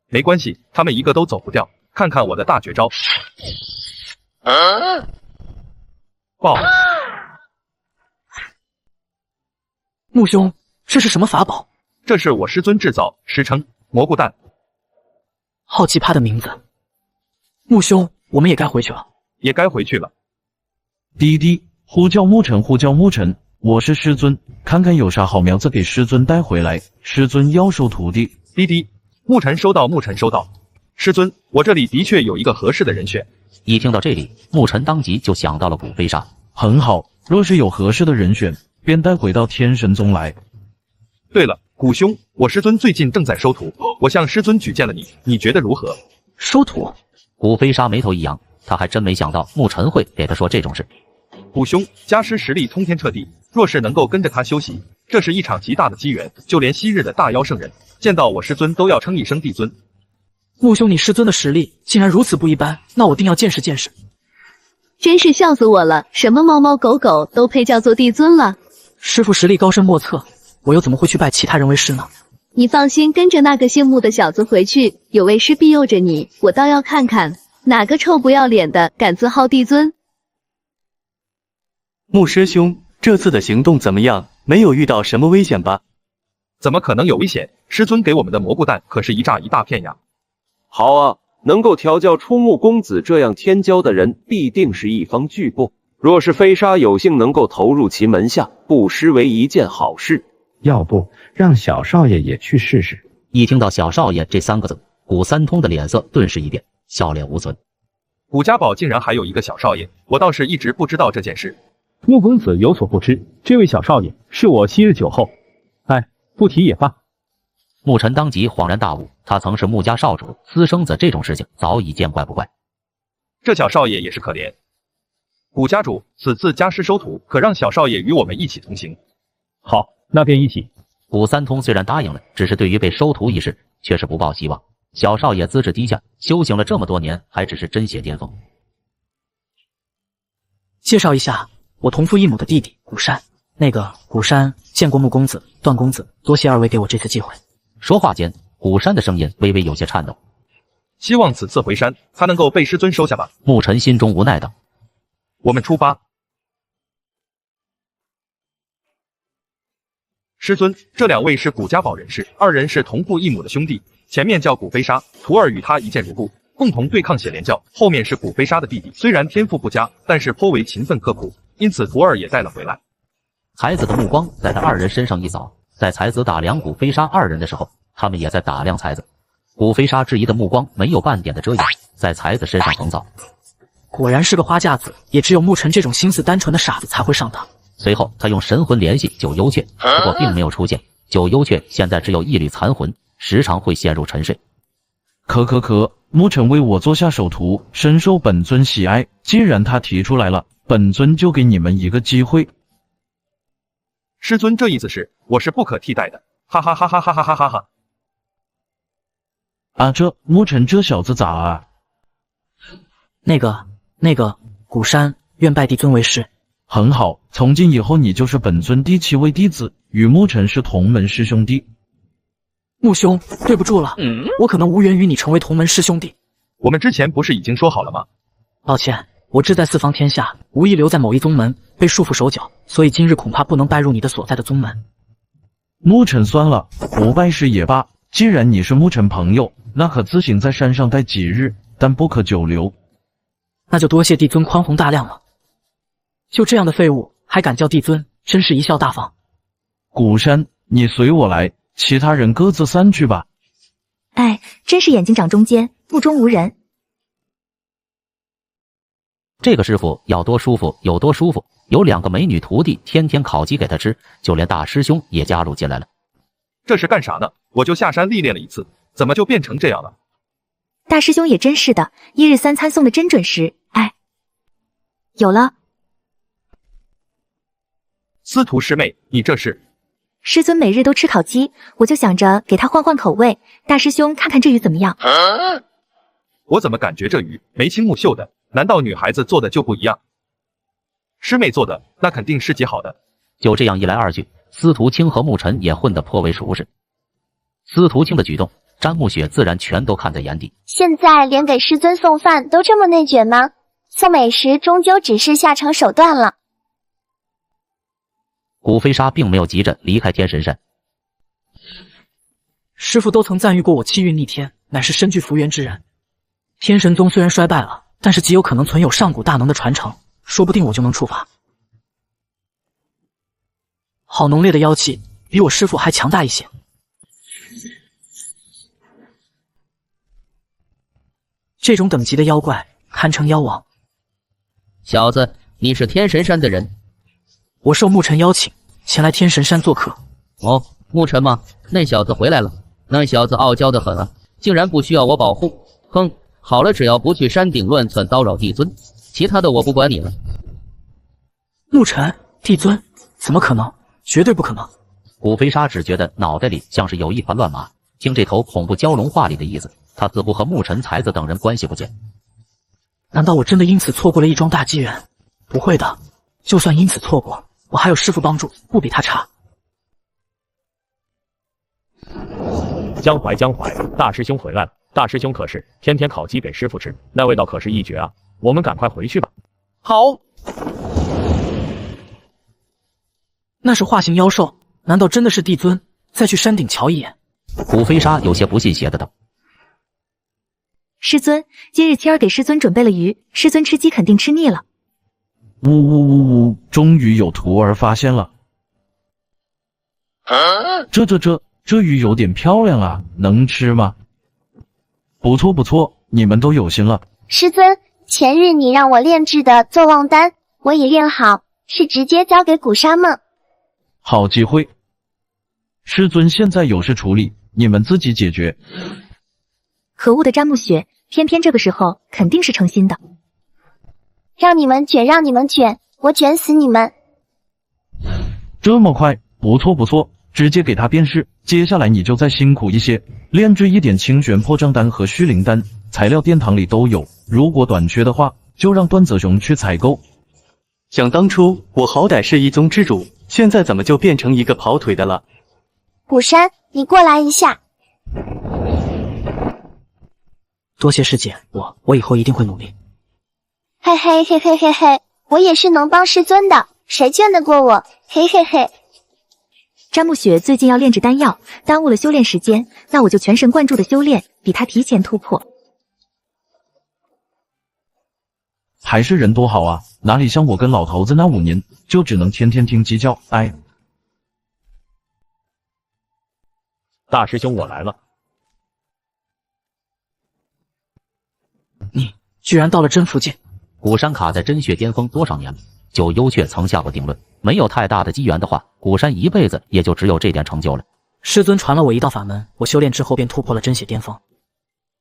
[SPEAKER 4] 没关系，他们一个都走不掉，看看我的大绝招。爆！
[SPEAKER 13] 穆兄，这是什么法宝？
[SPEAKER 4] 这是我师尊制造，师称蘑菇蛋。
[SPEAKER 13] 好奇葩的名字。穆兄，我们也该回去了。
[SPEAKER 4] 也该回去了。
[SPEAKER 1] 滴滴，呼叫牧尘，呼叫牧尘，我是师尊，看看有啥好苗子给师尊带回来，师尊要收徒弟。
[SPEAKER 4] 滴滴，牧尘收到，牧尘收到。师尊，我这里的确有一个合适的人选。
[SPEAKER 3] 一听到这里，牧尘当即就想到了古飞沙。
[SPEAKER 1] 很好，若是有合适的人选，便带回到天神宗来。
[SPEAKER 4] 对了，古兄，我师尊最近正在收徒，我向师尊举荐了你，你觉得如何？
[SPEAKER 13] 收徒？
[SPEAKER 3] 古飞沙眉头一扬，他还真没想到牧尘会给他说这种事。
[SPEAKER 4] 古兄，家师实力通天彻地，若是能够跟着他修习，这是一场极大的机缘，就连昔日的大妖圣人见到我师尊都要称一声帝尊。
[SPEAKER 13] 穆兄，你师尊的实力竟然如此不一般，那我定要见识见识。
[SPEAKER 12] 真是笑死我了，什么猫猫狗狗都配叫做帝尊了。
[SPEAKER 13] 师傅实力高深莫测，我又怎么会去拜其他人为师呢？
[SPEAKER 12] 你放心，跟着那个姓穆的小子回去，有为师庇佑着你，我倒要看看哪个臭不要脸的敢自号帝尊。
[SPEAKER 20] 穆师兄，这次的行动怎么样？没有遇到什么危险吧？
[SPEAKER 4] 怎么可能有危险？师尊给我们的蘑菇蛋可是一炸一大片呀。
[SPEAKER 7] 好啊，能够调教出穆公子这样天骄的人，必定是一方巨擘。若是飞沙有幸能够投入其门下，不失为一件好事。
[SPEAKER 15] 要不让小少爷也去试试？
[SPEAKER 3] 一听到小少爷这3个字，古三通的脸色顿时一变，笑脸无存。
[SPEAKER 4] 古家堡竟然还有一个小少爷，我倒是一直不知道这件事。
[SPEAKER 18] 穆公子有所不知，这位小少爷是我昔日酒后。哎，不提也罢。
[SPEAKER 3] 牧尘当即恍然大悟，他曾是穆家少主，私生子这种事情早已见怪不怪。
[SPEAKER 4] 这小少爷也是可怜。古家主，此次家师收徒，可让小少爷与我们一起同行。
[SPEAKER 18] 好，那便一起。
[SPEAKER 3] 古三通虽然答应了，只是对于被收徒一事却是不抱希望。小少爷资质低下，修行了这么多年，还只是真血巅峰。
[SPEAKER 13] 介绍一下，我同父异母的弟弟古山。那个古山见过穆公子、段公子，多谢二位给我这次机会。
[SPEAKER 3] 说话间，古山的声音微微有些颤抖。
[SPEAKER 4] 希望此次回山，他能够被师尊收下吧。
[SPEAKER 3] 牧尘心中无奈道：“
[SPEAKER 4] 我们出发。”师尊，这2位是古家堡人士，2人是同父异母的兄弟。前面叫古飞沙，徒儿与他一见如故，共同对抗血莲教。后面是古飞沙的弟弟，虽然天赋不佳，但是颇为勤奋刻苦，因此徒儿也带了回来。
[SPEAKER 3] 才子的目光在他2人身上一扫，在才子打量古飞沙2人的时候，他们也在打量才子。古飞沙质疑的目光没有半点的遮掩，在才子身上横扫。
[SPEAKER 13] 果然是个花架子，也只有牧尘这种心思单纯的傻子才会上当。
[SPEAKER 3] 随后他用神魂联系九幽雀，不过并没有出现。九幽雀现在只有一缕残魂，时常会陷入沉睡。
[SPEAKER 1] 牧尘为我做下首徒，深受本尊喜爱。既然他提出来了，本尊就给你们一个机会。
[SPEAKER 4] 师尊这意思是我是不可替代的，哈哈哈哈哈哈哈哈哈！
[SPEAKER 1] 啊，这牧尘这小子咋啊？
[SPEAKER 13] 那个，古山愿拜帝尊为师。
[SPEAKER 1] 很好，从今以后你就是本尊第7位弟子，与牧尘是同门师兄弟。
[SPEAKER 13] 穆兄，对不住了，我可能无缘与你成为同门师兄弟。
[SPEAKER 4] 我们之前不是已经说好了吗？
[SPEAKER 13] 抱歉，我志在四方天下，无意留在某一宗门被束缚手脚，所以今日恐怕不能拜入你的所在的宗门。
[SPEAKER 1] 牧尘算了，不拜师也罢。既然你是牧尘朋友，那可自行在山上待几日，但不可久留。
[SPEAKER 13] 那就多谢帝尊宽宏大量了。就这样的废物，还敢叫帝尊，真是贻笑大方。
[SPEAKER 1] 古山，你随我来，其他人各自散去吧。
[SPEAKER 2] 哎，真是眼睛长中间，目中无人。
[SPEAKER 3] 这个师傅要多舒服有多舒服，有2个美女徒弟天天烤鸡给他吃，就连大师兄也加入进来了。
[SPEAKER 4] 这是干啥呢？我就下山历练了一次，怎么就变成这样了？
[SPEAKER 2] 大师兄也真是的，1日3餐送的真准时。哎，有了。
[SPEAKER 4] 司徒师妹，你这是？
[SPEAKER 2] 师尊每日都吃烤鸡，我就想着给他换换口味。大师兄看看这鱼怎么样？
[SPEAKER 4] 我怎么感觉这鱼眉清目秀的？难道女孩子做的就不一样？师妹做的那肯定是极好的。
[SPEAKER 3] 就这样一来二去，司徒清和沐尘也混得颇为熟识。司徒清的举动，詹沐雪自然全都看在眼底。
[SPEAKER 19] 现在连给师尊送饭都这么内卷吗？送美食终究只是下乘手段了。
[SPEAKER 3] 古飞沙并没有急着离开天神山。
[SPEAKER 13] 师父都曾赞誉过我气运逆天，乃是身具福缘之人。天神宗虽然衰败了，但是极有可能存有上古大能的传承，说不定我就能触发。好浓烈的妖气，比我师父还强大一些。这种等级的妖怪，堪称妖王。
[SPEAKER 3] 小子，你是天神山的人？
[SPEAKER 13] 我受沐尘邀请，前来天神山做客。
[SPEAKER 3] 哦，沐尘吗？那小子回来了。那小子傲娇得很啊，竟然不需要我保护。哼，好了，只要不去山顶乱窜叨扰帝尊，其他的我不管你了。
[SPEAKER 13] 沐尘，帝尊，怎么可能？绝对不可能！
[SPEAKER 3] 古飞沙只觉得脑袋里像是有一团乱麻，听这头恐怖蛟龙话里的意思，他似乎和沐尘才子等人关系不简。
[SPEAKER 13] 难道我真的因此错过了一桩大机缘？不会的，就算因此错过，我还有师父帮助，不比他差。
[SPEAKER 18] 江淮，江淮，大师兄回来了。大师兄可是天天烤鸡给师傅吃，那味道可是一绝啊！我们赶快回去吧。
[SPEAKER 13] 好。那是化形妖兽，难道真的是帝尊？再去山顶瞧一眼。
[SPEAKER 3] 古飞沙有些不信邪的道：“
[SPEAKER 2] 师尊，今日天儿给师尊准备了鱼，师尊吃鸡肯定吃腻了。”
[SPEAKER 1] 呜呜呜呜！终于有徒儿发现了。这鱼有点漂亮啊，能吃吗？不错不错，你们都有心了。
[SPEAKER 19] 师尊，前日你让我炼制的坐忘丹，我已炼好，是直接交给古沙吗？
[SPEAKER 1] 好机会。师尊现在有事处理，你们自己解决。
[SPEAKER 2] 可恶的詹沐雪，偏偏这个时候肯定是诚心的。
[SPEAKER 19] 让你们卷，让你们卷，我卷死你们！
[SPEAKER 1] 这么快？不错不错，直接给他变尸。接下来你就再辛苦一些，炼制一点清玄破障丹和虚灵丹，材料殿堂里都有。如果短缺的话，就让段泽雄去采购。
[SPEAKER 20] 想当初我好歹是一宗之主，现在怎么就变成一个跑腿的了？
[SPEAKER 19] 古山，你过来一下。
[SPEAKER 13] 多谢师姐，我以后一定会努力。
[SPEAKER 19] 嘿嘿嘿嘿嘿嘿，我也是能帮师尊的，谁卷得过我？嘿嘿嘿。
[SPEAKER 2] 詹沐雪最近要炼制丹药，耽误了修炼时间，那我就全神贯注的修炼，比他提前突破。
[SPEAKER 1] 还是人多好啊，哪里像我跟老头子那5年，就只能天天听鸡叫，哎。
[SPEAKER 18] 大师兄，我来了。
[SPEAKER 13] 你居然到了真福界！
[SPEAKER 3] 古山卡在真血巅峰多少年了？九幽却曾下过定论，没有太大的机缘的话，古山一辈子也就只有这点成就了。
[SPEAKER 13] 师尊传了我一道法门，我修炼之后便突破了真血巅峰。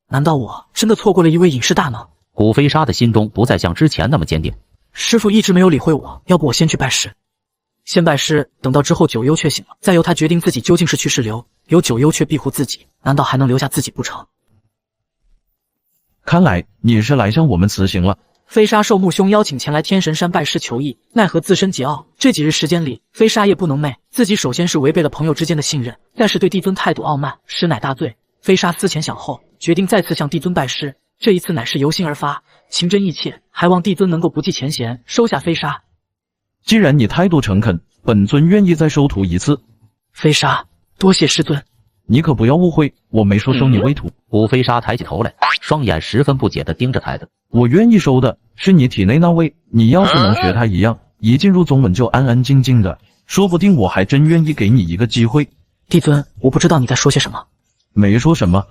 [SPEAKER 13] 难道我真的错过了一位隐世大能？
[SPEAKER 3] 古飞沙的心中不再像之前那么坚定。
[SPEAKER 13] 师父一直没有理会我，要不我先去拜师。先拜师，等到之后九幽却醒了，再由他决定自己究竟是去是留。有九幽却庇护自己，难道还能留下自己不成？
[SPEAKER 1] 看来你是来向我们辞行了。
[SPEAKER 13] 飞沙受穆兄邀请前来天神山拜师求艺，奈何自身桀骜。这几日时间里，飞沙夜不能寐。自己首先是违背了朋友之间的信任，再是对帝尊态度傲慢，实乃大罪。飞沙思前想后，决定再次向帝尊拜师。这一次乃是由心而发，情真意切，还望帝尊能够不计前嫌，收下飞沙。
[SPEAKER 1] 既然你态度诚恳，本尊愿意再收徒一次。
[SPEAKER 13] 飞沙，多谢师尊。
[SPEAKER 1] 你可不要误会，我没说收你为徒。
[SPEAKER 3] 古飞沙抬起头来，双眼十分不解地盯着才子。
[SPEAKER 1] 我愿意收的是你体内那位，你要是能学他一样，一进入宗门就安安静静的，说不定我还真愿意给你一个机会。
[SPEAKER 13] 帝尊，我不知道你在说些什么。
[SPEAKER 1] 没说什么。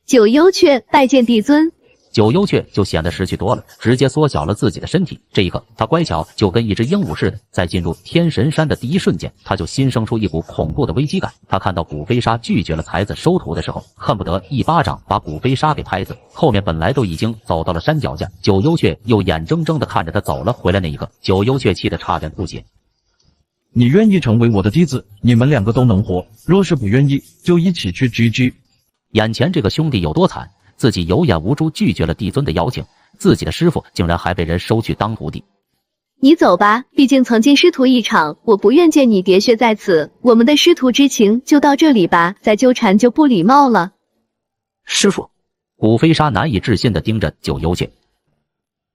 [SPEAKER 12] 九幽雀拜见帝尊。
[SPEAKER 3] 九幽雀就显得识趣多了，直接缩小了自己的身体。这一刻，他乖巧就跟一只鹦鹉似的。在进入天神山的第一瞬间，他就心生出一股恐怖的危机感。他看到古飞沙拒绝了才子收徒的时候，恨不得一巴掌把古飞沙给拍死。后面本来都已经走到了山脚下，九幽雀又眼睁睁地看着他走了回来。那一刻，九幽雀气得差点吐血。
[SPEAKER 1] 你愿意成为我的弟子，你们两个都能活；若是不愿意，就一起去 GG。
[SPEAKER 3] 眼前这个兄弟有多惨？自己有眼无珠拒绝了帝尊的邀请，自己的师傅竟然还被人收去当徒弟。
[SPEAKER 12] 你走吧，毕竟曾经师徒一场，我不愿见你喋血在此。我们的师徒之情就到这里吧，再纠缠就不礼貌了。
[SPEAKER 13] 师傅，
[SPEAKER 3] 古飞沙难以置信地盯着九幽雀。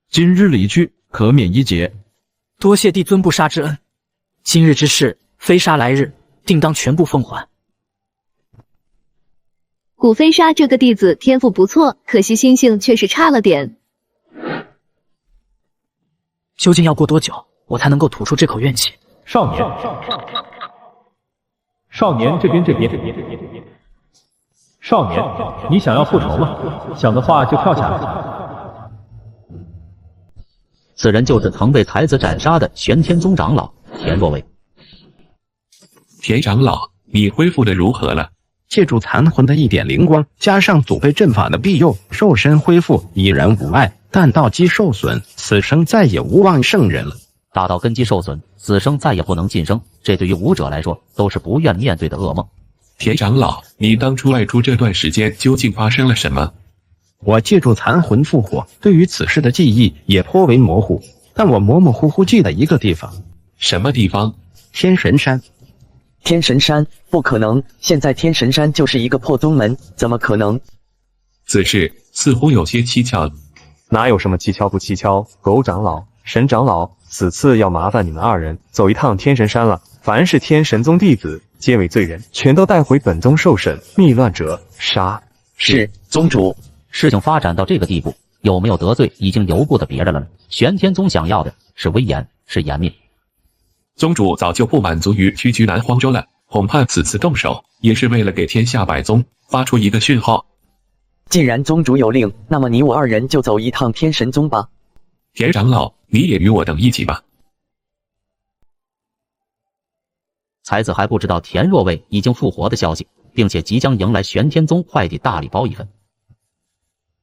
[SPEAKER 1] 今日离去，可免一劫。
[SPEAKER 13] 多谢帝尊不杀之恩，今日之事，飞沙来日定当全部奉还。
[SPEAKER 12] 古飞沙这个弟子天赋不错，可惜心性确实差了点。
[SPEAKER 13] 究竟要过多久，我才能够吐出这口怨气？
[SPEAKER 18] 少年，少年这边。少年，你想要复仇吗？想的话就跳下来。
[SPEAKER 3] 此人就是曾被才子斩杀的玄天宗长老田若薇。
[SPEAKER 9] 田长老，你恢复的如何了？
[SPEAKER 15] 借助残魂的一点灵光，加上祖辈阵法的庇佑，肉身恢复已然无碍，但道基受损，此生再也无望胜人了。
[SPEAKER 3] 大道根基受损，此生再也不能晋升，这对于武者来说都是不愿面对的噩梦。
[SPEAKER 9] 田长老，你当初外出这段时间究竟发生了什么？
[SPEAKER 15] 我借助残魂复活，对于此事的记忆也颇为模糊，但我模模糊糊记得一个地方。
[SPEAKER 9] 什么地方？
[SPEAKER 15] 天神山。
[SPEAKER 11] 天神山？不可能，现在天神山就是一个破宗门，怎么可能？
[SPEAKER 9] 此事似乎有些蹊跷。
[SPEAKER 23] 哪有什么蹊跷不蹊跷？狗长老、神长老，此次要麻烦你们二人走一趟天神山了。凡是天神宗弟子，皆为罪人，全都带回本宗受审，逆乱者杀。
[SPEAKER 11] 是宗主。
[SPEAKER 3] 事情发展到这个地步，有没有得罪已经由不得别人了呢？玄天宗想要的是威严，是颜面。
[SPEAKER 9] 宗主早就不满足于屈居南荒州了，恐怕此次动手也是为了给天下百宗发出一个讯号。
[SPEAKER 11] 既然宗主有令，那么你我二人就走一趟天神宗吧。
[SPEAKER 9] 田长老，你也与我等一起吧。
[SPEAKER 3] 才子还不知道田若薇已经复活的消息，并且即将迎来玄天宗快递大礼包一份。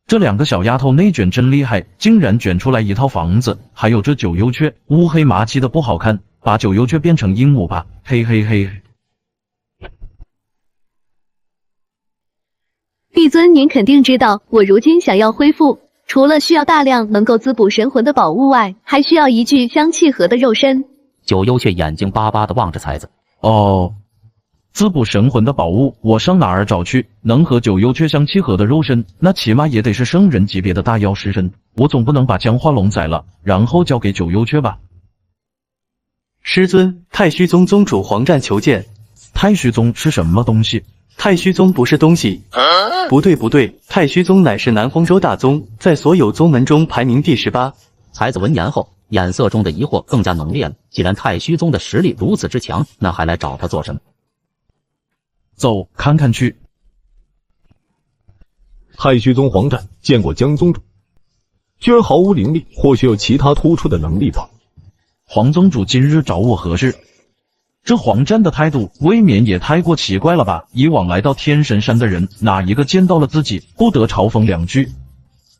[SPEAKER 1] 这两个小丫头内卷真厉害，竟然卷出来一套房子。还有这九幽雀，乌黑麻漆的不好看，把九幽雀变成鹦鹉吧，嘿嘿嘿。
[SPEAKER 12] 帝尊，您肯定知道，我如今想要恢复，除了需要大量能够滋补神魂的宝物外，还需要一具相契合的肉身。
[SPEAKER 3] 九幽却眼睛巴巴地望着才子。
[SPEAKER 1] 哦，滋补神魂的宝物，我上哪儿找去？能和九幽雀相契合的肉身，那起码也得是圣人级别的大妖尸身。我总不能把僵化龙宰了，然后交给九幽雀吧？
[SPEAKER 20] 师尊，太虚宗宗主黄战求见。
[SPEAKER 1] 太虚宗是什么东西？
[SPEAKER 20] 太虚宗不是东西。不对，太虚宗乃是南荒州大宗，在所有宗门中排名第18。
[SPEAKER 3] 才子闻言后，眼色中的疑惑更加浓烈了。既然太虚宗的实力如此之强，那还来找他做什么？
[SPEAKER 1] 走，看看去。
[SPEAKER 18] 太虚宗黄战见过江宗主，居然毫无灵力，或许有其他突出的能力吧。
[SPEAKER 1] 黄宗主今日找我何事？这黄战的态度未免也太过奇怪了吧？以往来到天神山的人，哪一个见到了自己不得嘲讽两句？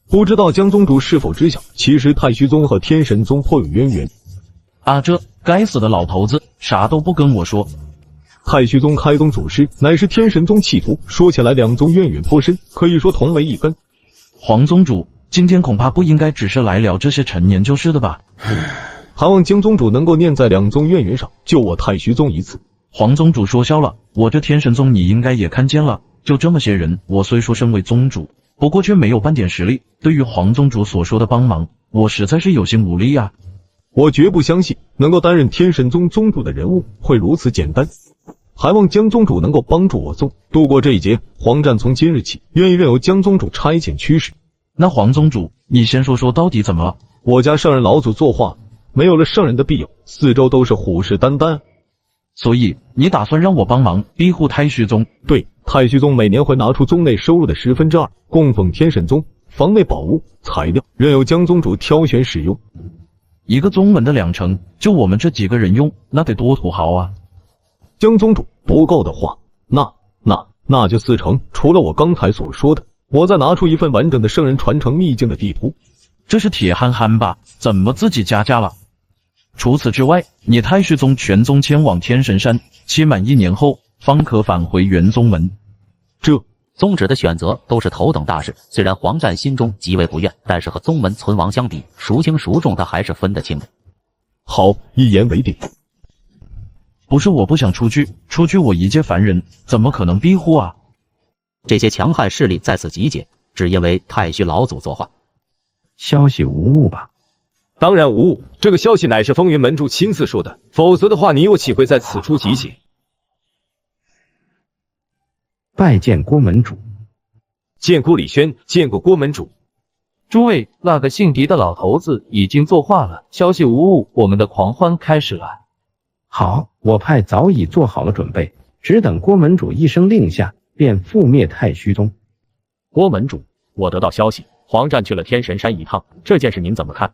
[SPEAKER 18] 不知道江宗主是否知晓，其实太虚宗和天神宗颇有渊源。
[SPEAKER 1] 啊，这该死的老头子，啥都不跟我说。
[SPEAKER 18] 太虚宗开宗祖师乃是天神宗弃徒，说起来两宗渊源颇深，可以说同为一根。
[SPEAKER 1] 黄宗主，今天恐怕不应该只是来聊这些陈年旧事的吧？
[SPEAKER 18] 盼望江宗主能够念在两宗渊源上，救我太虚宗一次。
[SPEAKER 1] 黄宗主说笑了，我这天神宗你应该也看见了，就这么些人，我虽说身为宗主，不过却没有半点实力。对于黄宗主所说的帮忙，我实在是有心无力啊。
[SPEAKER 6] 我绝不相信能够担任天神宗宗主的人物会如此简单，还望江宗主能够帮助我宗度过这一劫。黄战从今日起愿意任由江宗主差遣驱使。
[SPEAKER 1] 那黄宗主，你先说说到底怎么了？
[SPEAKER 6] 我家圣人老祖作化，没有了圣人的庇佑，四周都是虎视眈眈。
[SPEAKER 1] 所以你打算让我帮忙庇护太虚宗？
[SPEAKER 6] 对，太虚宗每年会拿出宗内收入的2/10，供奉天神宗，防内宝物、材料任由江宗主挑选使用。
[SPEAKER 1] 一个宗门的2成，就我们这几个人用，那得多土豪啊！
[SPEAKER 6] 江宗主不够的话，那就4成。除了我刚才所说的，我再拿出一份完整的圣人传承秘境的地图。
[SPEAKER 1] 这是铁憨憨吧？怎么自己加价了？除此之外，你太虚宗全宗迁往天神山，期满1年后方可返回原宗门。
[SPEAKER 3] 这宗旨的选择都是头等大事，虽然黄战心中极为不愿，但是和宗门存亡相比，孰轻孰重他还是分得清的。
[SPEAKER 6] 好，一言为定。
[SPEAKER 1] 不是我不想出去我一介凡人，怎么可能庇护啊？
[SPEAKER 3] 这些强悍势力在此集结，只因为太虚老祖作画。
[SPEAKER 15] 消息无误吧？
[SPEAKER 7] 当然无误，这个消息乃是风云门主亲自说的，否则的话，你又岂会在此处集结？
[SPEAKER 15] 拜见郭门主。
[SPEAKER 7] 见过李轩，见过郭门主。
[SPEAKER 8] 诸位，那个姓狄的老头子已经作画了，消息无误，我们的狂欢开始了。
[SPEAKER 15] 好，我派早已做好了准备，只等郭门主一声令下，便覆灭太虚宗。
[SPEAKER 5] 郭门主，我得到消息，黄战去了天神山一趟，这件事您怎么看？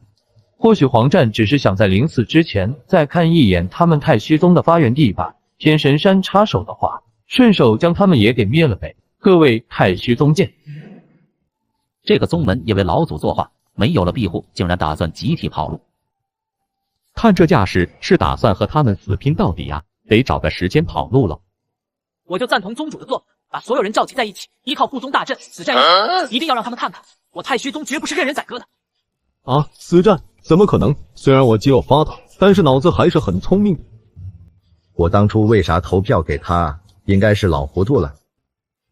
[SPEAKER 8] 或许黄战只是想在临死之前再看一眼他们太虚宗的发源地吧。天神山插手的话，顺手将他们也给灭了呗。各位太虚宗见。
[SPEAKER 3] 这个宗门因为老祖作画，没有了庇护，竟然打算集体跑路。
[SPEAKER 10] 看这架势，是打算和他们死拼到底啊！得找个时间跑路了。
[SPEAKER 13] 我就赞同宗主的做法，把所有人召集在一起，依靠护宗大阵，死战一定要让他们看看，我太虚宗绝不是任人宰割的。
[SPEAKER 6] 啊，死战怎么可能？虽然我肌肉发达，但是脑子还是很聪明。
[SPEAKER 24] 我当初为啥投票给他？应该是老糊涂了。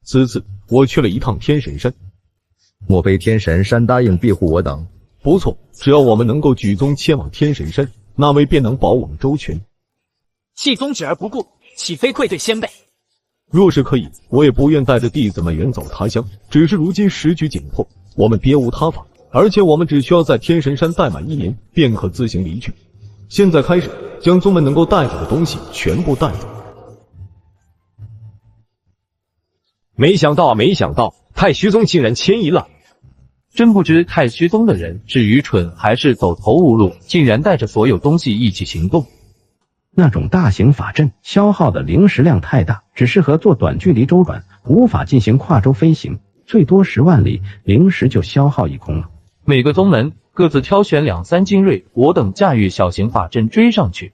[SPEAKER 6] 此次我去了一趟天神山，
[SPEAKER 24] 莫非天神山答应庇护我等？
[SPEAKER 6] 不错，只要我们能够举宗迁往天神山，那位便能保我们周全。
[SPEAKER 13] 弃宗旨而不顾，岂非愧对先辈？
[SPEAKER 6] 若是可以，我也不愿带着弟子们远走他乡。只是如今时局紧迫，我们别无他法，而且我们只需要在天神山待满1年，便可自行离去。现在开始，将宗门能够带走的东西全部带走。
[SPEAKER 7] 没想到，太虚宗竟然迁移了。
[SPEAKER 8] 真不知太虚宗的人是愚蠢还是走投无路，竟然带着所有东西一起行动。
[SPEAKER 15] 那种大型法阵消耗的灵石量太大，只适合做短距离周转，无法进行跨州飞行，最多10万里灵石就消耗一空了。
[SPEAKER 8] 每个宗门各自挑选2、3精锐，我等驾驭小型法阵追上去。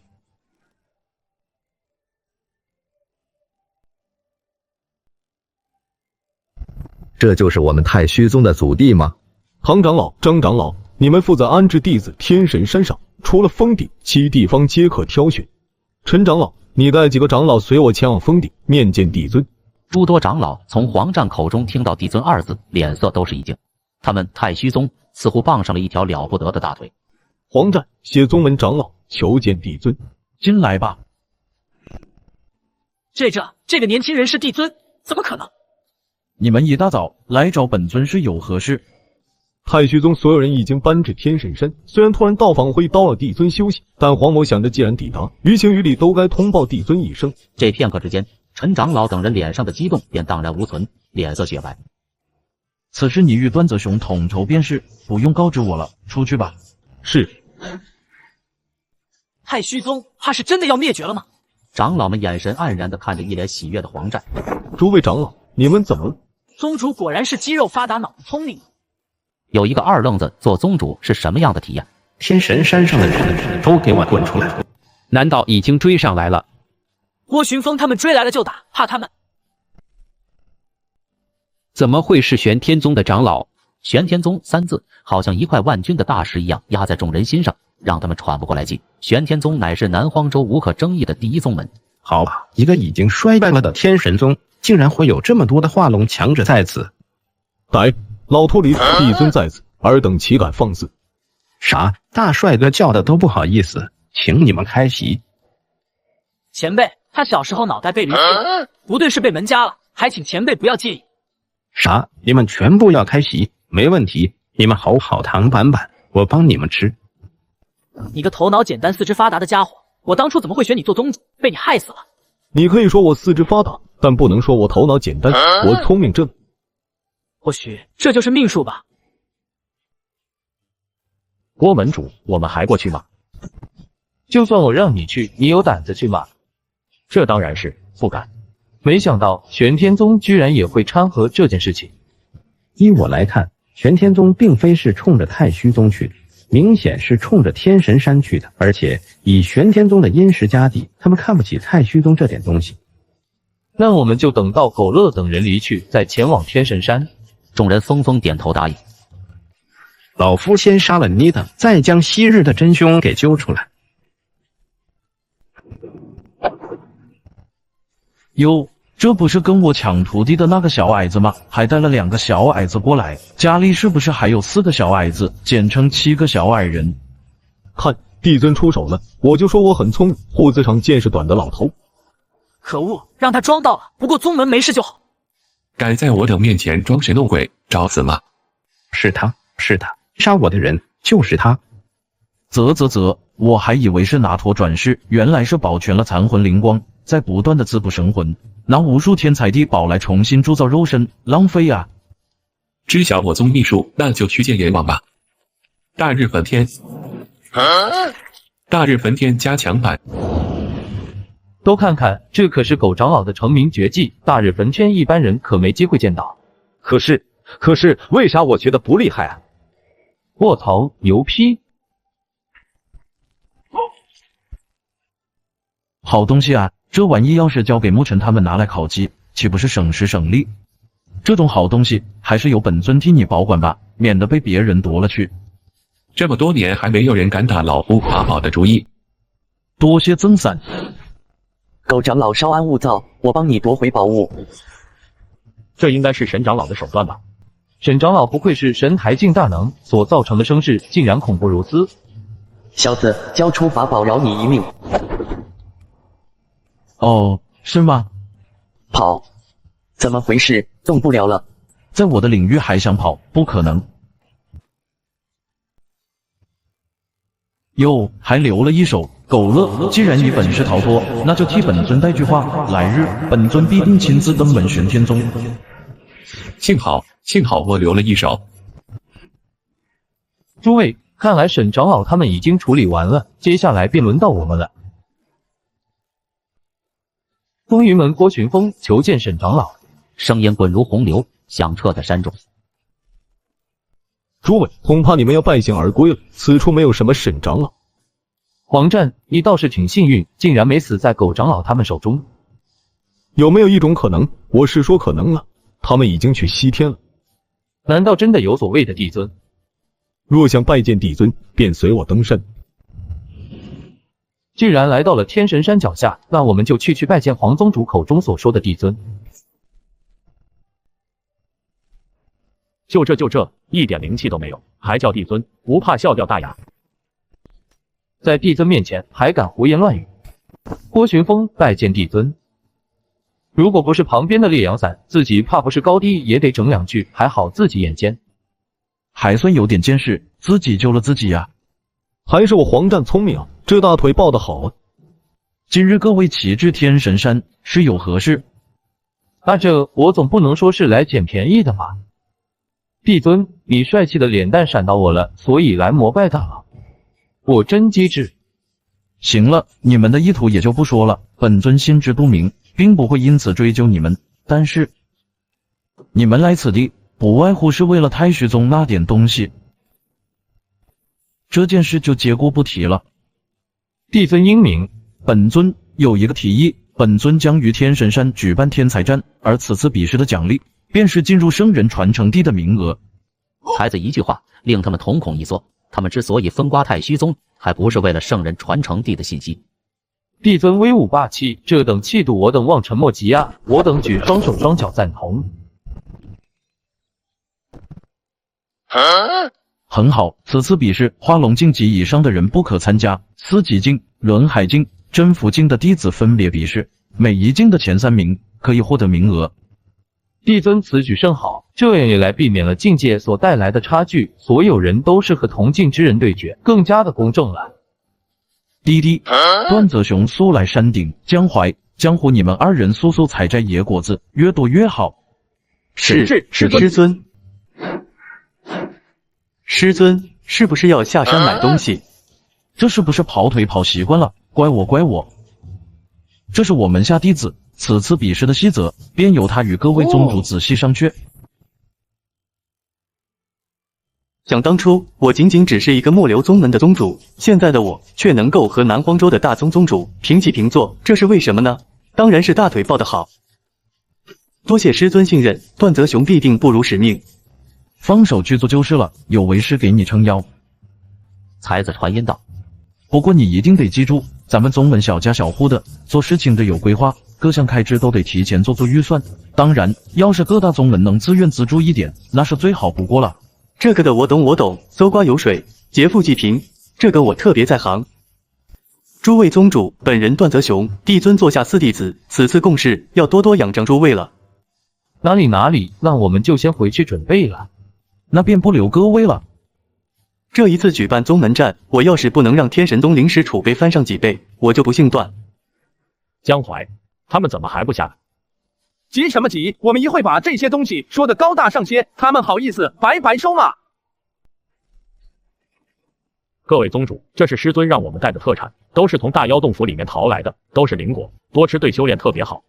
[SPEAKER 24] 这就是我们太虚宗的祖地吗？
[SPEAKER 6] 唐长老、张长老，你们负责安置弟子天神山上，除了封地，其余地方皆可挑选。陈长老，你带几个长老随我前往封地面见帝尊。
[SPEAKER 3] 诸多长老从黄战口中听到帝尊2字，脸色都是一惊。他们太虚宗似乎傍上了一条了不得的大腿。
[SPEAKER 6] 黄战携宗门长老求见帝尊。
[SPEAKER 1] 进来吧。
[SPEAKER 13] 这个年轻人是帝尊？怎么可能？
[SPEAKER 1] 你们一大早来找本尊是有何事？
[SPEAKER 6] 太虚宗所有人已经搬至天神山，虽然突然到访会叨扰帝尊休息，但黄某想着既然抵达，于情于理都该通报帝尊一声。
[SPEAKER 3] 这片刻之间，陈长老等人脸上的激动便荡然无存，脸色雪白。
[SPEAKER 1] 此事你与段泽雄统筹便是，不用告知我了，出去吧。
[SPEAKER 6] 是。
[SPEAKER 13] 太虚宗他是真的要灭绝了吗？
[SPEAKER 3] 长老们眼神黯然地看着一脸喜悦的黄战。
[SPEAKER 6] 诸位长老，你们怎么了？
[SPEAKER 13] 宗主果然是肌肉发达，脑子聪明。
[SPEAKER 3] 有一个二愣子做宗主是什么样的体验？
[SPEAKER 15] 天神山上的人都给我滚出来！
[SPEAKER 10] 难道已经追上来了？
[SPEAKER 13] 郭寻风他们追来了就打，怕他们？
[SPEAKER 10] 怎么会是玄天宗的长老？
[SPEAKER 3] 玄天宗3字好像一块万钧的大石一样压在众人心上，让他们喘不过来气。玄天宗乃是南荒州无可争议的第一宗门。
[SPEAKER 15] 好吧，一个已经衰败了的天神宗，竟然会有这么多的画龙强者在此。
[SPEAKER 6] 来，老秃驴，帝尊在此，尔等岂敢放肆？
[SPEAKER 15] 啥？大帅哥叫的都不好意思，请你们开席。
[SPEAKER 13] 前辈，他小时候脑袋被驴踢了，不对是被门夹了，还请前辈不要介意。
[SPEAKER 15] 啥？你们全部要开席？没问题，你们好好躺板板，我帮你们吃。
[SPEAKER 13] 你个头脑简单四肢发达的家伙，我当初怎么会选你做宗主？被你害死了。
[SPEAKER 6] 你可以说我四肢发达，但不能说我头脑简单，我聪明正。
[SPEAKER 13] 或许这就是命数吧。
[SPEAKER 18] 郭门主，我们还过去吗？
[SPEAKER 8] 就算我让你去，你有胆子去吗？
[SPEAKER 18] 这当然是不敢。
[SPEAKER 8] 没想到玄天宗居然也会掺和这件事情。
[SPEAKER 15] 依我来看，玄天宗并非是冲着太虚宗去的，明显是冲着天神山去的。而且以玄天宗的殷实家底，他们看不起太虚宗这点东西。
[SPEAKER 8] 那我们就等到狗乐等人离去，再前往天神山。
[SPEAKER 3] 众人纷纷点头答应。
[SPEAKER 15] 老夫先杀了你等，再将昔日的真凶给揪出来。
[SPEAKER 1] 哟，这不是跟我抢徒弟的那个小矮子吗？还带了2个小矮子过来，家里是不是还有4个小矮子，简称7个小矮人？
[SPEAKER 6] 看，帝尊出手了，我就说我很聪明，胡子长见识短的老头。
[SPEAKER 13] 可恶，让他装到了，不过宗门没事就好。
[SPEAKER 9] 敢在我等面前装神弄鬼，找死吗？
[SPEAKER 15] 是他，是他，杀我的人就是他。
[SPEAKER 1] 啧，我还以为是拿陀转世，原来是保全了残魂灵光，在不断的滋补神魂，拿无数天才地宝来重新铸造肉身，浪费啊！
[SPEAKER 9] 知晓我宗秘术，那就去见阎王吧。大日焚天，大日焚天加强版。
[SPEAKER 8] 都看看，这可是狗长老的成名绝技，大日焚天一般人可没机会见到。
[SPEAKER 18] 可是，为啥我觉得不厉害啊？
[SPEAKER 8] 卧槽，牛批！
[SPEAKER 1] 好东西啊，这玩意要是交给牧尘他们拿来烤鸡，岂不是省时省力？这种好东西还是由本尊替你保管吧，免得被别人夺了去。
[SPEAKER 9] 这么多年还没有人敢打老夫法宝的主意。
[SPEAKER 1] 多谢增散。
[SPEAKER 11] 狗长老稍安勿躁，我帮你夺回宝物。
[SPEAKER 18] 这应该是神长老的手段吧？
[SPEAKER 8] 沈长老不愧是神台境大能，所造成的声势竟然恐怖如斯。
[SPEAKER 11] 小子，交出法宝，饶你一命。
[SPEAKER 1] 哦，是吗？
[SPEAKER 11] 跑？怎么回事？动不了了。
[SPEAKER 1] 在我的领域还想跑？不可能。哟，还留了一手。狗乐，既然你本事逃脱，那就替本尊带句话，来日本尊必定亲自登门玄天宗。
[SPEAKER 9] 幸好我留了一手。
[SPEAKER 8] 诸位，看来沈长老他们已经处理完了，接下来便轮到我们了。风云门郭群峰求见沈长老，
[SPEAKER 3] 声音滚如洪流，响彻在山中。
[SPEAKER 6] 诸位，恐怕你们要败兴而归了，此处没有什么沈长老。
[SPEAKER 8] 黄战，你倒是挺幸运，竟然没死在狗长老他们手中。
[SPEAKER 6] 有没有一种可能？我是说可能啊，他们已经去西天了。
[SPEAKER 8] 难道真的有所谓的帝尊？
[SPEAKER 6] 若想拜见帝尊，便随我登山。
[SPEAKER 8] 既然来到了天神山脚下，那我们就去拜见黄宗主口中所说的帝尊。
[SPEAKER 18] 就这，一点灵气都没有，还叫帝尊，不怕笑掉大牙？
[SPEAKER 8] 在帝尊面前还敢胡言乱语？郭群峰拜见帝尊。如果不是旁边的烈阳伞，自己怕不是高低也得整2句，还好自己眼尖，
[SPEAKER 1] 还算有点见识，自己救了自己呀。
[SPEAKER 6] 还是我黄战聪明啊，这大腿抱得好啊。
[SPEAKER 1] 今日各位齐至天神山是有何事？
[SPEAKER 8] 那这我总不能说是来捡便宜的吧？帝尊，你帅气的脸蛋闪到我了，所以来膜拜大佬。我真机智。
[SPEAKER 1] 行了，你们的意图也就不说了，本尊心知肚明，并不会因此追究你们。但是，你们来此地，不外乎是为了太虚宗那点东西。这件事就接过不提了。
[SPEAKER 8] 帝尊英明，
[SPEAKER 1] 本尊有一个提议，本尊将于天神山举办天才战，而此次比试的奖励便是进入圣人传承地的名额。
[SPEAKER 3] 孩子一句话，令他们瞳孔一缩。他们之所以分瓜太虚宗，还不是为了圣人传承地的信息。
[SPEAKER 8] 帝尊威武霸气，这等气度我等望尘莫及啊！我等举双手双脚赞同。
[SPEAKER 1] 很好，此次比试化龙境及以上的人不可参加，四级境、轮海境、真符境的弟子分别比试，每一境的前3名可以获得名额。
[SPEAKER 8] 帝尊此举甚好，这样一来避免了境界所带来的差距，所有人都是和同境之人对决，更加的公正了。
[SPEAKER 1] 滴滴，段泽雄速来山顶，江淮、江湖你们2人速速采摘野果子，越多越好。
[SPEAKER 20] 是师尊。师尊是不是要下山买东西？
[SPEAKER 1] 这是不是跑腿跑习惯了？怪我。这是我门下弟子此次比试的细则，便由他与各位宗主仔细商榷。
[SPEAKER 20] 想当初我仅仅只是一个末流宗门的宗主，现在的我却能够和南荒州的大宗宗主平起平坐，这是为什么呢？当然是大腿抱得好。多谢师尊信任，段泽雄必定不辱使命。
[SPEAKER 1] 放手去做就是了，有为师给你撑腰。
[SPEAKER 3] 才子传音道。
[SPEAKER 1] 不过你一定得记住，咱们宗门小家小户的，做事情得有规划，各项开支都得提前做预算。当然，要是各大宗门能自愿资助一点，那是最好不过了。
[SPEAKER 20] 这个的我懂，搜刮油水，劫富济贫，这个我特别在行。诸位宗主，本人段泽雄，帝尊座下4弟子，此次共事要多多仰仗诸位了。
[SPEAKER 8] 哪里，那我们就先回去准备了。
[SPEAKER 1] 那便不留各位了。
[SPEAKER 20] 这一次举办宗门战，我要是不能让天神宗灵石储备翻上几倍，我就不姓段。
[SPEAKER 18] 江淮，他们怎么还不下来？
[SPEAKER 4] 急什么急？我们一会把这些东西说得高大上些，他们好意思白白收吗？
[SPEAKER 18] 各位宗主，这是师尊让我们带的特产，都是从大妖洞府里面淘来的，都是灵果，多吃对修炼特别好。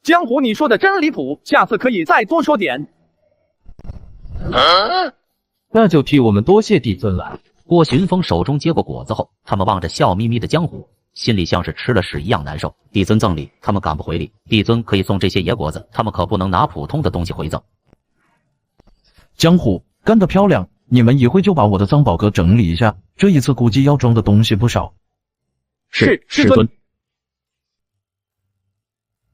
[SPEAKER 4] 江湖，你说的真离谱，下次可以再多说点。
[SPEAKER 8] 那就替我们多谢帝尊了。
[SPEAKER 3] 郭寻风手中接过果子后，他们望着笑眯眯的江湖，心里像是吃了屎一样难受。帝尊赠礼，他们赶不回礼；帝尊可以送这些野果子，他们可不能拿普通的东西回赠。
[SPEAKER 1] 江湖干得漂亮，你们一会就把我的藏宝阁整理一下，这一次估计要装的东西不少。
[SPEAKER 18] 是师尊。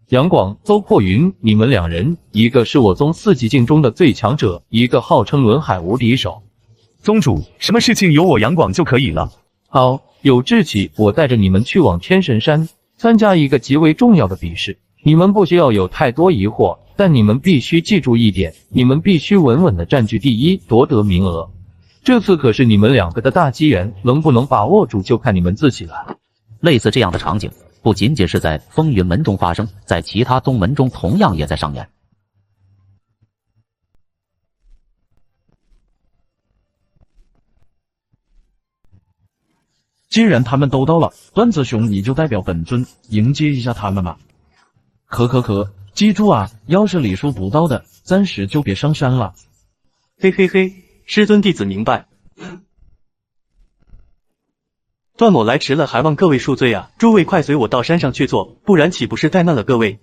[SPEAKER 8] 杨广、邹破云，你们2人，一个是我宗4级境中的最强者，一个号称轮海无敌手。
[SPEAKER 14] 宗主，什么事情由我杨广就可以了。
[SPEAKER 8] 好，有志气，我带着你们去往天神山，参加一个极为重要的比试。你们不需要有太多疑惑，但你们必须记住一点，你们必须稳稳地占据第一，夺得名额。这次可是你们2个的大机缘，能不能把握住就看你们自己了。
[SPEAKER 3] 类似这样的场景，不仅仅是在风云门中发生，在其他宗门中同样也在上演。
[SPEAKER 1] 既然他们都到了，段子兄你就代表本尊迎接一下他们嘛。可，记住啊，要是礼数不到的，暂时就别上山了。
[SPEAKER 20] 嘿，师尊弟子明白。段某来迟了，还望各位恕罪啊！诸位快随我到山上去坐，不然岂不是怠慢了各位？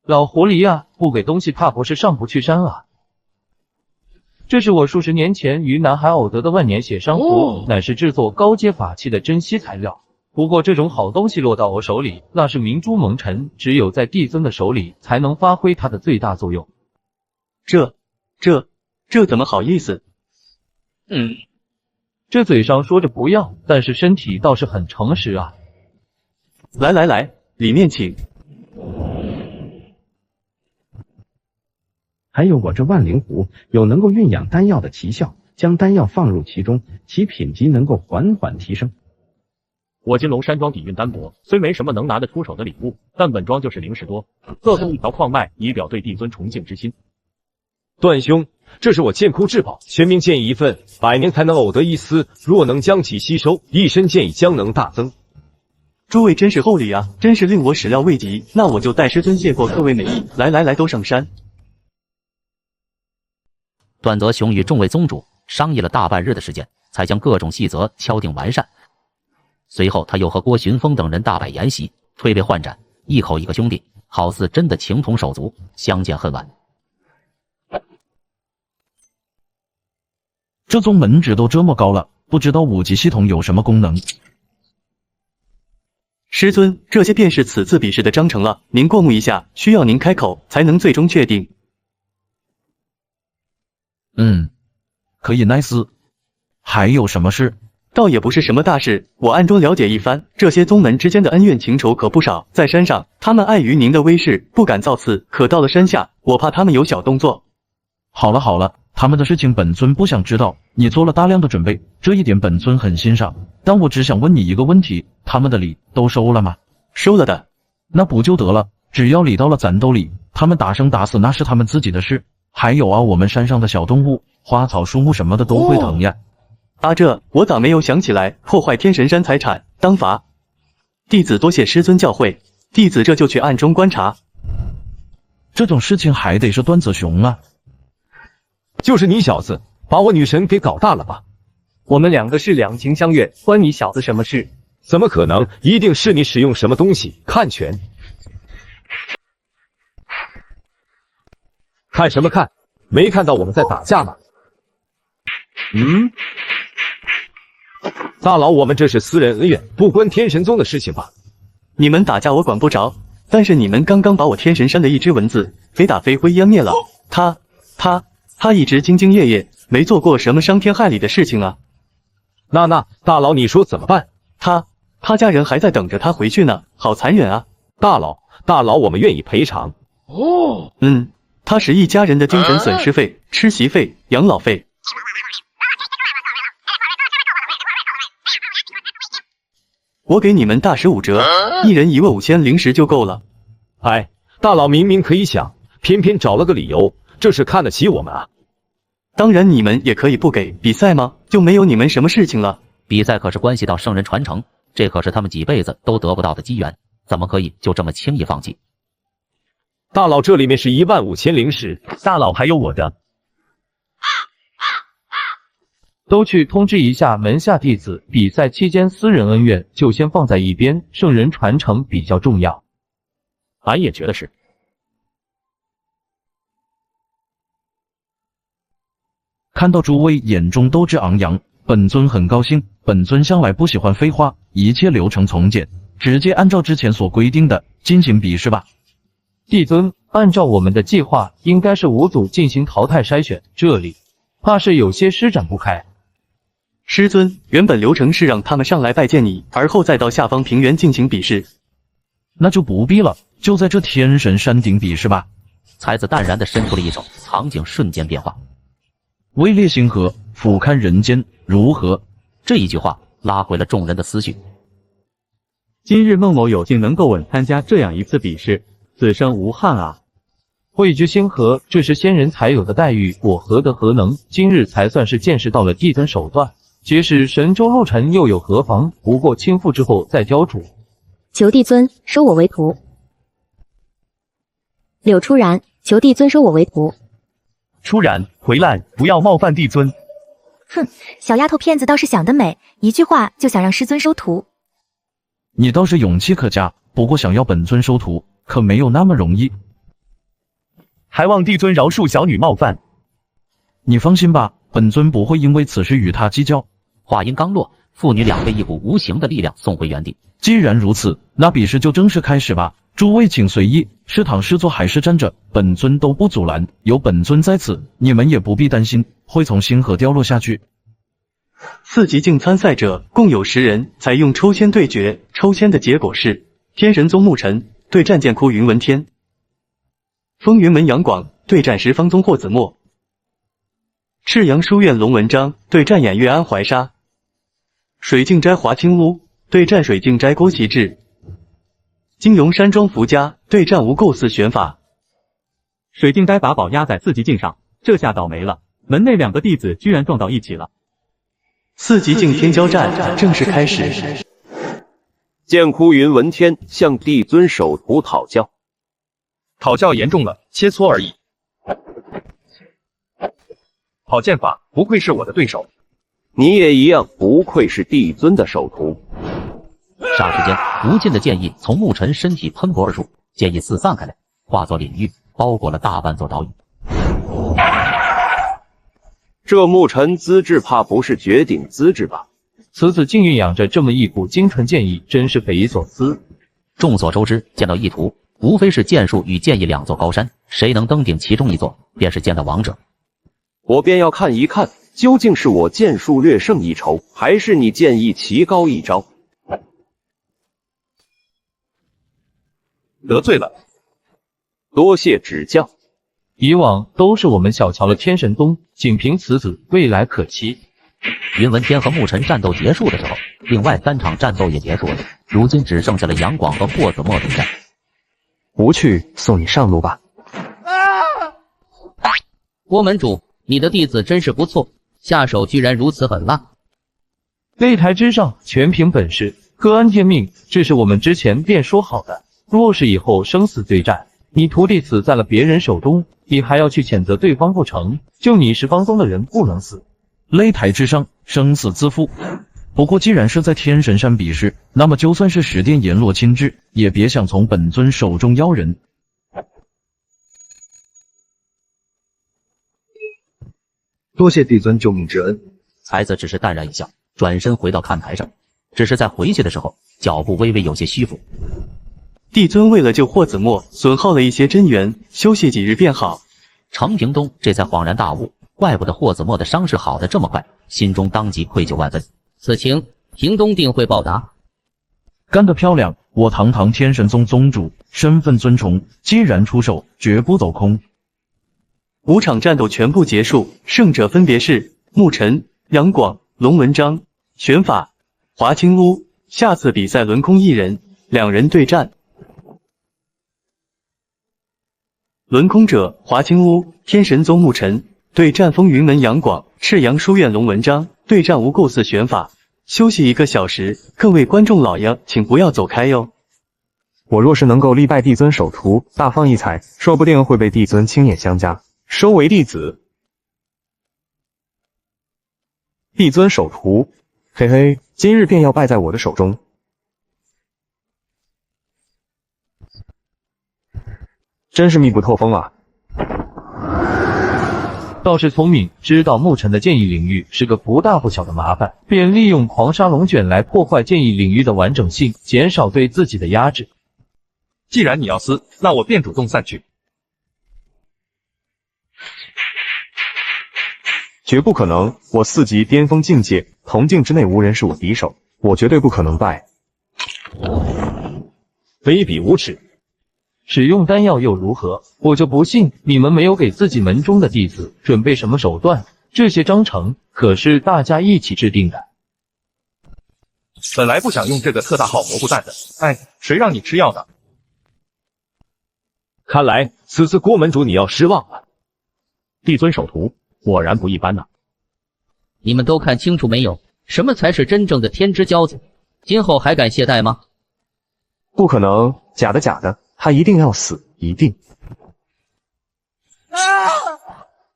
[SPEAKER 8] 老狐狸啊，不给东西怕不是上不去山啊！这是我数十年前于南海偶得的万年血珊瑚，乃是制作高阶法器的珍稀材料。不过这种好东西落到我手里，那是明珠蒙尘，只有在帝尊的手里才能发挥它的最大作用。
[SPEAKER 20] 这怎么好意思？
[SPEAKER 8] 这嘴上说着不要，但是身体倒是很诚实啊。
[SPEAKER 20] 来，里面请。
[SPEAKER 15] 还有我这万灵壶有能够蕴养丹药的奇效，将丹药放入其中，其品级能够缓缓提升。
[SPEAKER 18] 我金龙山庄底蕴单薄，虽没什么能拿得出手的礼物，但本庄就是灵石多，各送一条矿脉，以表对帝尊崇敬之心。
[SPEAKER 7] 段兄，这是我剑窟至宝，玄冥剑一份，100年才能偶得一丝，若能将其吸收，一身剑意将能大增。
[SPEAKER 20] 诸位真是厚礼啊，真是令我始料未及。那我就代师尊谢过各位美意。来，都上山。
[SPEAKER 3] 段泽雄与众位宗主商议了大半日的时间，才将各种细则敲定完善。随后他又和郭寻风等人大摆筵席，推杯换盏，一口一个兄弟，好似真的情同手足，相见恨晚。
[SPEAKER 1] 这宗门值都这么高了，不知道5级系统有什么功能？
[SPEAKER 20] 师尊，这些便是此次比试的章程了，您过目一下，需要您开口才能最终确定。
[SPEAKER 1] 可以 nice。还有什么事？
[SPEAKER 20] 倒也不是什么大事，我暗中了解一番，这些宗门之间的恩怨情仇可不少。在山上，他们碍于您的威势，不敢造次；可到了山下，我怕他们有小动作。
[SPEAKER 1] 好了好了，他们的事情本尊不想知道，你做了大量的准备，这一点本尊很欣赏。但我只想问你一个问题，他们的礼都收了吗？
[SPEAKER 20] 收了的。
[SPEAKER 1] 那不就得了？只要礼到了咱兜里，他们打生打死那是他们自己的事。还有啊，我们山上的小动物、花草树木什么的都会疼呀。
[SPEAKER 20] 这我咋没有想起来？破坏天神山财产，当罚。弟子多谢师尊教诲，弟子这就去暗中观察。
[SPEAKER 1] 这种事情还得是段子雄啊。
[SPEAKER 6] 就是你小子把我女神给搞大了吧？
[SPEAKER 5] 我们两个是两情相悦，关你小子什么事？
[SPEAKER 6] 怎么可能？一定是你使用什么东西看拳。看什么看？没看到我们在打架吗？大佬，我们这是私人恩怨，不关天神宗的事情吧？
[SPEAKER 20] 你们打架我管不着，但是你们刚刚把我天神山的一只蚊子给打飞灰湮灭了。他一直兢兢业业，没做过什么伤天害理的事情啊。
[SPEAKER 6] 那大佬，你说怎么办？
[SPEAKER 20] 他家人还在等着他回去呢，好残忍啊！
[SPEAKER 6] 大佬，我们愿意赔偿。
[SPEAKER 20] 他是一家人的精神损失费、吃席费、养老费。我给你们大15折，一人15000零食就够了。
[SPEAKER 6] 哎，大佬明明可以想，偏偏找了个理由，这是看得起我们啊！
[SPEAKER 20] 当然你们也可以不给，比赛吗？就没有你们什么事情了。
[SPEAKER 3] 比赛可是关系到圣人传承，这可是他们几辈子都得不到的机缘，怎么可以就这么轻易放弃？
[SPEAKER 6] 大佬，这里面是15000零食，
[SPEAKER 14] 大佬还有我的。
[SPEAKER 8] 都去通知一下门下弟子，比赛期间私人恩怨就先放在一边，圣人传承比较重要。
[SPEAKER 18] 俺也觉得是。
[SPEAKER 1] 看到诸位眼中斗志昂扬，本尊很高兴。本尊向来不喜欢废话，一切流程从简，直接按照之前所规定的进行比试吧。
[SPEAKER 8] 帝尊，按照我们的计划，应该是5组进行淘汰筛选，这里怕是有些施展不开。
[SPEAKER 20] 师尊，原本流程是让他们上来拜见你，而后再到下方平原进行比试。
[SPEAKER 1] 那就不必了，就在这天神山顶比试吧。
[SPEAKER 3] 才子淡然地伸出了一手，场景瞬间变化。
[SPEAKER 1] 位列星河，俯瞰人间，如何？
[SPEAKER 3] 这一句话拉回了众人的思绪。
[SPEAKER 18] 今日孟某有幸能够稳参加这样一次比试，此生无憾啊！
[SPEAKER 8] 位居星河，这是仙人才有的待遇，我何德何能？今日才算是见识到了帝尊手段。即使神州陆沉又有何妨？不过倾覆之后再教主。
[SPEAKER 16] 求帝尊收我为徒。柳初然，求帝尊收我为徒。
[SPEAKER 14] 初然，回来，不要冒犯帝尊。
[SPEAKER 2] 哼，小丫头片子倒是想得美，一句话就想让师尊收徒。
[SPEAKER 1] 你倒是勇气可嘉，不过想要本尊收徒，可没有那么容易。
[SPEAKER 14] 还望帝尊饶恕小女冒犯。
[SPEAKER 1] 你放心吧，本尊不会因为此事与他计较。
[SPEAKER 3] 话音刚落，父女俩被一股无形的力量送回原地。
[SPEAKER 1] 既然如此，那比试就正式开始吧。诸位请随意，是躺是坐还是站着，本尊都不阻拦。有本尊在此，你们也不必担心会从星河掉落下去。
[SPEAKER 20] 4级竞参赛者共有10人，采用抽签对决。抽签的结果是：天神宗沐尘对战剑窟云文天，风云门杨广对战十方宗霍子墨，赤阳书院龙文章对战偃月安怀沙，水镜斋华清屋对战水镜斋郭其志，金融山庄福家对战无垢寺玄法。
[SPEAKER 18] 水镜斋把宝压在4级镜上，这下倒霉了，门内2个弟子居然撞到一起了。
[SPEAKER 20] 4级竞天交战正式开始。
[SPEAKER 7] 剑窟云文天向帝尊首徒讨教，
[SPEAKER 4] 讨教严重了，切磋而已。好剑法，不愧是我的对手。
[SPEAKER 7] 你也一样，不愧是帝尊的首徒。
[SPEAKER 3] 霎时间，无尽的剑意从沐尘身体喷薄而出，剑意四散开来，化作领域，包裹了大半座岛屿。
[SPEAKER 7] 这沐尘资质怕不是绝顶资质吧？
[SPEAKER 8] 此子竟蕴养着这么一股精纯剑意，真是匪夷所思。
[SPEAKER 3] 众所周知，剑道一途无非是剑术与剑意2座高山，谁能登顶其中一座，便是剑的王者。
[SPEAKER 7] 我便要看一看究竟是我剑术略胜一筹，还是你剑艺棋高一招？
[SPEAKER 4] 得罪了，
[SPEAKER 7] 多谢指教。
[SPEAKER 8] 以往都是我们小瞧了天神宗，仅凭此子，未来可期。
[SPEAKER 3] 云文天和牧尘战斗结束的时候，另外3场战斗也结束了，如今只剩下了杨广和霍子墨对战。
[SPEAKER 23] 无趣，送你上路吧。
[SPEAKER 3] 郭门主，你的弟子真是不错，下手居然如此狠辣。
[SPEAKER 8] 擂台之上，全凭本事，各安天命，这是我们之前便说好的。若是以后生死对战，你徒弟死在了别人手中，你还要去谴责对方不成？就你是方宗的人不能死。
[SPEAKER 1] 擂台之上，生死自负。不过既然是在天神山比试，那么就算是十殿阎罗亲至，也别想从本尊手中邀人。
[SPEAKER 17] 多谢帝尊救命之恩。
[SPEAKER 3] 才子只是淡然一笑，转身回到看台上，只是在回去的时候，脚步微微有些虚浮。
[SPEAKER 20] 帝尊为了救霍子墨，损耗了一些真元，休息几日便好。
[SPEAKER 3] 程平东这才恍然大悟，怪不得霍子墨的伤势好得这么快，心中当即愧疚万分。此情，平东定会报答。
[SPEAKER 1] 干得漂亮！我堂堂天神宗宗主，身份尊崇，既然出手，绝不走空。
[SPEAKER 20] 5场战斗全部结束，胜者分别是牧尘、杨广、龙文章、玄法、华清屋。下次比赛轮空1人，2人对战。轮空者华清屋，天神宗牧尘对战风云门杨广，赤阳书院龙文章对战无垢寺玄法。休息1个小时，各位观众老爷，请不要走开哟。
[SPEAKER 23] 我若是能够力败帝尊首徒，大放异彩，说不定会被帝尊青眼相加，收为弟子。帝尊首徒，嘿嘿，今日便要败在我的手中。真是密不透风啊！
[SPEAKER 8] 倒是聪明，知道牧尘的剑意领域是个不大不小的麻烦，便利用狂沙龙卷来破坏剑意领域的完整性，减少对自己的压制。
[SPEAKER 4] 既然你要撕，那我便主动散去。
[SPEAKER 23] 绝不可能！我4级巅峰境界，铜镜之内无人是我敌手，我绝对不可能败。
[SPEAKER 18] 卑鄙无耻！
[SPEAKER 8] 使用丹药又如何？我就不信你们没有给自己门中的弟子准备什么手段。这些章程可是大家一起制定的。
[SPEAKER 4] 本来不想用这个特大号蘑菇蛋的，哎，谁让你吃药的？
[SPEAKER 18] 看来此次郭门主你要失望了。帝尊首徒果然不一般呐！
[SPEAKER 3] 你们都看清楚没有？什么才是真正的天之骄子？今后还敢懈怠吗？
[SPEAKER 23] 不可能，假的假的，他一定要死，一定！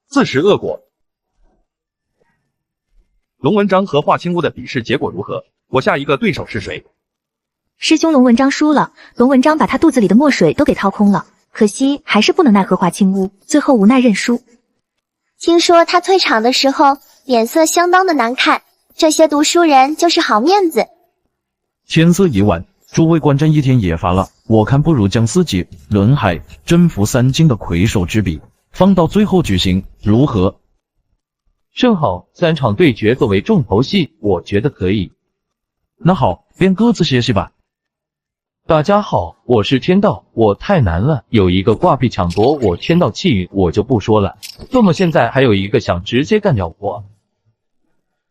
[SPEAKER 4] 自食恶果。龙文章和华清屋的比试结果如何？我下一个对手是谁？
[SPEAKER 2] 师兄龙文章输了，龙文章把他肚子里的墨水都给掏空了，可惜还是不能奈何华清屋，最后无奈认输。
[SPEAKER 19] 听说他退场的时候脸色相当的难看，这些读书人就是好面子。
[SPEAKER 1] 天色已晚，诸位观战一天也乏了，我看不如将4级轮海征服3境的魁首之比放到最后举行，如何？
[SPEAKER 8] 正好3场对决作为重头戏，我觉得可以。
[SPEAKER 1] 那好，便各自歇息吧。
[SPEAKER 8] 大家好，我是天道，我太难了，有一个挂壁抢夺我天道气运，我就不说了。这么现在还有一个想直接干掉我。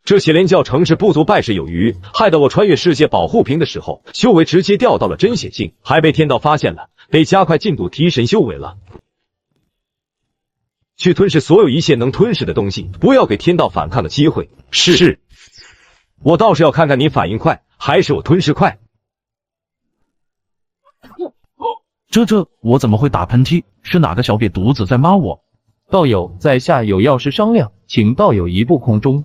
[SPEAKER 18] 这些连教成是不足败事有余，害得我穿越世界保护瓶的时候，修为直接掉到了真血境，还被天道发现了，得加快进度提神修为了。去吞噬所有一切能吞噬的东西，不要给天道反抗的机会。是。我倒是要看看你反应快，还是我吞噬快。
[SPEAKER 1] 我怎么会打喷嚏？是哪个小瘪犊子在骂我？
[SPEAKER 8] 道友在下有要事商量，请道友移步空中。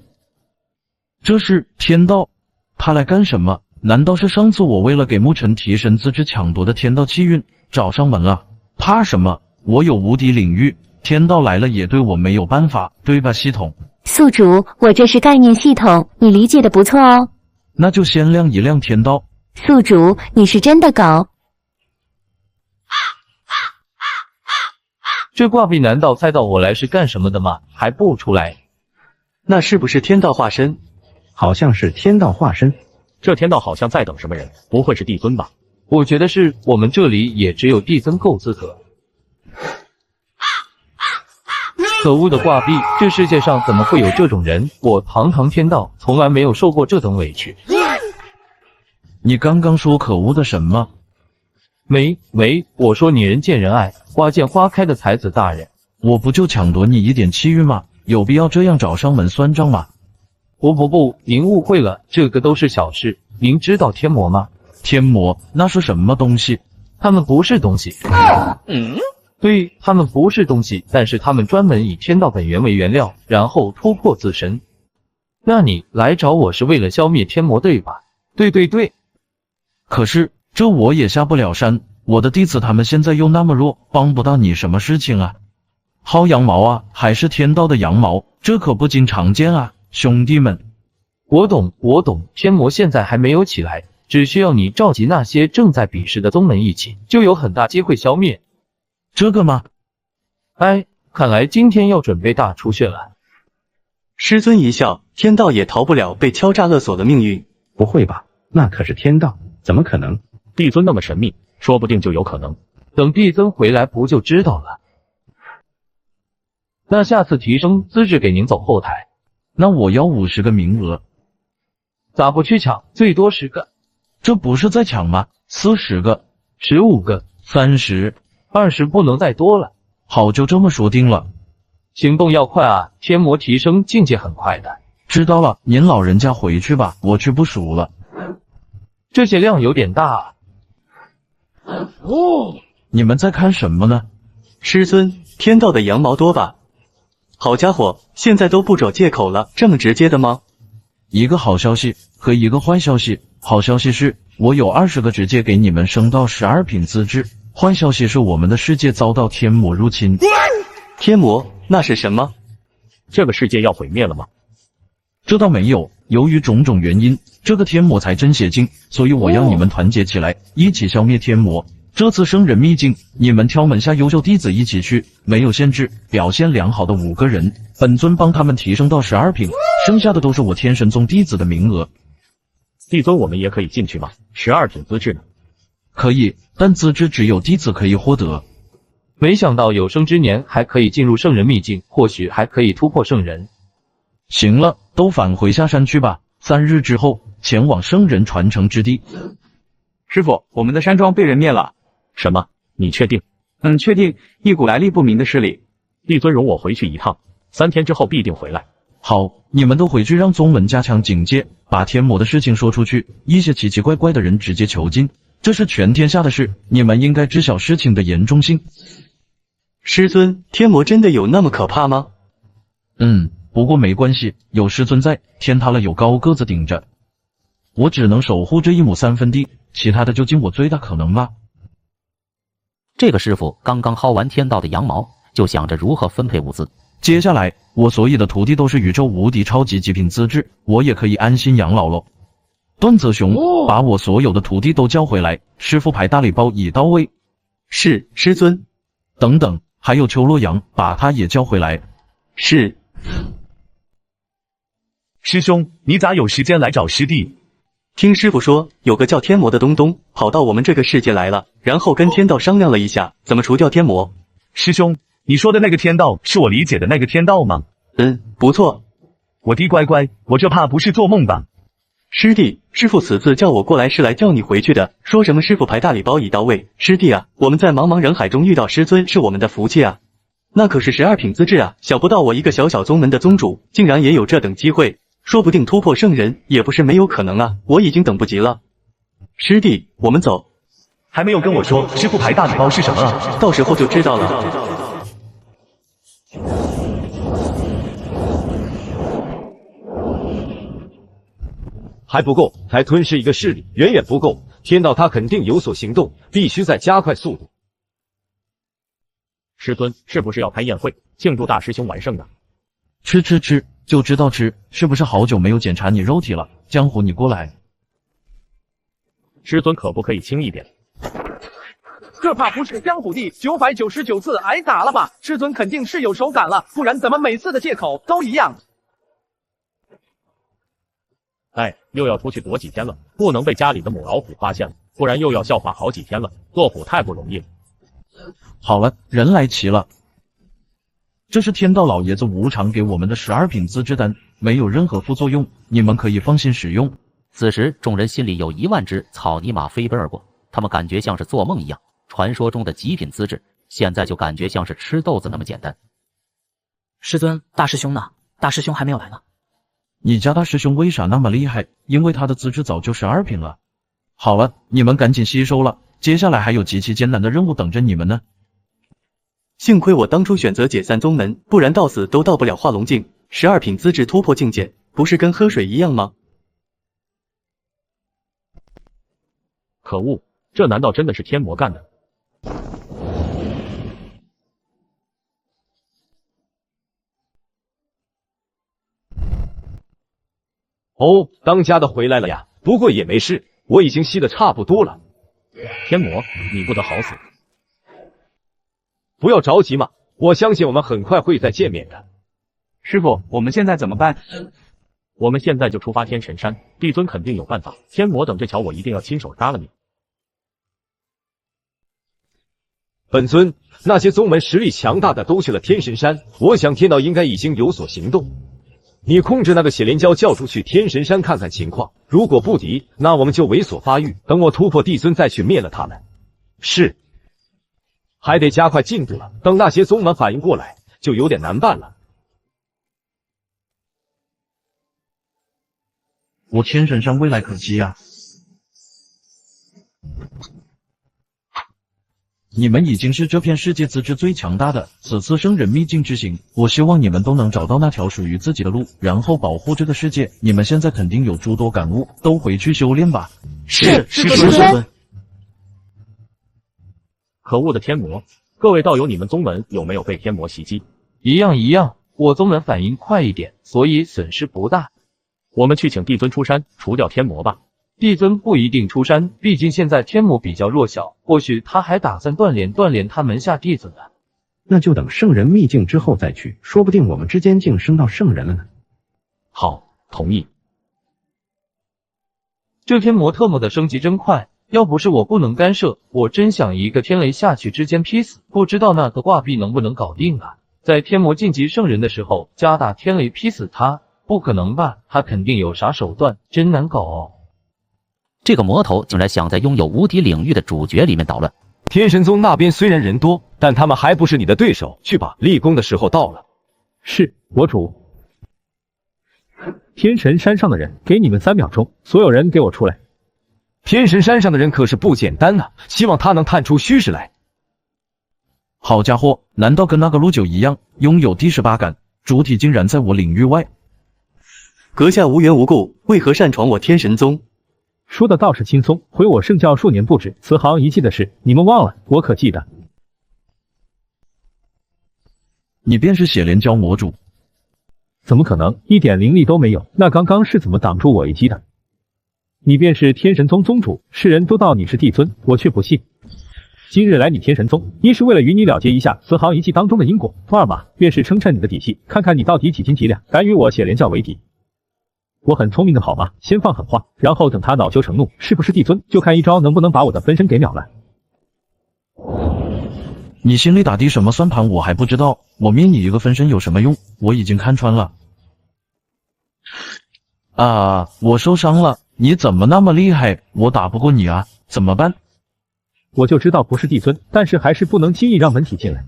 [SPEAKER 1] 这是天道，他来干什么？难道是上次我为了给牧尘提神自知抢夺的天道气运找上门了？怕什么？我有无敌领域，天道来了也对我没有办法，对吧？系统
[SPEAKER 16] 宿主，我这是概念系统，你理解的不错哦。
[SPEAKER 1] 那就先亮一亮天道。
[SPEAKER 16] 宿主，你是真的狗。
[SPEAKER 8] 这挂壁难道猜到我来是干什么的吗？还不出来？
[SPEAKER 20] 那是不是天道化身？
[SPEAKER 15] 好像是天道化身。
[SPEAKER 12] 这天道好像在等什么人，不会是帝尊吧？
[SPEAKER 8] 我觉得是我们这里也只有帝尊够资格。可恶的挂壁，这世界上怎么会有这种人？我堂堂天道从来没有受过这等委屈。
[SPEAKER 1] 你刚刚说可恶的什么？
[SPEAKER 8] 没，我说你人见人爱，花见花开的才子大人。
[SPEAKER 1] 我不就抢夺你一点气运吗？有必要这样找上门算账吗？
[SPEAKER 8] 不，您误会了，这个都是小事。您知道天魔吗？
[SPEAKER 1] 天魔那是什么东西？
[SPEAKER 8] 他们不是东西。对，他们不是东西，但是他们专门以天道本源为原料，然后突破自身。那你来找我是为了消灭天魔对吧？对。
[SPEAKER 1] 可是这我也下不了山，我的弟子他们现在又那么弱，帮不到你什么事情啊。薅羊毛啊，还是天道的羊毛，这可不经常见啊，兄弟们。
[SPEAKER 8] 我懂，天魔现在还没有起来，只需要你召集那些正在比试的宗门一起，就有很大机会消灭。
[SPEAKER 1] 这个吗？
[SPEAKER 8] 哎，看来今天要准备大出血了。
[SPEAKER 20] 师尊一笑，天道也逃不了被敲诈勒索的命运。
[SPEAKER 15] 不会吧？那可是天道，怎么可能？
[SPEAKER 12] 帝尊那么神秘，说不定就有可能。
[SPEAKER 8] 等帝尊回来不就知道了。那下次提升资质给您走后台。
[SPEAKER 1] 那我要50个名额。
[SPEAKER 8] 咋不去抢？最多10个。
[SPEAKER 1] 这不是在抢吗？40个、
[SPEAKER 8] 15个、
[SPEAKER 1] 30、
[SPEAKER 8] 20，不能再多了。
[SPEAKER 1] 好，就这么说定了。
[SPEAKER 8] 行动要快啊，天魔提升境界很快的。
[SPEAKER 1] 知道了，您老人家回去吧，我去不数了。
[SPEAKER 8] 这些量有点大啊。
[SPEAKER 1] 你们在看什么呢？
[SPEAKER 20] 师尊，天道的羊毛多吧？好家伙，现在都不找借口了，这么直接的吗？
[SPEAKER 1] 一个好消息和一个坏消息。好消息是我有20个直接给你们升到12品资质，坏消息是我们的世界遭到天魔入侵。
[SPEAKER 20] 天魔？那是什么？
[SPEAKER 12] 这个世界要毁灭了吗？
[SPEAKER 1] 这倒没有，由于种种原因，这个天魔才真邪精，所以我要你们团结起来，一起消灭天魔。这次圣人秘境，你们挑门下优秀弟子一起去，没有限制，表现良好的5个人，本尊帮他们提升到12品，剩下的都是我天神宗弟子的名额。
[SPEAKER 12] 帝尊，我们也可以进去吗？12品资质呢？
[SPEAKER 1] 可以，但资质只有弟子可以获得。
[SPEAKER 8] 没想到有生之年还可以进入圣人秘境，或许还可以突破圣人。
[SPEAKER 1] 行了，都返回下山去吧，3日之后前往圣人传承之地。
[SPEAKER 21] 师傅，我们的山庄被人灭了。
[SPEAKER 12] 什么？你确定？
[SPEAKER 21] 确定，一股来历不明的势力。
[SPEAKER 12] 帝尊容我回去一趟，3天之后必定回来。
[SPEAKER 1] 好，你们都回去让宗门加强警戒，把天魔的事情说出去，一些奇奇怪怪的人直接囚禁，这是全天下的事，你们应该知晓事情的严重性。
[SPEAKER 20] 师尊，天魔真的有那么可怕吗？
[SPEAKER 1] 不过没关系，有师尊在，天塌了有高个子顶着。我只能守护这1亩3分地，其他的就尽我最大可能吧。
[SPEAKER 3] 这个师傅刚刚薅完天道的羊毛，就想着如何分配物资。
[SPEAKER 1] 接下来，我所有的徒弟都是宇宙无敌超级极品资质，我也可以安心养老喽。段泽雄，把我所有的徒弟都叫回来，师傅牌大礼包已到位。
[SPEAKER 20] 是，师尊。
[SPEAKER 1] 等等，还有邱洛阳，把他也叫回来。
[SPEAKER 20] 是。
[SPEAKER 14] 师兄，你咋有时间来找师弟？
[SPEAKER 20] 听师傅说，有个叫天魔的东东跑到我们这个世界来了，然后跟天道商量了一下，怎么除掉天魔。
[SPEAKER 14] 师兄，你说的那个天道是我理解的那个天道吗？
[SPEAKER 20] 不错。
[SPEAKER 14] 我的乖乖，我这怕不是做梦吧？
[SPEAKER 20] 师弟，师傅此次叫我过来是来叫你回去的，说什么师傅牌大礼包已到位。师弟啊，我们在茫茫人海中遇到师尊是我们的福气啊，那可是12品资质啊，想不到我一个小小宗门的宗主，竟然也有这等机会。说不定突破圣人也不是没有可能啊！我已经等不及了。师弟，我们走。
[SPEAKER 14] 还没有跟我说师傅牌大礼包是什么啊？
[SPEAKER 20] 到时候就知道了。
[SPEAKER 18] 还不够，还吞噬一个势力，远远不够。天道他肯定有所行动，必须再加快速度。
[SPEAKER 12] 师尊，是不是要开宴会庆祝大师兄完胜呢？
[SPEAKER 1] 吃，就知道吃，是不是好久没有检查你肉体了？江湖，你过来。
[SPEAKER 12] 师尊可不可以轻一点？
[SPEAKER 22] 这怕不是江湖地999次挨打了吧？师尊肯定是有手感了，不然怎么每次的借口都一样？
[SPEAKER 12] 哎，又要出去躲几天了，不能被家里的母老虎发现了，不然又要笑话好几天了。做虎太不容易了。
[SPEAKER 1] 好了，人来齐了。这是天道老爷子无偿给我们的12品资质丹，没有任何副作用，你们可以放心使用。
[SPEAKER 3] 此时，众人心里有1万只草泥马飞奔而过，他们感觉像是做梦一样。传说中的极品资质，现在就感觉像是吃豆子那么简单。
[SPEAKER 10] 师尊，大师兄呢？大师兄还没有来呢。
[SPEAKER 1] 你家大师兄为啥那么厉害？因为他的资质早就12品了。好了，你们赶紧吸收了，接下来还有极其艰难的任务等着你们呢。
[SPEAKER 20] 幸亏我当初选择解散宗门，不然到死都到不了化龙境。12品资质突破境界，不是跟喝水一样吗？
[SPEAKER 12] 可恶，这难道真的是天魔干的？
[SPEAKER 18] 哦，当家的回来了呀，不过也没事，我已经吸的差不多了。
[SPEAKER 12] 天魔，你不得好死！
[SPEAKER 18] 不要着急嘛，我相信我们很快会再见面的。
[SPEAKER 21] 师傅，我们现在怎么办？
[SPEAKER 12] 我们现在就出发天神山，帝尊肯定有办法。天魔等着瞧，我一定要亲手杀了你！
[SPEAKER 18] 本尊，那些宗门实力强大的都去了天神山，我想天道应该已经有所行动。你控制那个血莲蛟叫出去天神山看看情况，如果不敌，那我们就猥琐发育，等我突破帝尊再去灭了他们。是，还得加快进度了，等那些宗门反应过来，就有点难办了。
[SPEAKER 1] 我天神山未来可期啊！你们已经是这片世界资质最强大的，此次圣人秘境之行，我希望你们都能找到那条属于自己的路，然后保护这个世界。你们现在肯定有诸多感悟，都回去修炼吧。
[SPEAKER 10] 是，师尊。
[SPEAKER 12] 可恶的天魔！各位道友，你们宗门有没有被天魔袭击？
[SPEAKER 8] 一样，我宗门反应快一点，所以损失不大。
[SPEAKER 12] 我们去请帝尊出山除掉天魔吧。
[SPEAKER 8] 帝尊不一定出山，毕竟现在天魔比较弱小，或许他还打算锻炼他门下弟子呢。
[SPEAKER 15] 那就等圣人秘境之后再去，说不定我们之间竟升到圣人了呢。
[SPEAKER 12] 好，同意。
[SPEAKER 8] 这天魔特么的升级真快，要不是我不能干涉，我真想一个天雷下去之间劈死，不知道那个挂壁能不能搞定啊？在天魔晋级圣人的时候，加大天雷劈死他，不可能吧？他肯定有啥手段，真难搞哦。
[SPEAKER 3] 这个魔头竟然想在拥有无敌领域的主角里面捣乱。
[SPEAKER 18] 天神宗那边虽然人多，但他们还不是你的对手。去吧，立功的时候到了。
[SPEAKER 11] 是，国主。天神山上的人，给你们3秒钟，所有人给我出来。
[SPEAKER 18] 天神山上的人可是不简单啊，希望他能探出虚实来。
[SPEAKER 1] 好家伙，难道跟那个陆九一样，拥有第18感，主体竟然在我领域外？
[SPEAKER 20] 阁下无缘无故，为何擅闯我天神宗？
[SPEAKER 11] 说的倒是轻松，毁我圣教数年不止，慈航遗迹的事你们忘了，我可记得。
[SPEAKER 1] 你便是血莲蛟魔主？
[SPEAKER 11] 怎么可能，一点灵力都没有，那刚刚是怎么挡住我一击的？你便是天神宗宗主，世人都道你是帝尊，我却不信。今日来你天神宗，一是为了与你了结一下慈航遗迹当中的因果，二嘛便是称称你的底细，看看你到底几斤几两，敢与我血莲教为敌。我很聪明的好吗？先放狠话，然后等他恼羞成怒，是不是帝尊，就看一招能不能把我的分身给秒了。
[SPEAKER 1] 你心里打的什么算盘我还不知道，我灭你一个分身有什么用？我已经看穿了。啊，我受伤了，你怎么那么厉害？我打不过你啊，怎么办？
[SPEAKER 11] 我就知道不是帝尊，但是还是不能轻易让本体进来。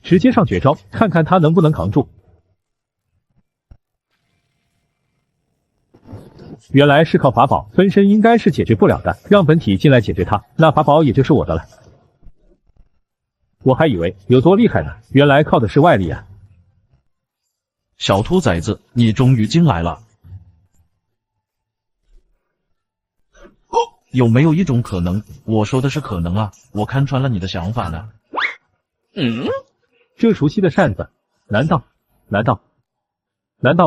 [SPEAKER 11] 直接上绝招，看看他能不能扛住。原来是靠法宝，分身应该是解决不了的，让本体进来解决他，那法宝也就是我的了。我还以为有多厉害呢，原来靠的是外力啊！
[SPEAKER 1] 小兔崽子，你终于进来了。有没有一种可能，我说的是可能啊，我看穿了你的想法呢？
[SPEAKER 11] 这熟悉的扇子，难道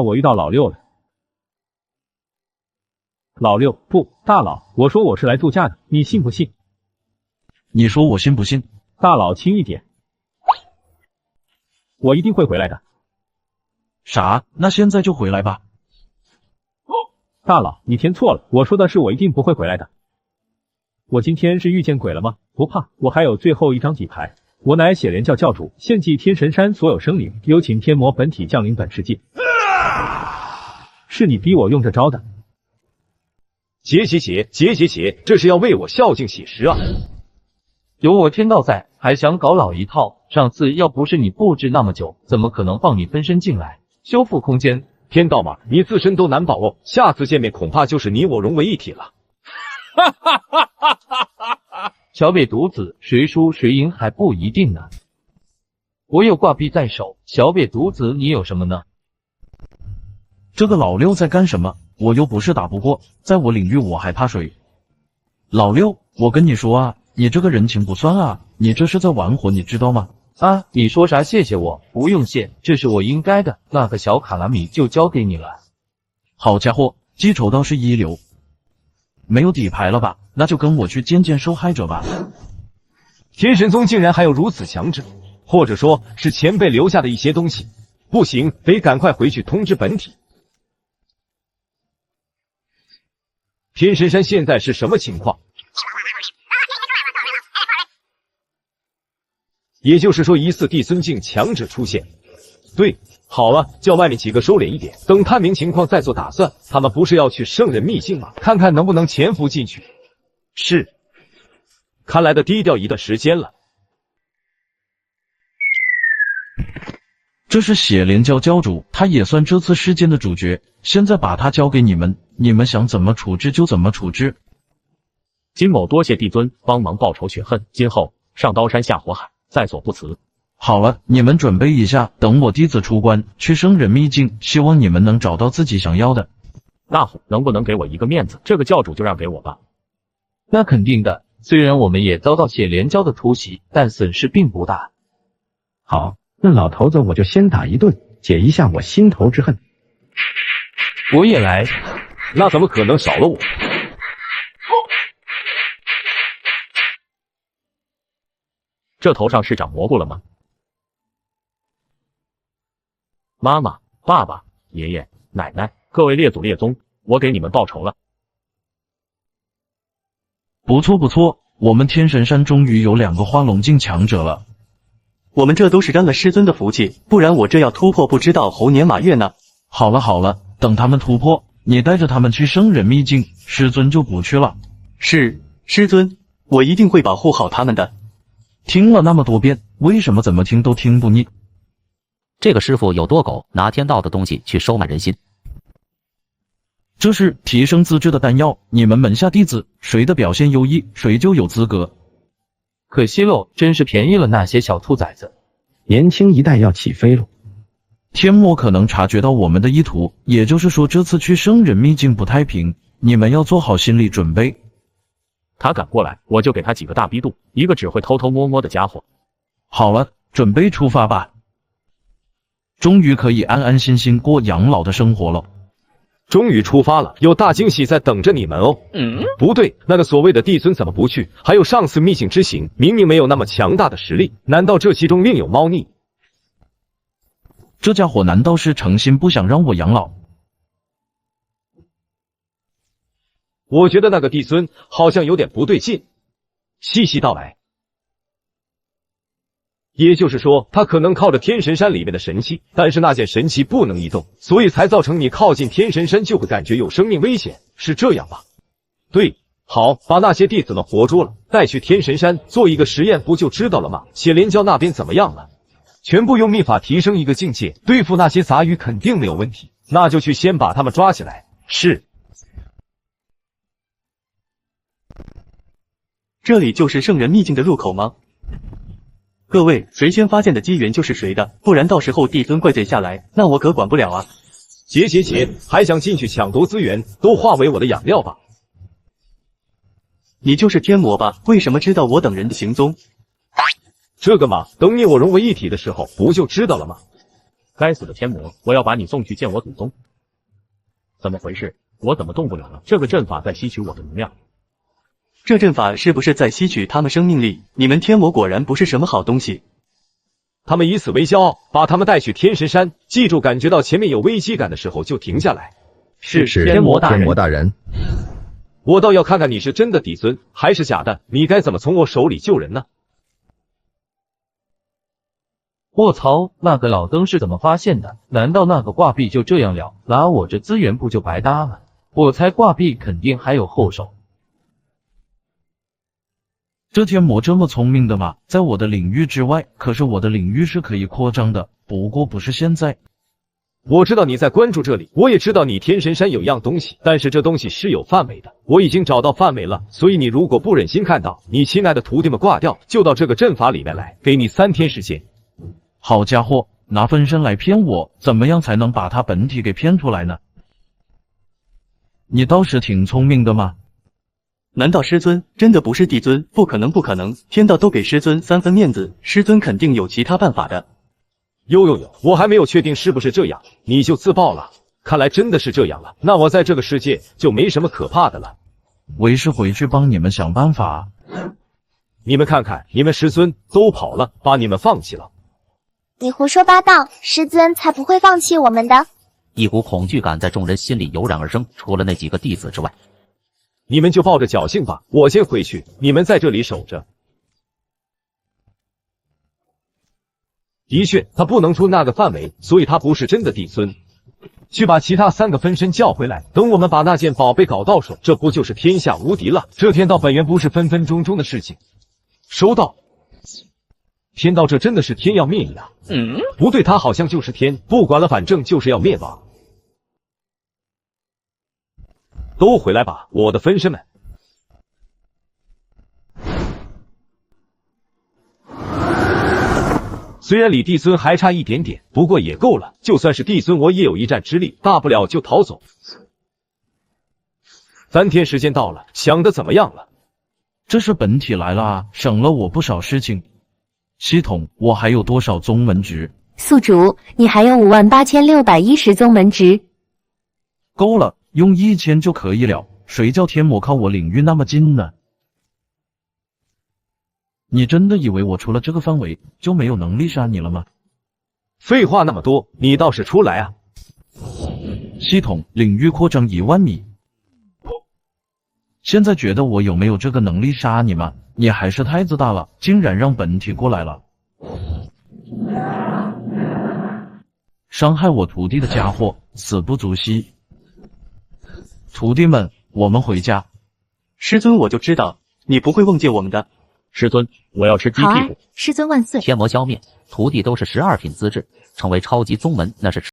[SPEAKER 11] 我遇到老六了？老六不，大佬，我说我是来度假的，你信不信？
[SPEAKER 1] 你说我信不信？
[SPEAKER 11] 大佬轻一点，我一定会回来的。
[SPEAKER 1] 啥？那现在就回来吧。
[SPEAKER 11] 大佬，你填错了，我说的是我一定不会回来的。我今天是遇见鬼了吗？不怕，我还有最后一张底牌。我乃血莲教教主，献祭天神山所有生灵，有请天魔本体降临本世界。是你逼我用这招的。
[SPEAKER 18] 结，这是要为我孝敬血石啊！
[SPEAKER 8] 有我天道在，还想搞老一套？上次要不是你布置那么久，怎么可能放你分身进来修复空间？
[SPEAKER 18] 天道嘛，你自身都难保哦，下次见面恐怕就是你我融为一体了。
[SPEAKER 8] 小北独子，谁输谁赢还不一定呢。我有挂壁在手，小北独子你有什么呢？
[SPEAKER 1] 这个老六在干什么？我又不是打不过，在我领域我还怕谁？老六，我跟你说啊，你这个人情不算啊，你这是在玩火，你知道吗？
[SPEAKER 8] 啊，你说啥谢谢我？不用谢，这是我应该的。那个小卡拉米就交给你了。
[SPEAKER 1] 好家伙，记仇倒是一流。没有底牌了吧？那就跟我去见见受害者吧。
[SPEAKER 18] 天神宗竟然还有如此强者，或者说是前辈留下的一些东西。不行，得赶快回去通知本体。天神山现在是什么情况？也就是说，疑似地尊境强者出现。对，好了，叫外面几个收敛一点，等探明情况再做打算。他们不是要去圣人秘境吗？看看能不能潜伏进去。是，看来得低调一段时间了。
[SPEAKER 1] 这是血莲教教主，他也算这次事件的主角。现在把他交给你们，你们想怎么处置就怎么处置。
[SPEAKER 12] 金某多谢帝尊帮忙报仇雪恨，今后上刀山下火海，在所不辞。
[SPEAKER 1] 好了，你们准备一下，等我弟子出关去圣人秘境，希望你们能找到自己想要的。
[SPEAKER 12] 大虎，能不能给我一个面子？这个教主就让给我吧。
[SPEAKER 8] 那肯定的，虽然我们也遭到血莲教的突袭，但损失并不大。
[SPEAKER 15] 好，那老头子我就先打一顿，解一下我心头之恨。
[SPEAKER 8] 我也来。
[SPEAKER 18] 那怎么可能少了我？
[SPEAKER 12] 这头上是长蘑菇了吗？妈妈、爸爸、爷爷、奶奶，各位列祖列宗，我给你们报仇了。
[SPEAKER 1] 不错不错，我们天神山终于有2个化龙境强者了。
[SPEAKER 20] 我们这都是沾了师尊的福气，不然我这要突破不知道猴年马月呢。
[SPEAKER 1] 好了好了，等他们突破，你带着他们去圣人秘境，师尊就不去了。
[SPEAKER 20] 是，师尊，我一定会保护好他们的。
[SPEAKER 1] 听了那么多遍，为什么怎么听都听不腻？
[SPEAKER 3] 这个师傅有多狗，拿天道的东西去收买人心。
[SPEAKER 1] 这是提升资质的丹药，你们门下弟子谁的表现优异，谁就有资格。
[SPEAKER 8] 可惜喽，真是便宜了那些小兔崽子。
[SPEAKER 15] 年轻一代要起飞喽！
[SPEAKER 1] 天魔可能察觉到我们的意图，也就是说这次去圣人秘境不太平，你们要做好心理准备。
[SPEAKER 12] 他敢过来，我就给他几个大逼肚，一个只会偷偷摸摸的家伙。
[SPEAKER 1] 好了，准备出发吧。终于可以安安心心过养老的生活了。
[SPEAKER 18] 终于出发了，有大惊喜在等着你们哦。不对，那个所谓的帝尊怎么不去？还有上次秘境之行，明明没有那么强大的实力，难道这其中另有猫腻？
[SPEAKER 1] 这家伙难道是诚心不想让我养老？
[SPEAKER 18] 我觉得那个帝尊好像有点不对劲。细细道来，也就是说，他可能靠着天神山里面的神器，但是那件神器不能移动，所以才造成你靠近天神山就会感觉有生命危险，是这样吧？对，好，把那些弟子们活捉了，带去天神山做一个实验，不就知道了吗？血莲教那边怎么样了？全部用秘法提升一个境界，对付那些杂鱼肯定没有问题。那就去先把他们抓起来。是。
[SPEAKER 20] 这里就是圣人秘境的入口吗？各位，谁先发现的机缘就是谁的，不然到时候帝尊怪罪下来，那我可管不了啊！
[SPEAKER 18] 结，还想进去抢夺资源，都化为我的养料吧！
[SPEAKER 20] 你就是天魔吧？为什么知道我等人的行踪？
[SPEAKER 18] 这个嘛，等你我融为一体的时候，不就知道了吗？
[SPEAKER 12] 该死的天魔，我要把你送去见我祖宗！怎么回事？我怎么动不了了？这个阵法在吸取我的能量。
[SPEAKER 20] 这阵法是不是在吸取他们生命力？你们天魔果然不是什么好东西。
[SPEAKER 18] 他们以此为骄傲，把他们带去天神山。记住，感觉到前面有危机感的时候就停下来。
[SPEAKER 23] 是
[SPEAKER 17] 天魔大人。
[SPEAKER 18] 我倒要看看你是真的帝尊还是假的，你该怎么从我手里救人呢？
[SPEAKER 8] 卧槽，那个老登是怎么发现的？难道那个挂壁就这样了？拿我这资源不就白搭了？我猜挂壁肯定还有后手。
[SPEAKER 1] 这天魔这么聪明的吗？在我的领域之外，可是我的领域是可以扩张的，不过不是现在。
[SPEAKER 18] 我知道你在关注这里，我也知道你天神山有样东西，但是这东西是有范围的。我已经找到范围了，所以你如果不忍心看到你亲爱的徒弟们挂掉，就到这个阵法里面来，给你3天时间。
[SPEAKER 1] 好家伙，拿分身来骗我，怎么样才能把他本体给骗出来呢？你倒是挺聪明的嘛。
[SPEAKER 20] 难道师尊真的不是帝尊？不可能，不可能！天道都给师尊3分面子，师尊肯定有其他办法的。
[SPEAKER 18] 有，我还没有确定是不是这样，你就自爆了。看来真的是这样了，那我在这个世界就没什么可怕的了。
[SPEAKER 1] 为师回去帮你们想办法。
[SPEAKER 18] 你们看看，你们师尊都跑了，把你们放弃了。
[SPEAKER 19] 你胡说八道，师尊才不会放弃我们的。
[SPEAKER 3] 一股恐惧感在众人心里油然而生，除了那几个弟子之外。
[SPEAKER 18] 你们就抱着侥幸吧，我先回去，你们在这里守着。的确，他不能出那个范围，所以他不是真的帝尊。去把其他3个分身叫回来，等我们把那件宝贝搞到手，这不就是天下无敌了？这天道本源不是分分钟的事情。收到。天道这真的是天要灭呀！不对，他好像就是天，不管了，反正就是要灭亡。都回来吧，我的分身们！虽然离帝尊还差一点点，不过也够了。就算是帝尊，我也有一战之力，大不了就逃走。3天时间到了，想的怎么样了？
[SPEAKER 1] 这是本体来了啊，省了我不少事情。系统，我还有多少宗门值？
[SPEAKER 16] 宿主，你还有58610宗门值。
[SPEAKER 1] 够了，用1000就可以了。谁叫天魔靠我领域那么近呢？你真的以为我除了这个范围就没有能力杀你了吗？
[SPEAKER 18] 废话那么多，你倒是出来啊！
[SPEAKER 1] 系统，领域扩张1万米。现在觉得我有没有这个能力杀你吗？你还是太自大了，竟然让本体过来了。伤害我徒弟的家伙，死不足惜。徒弟们，我们回家。
[SPEAKER 20] 师尊，我就知道你不会忘记我们的。
[SPEAKER 12] 师尊，我要吃鸡屁股。
[SPEAKER 2] 师尊万岁！
[SPEAKER 3] 天魔消灭，徒弟都是12品资质，成为超级宗门，那是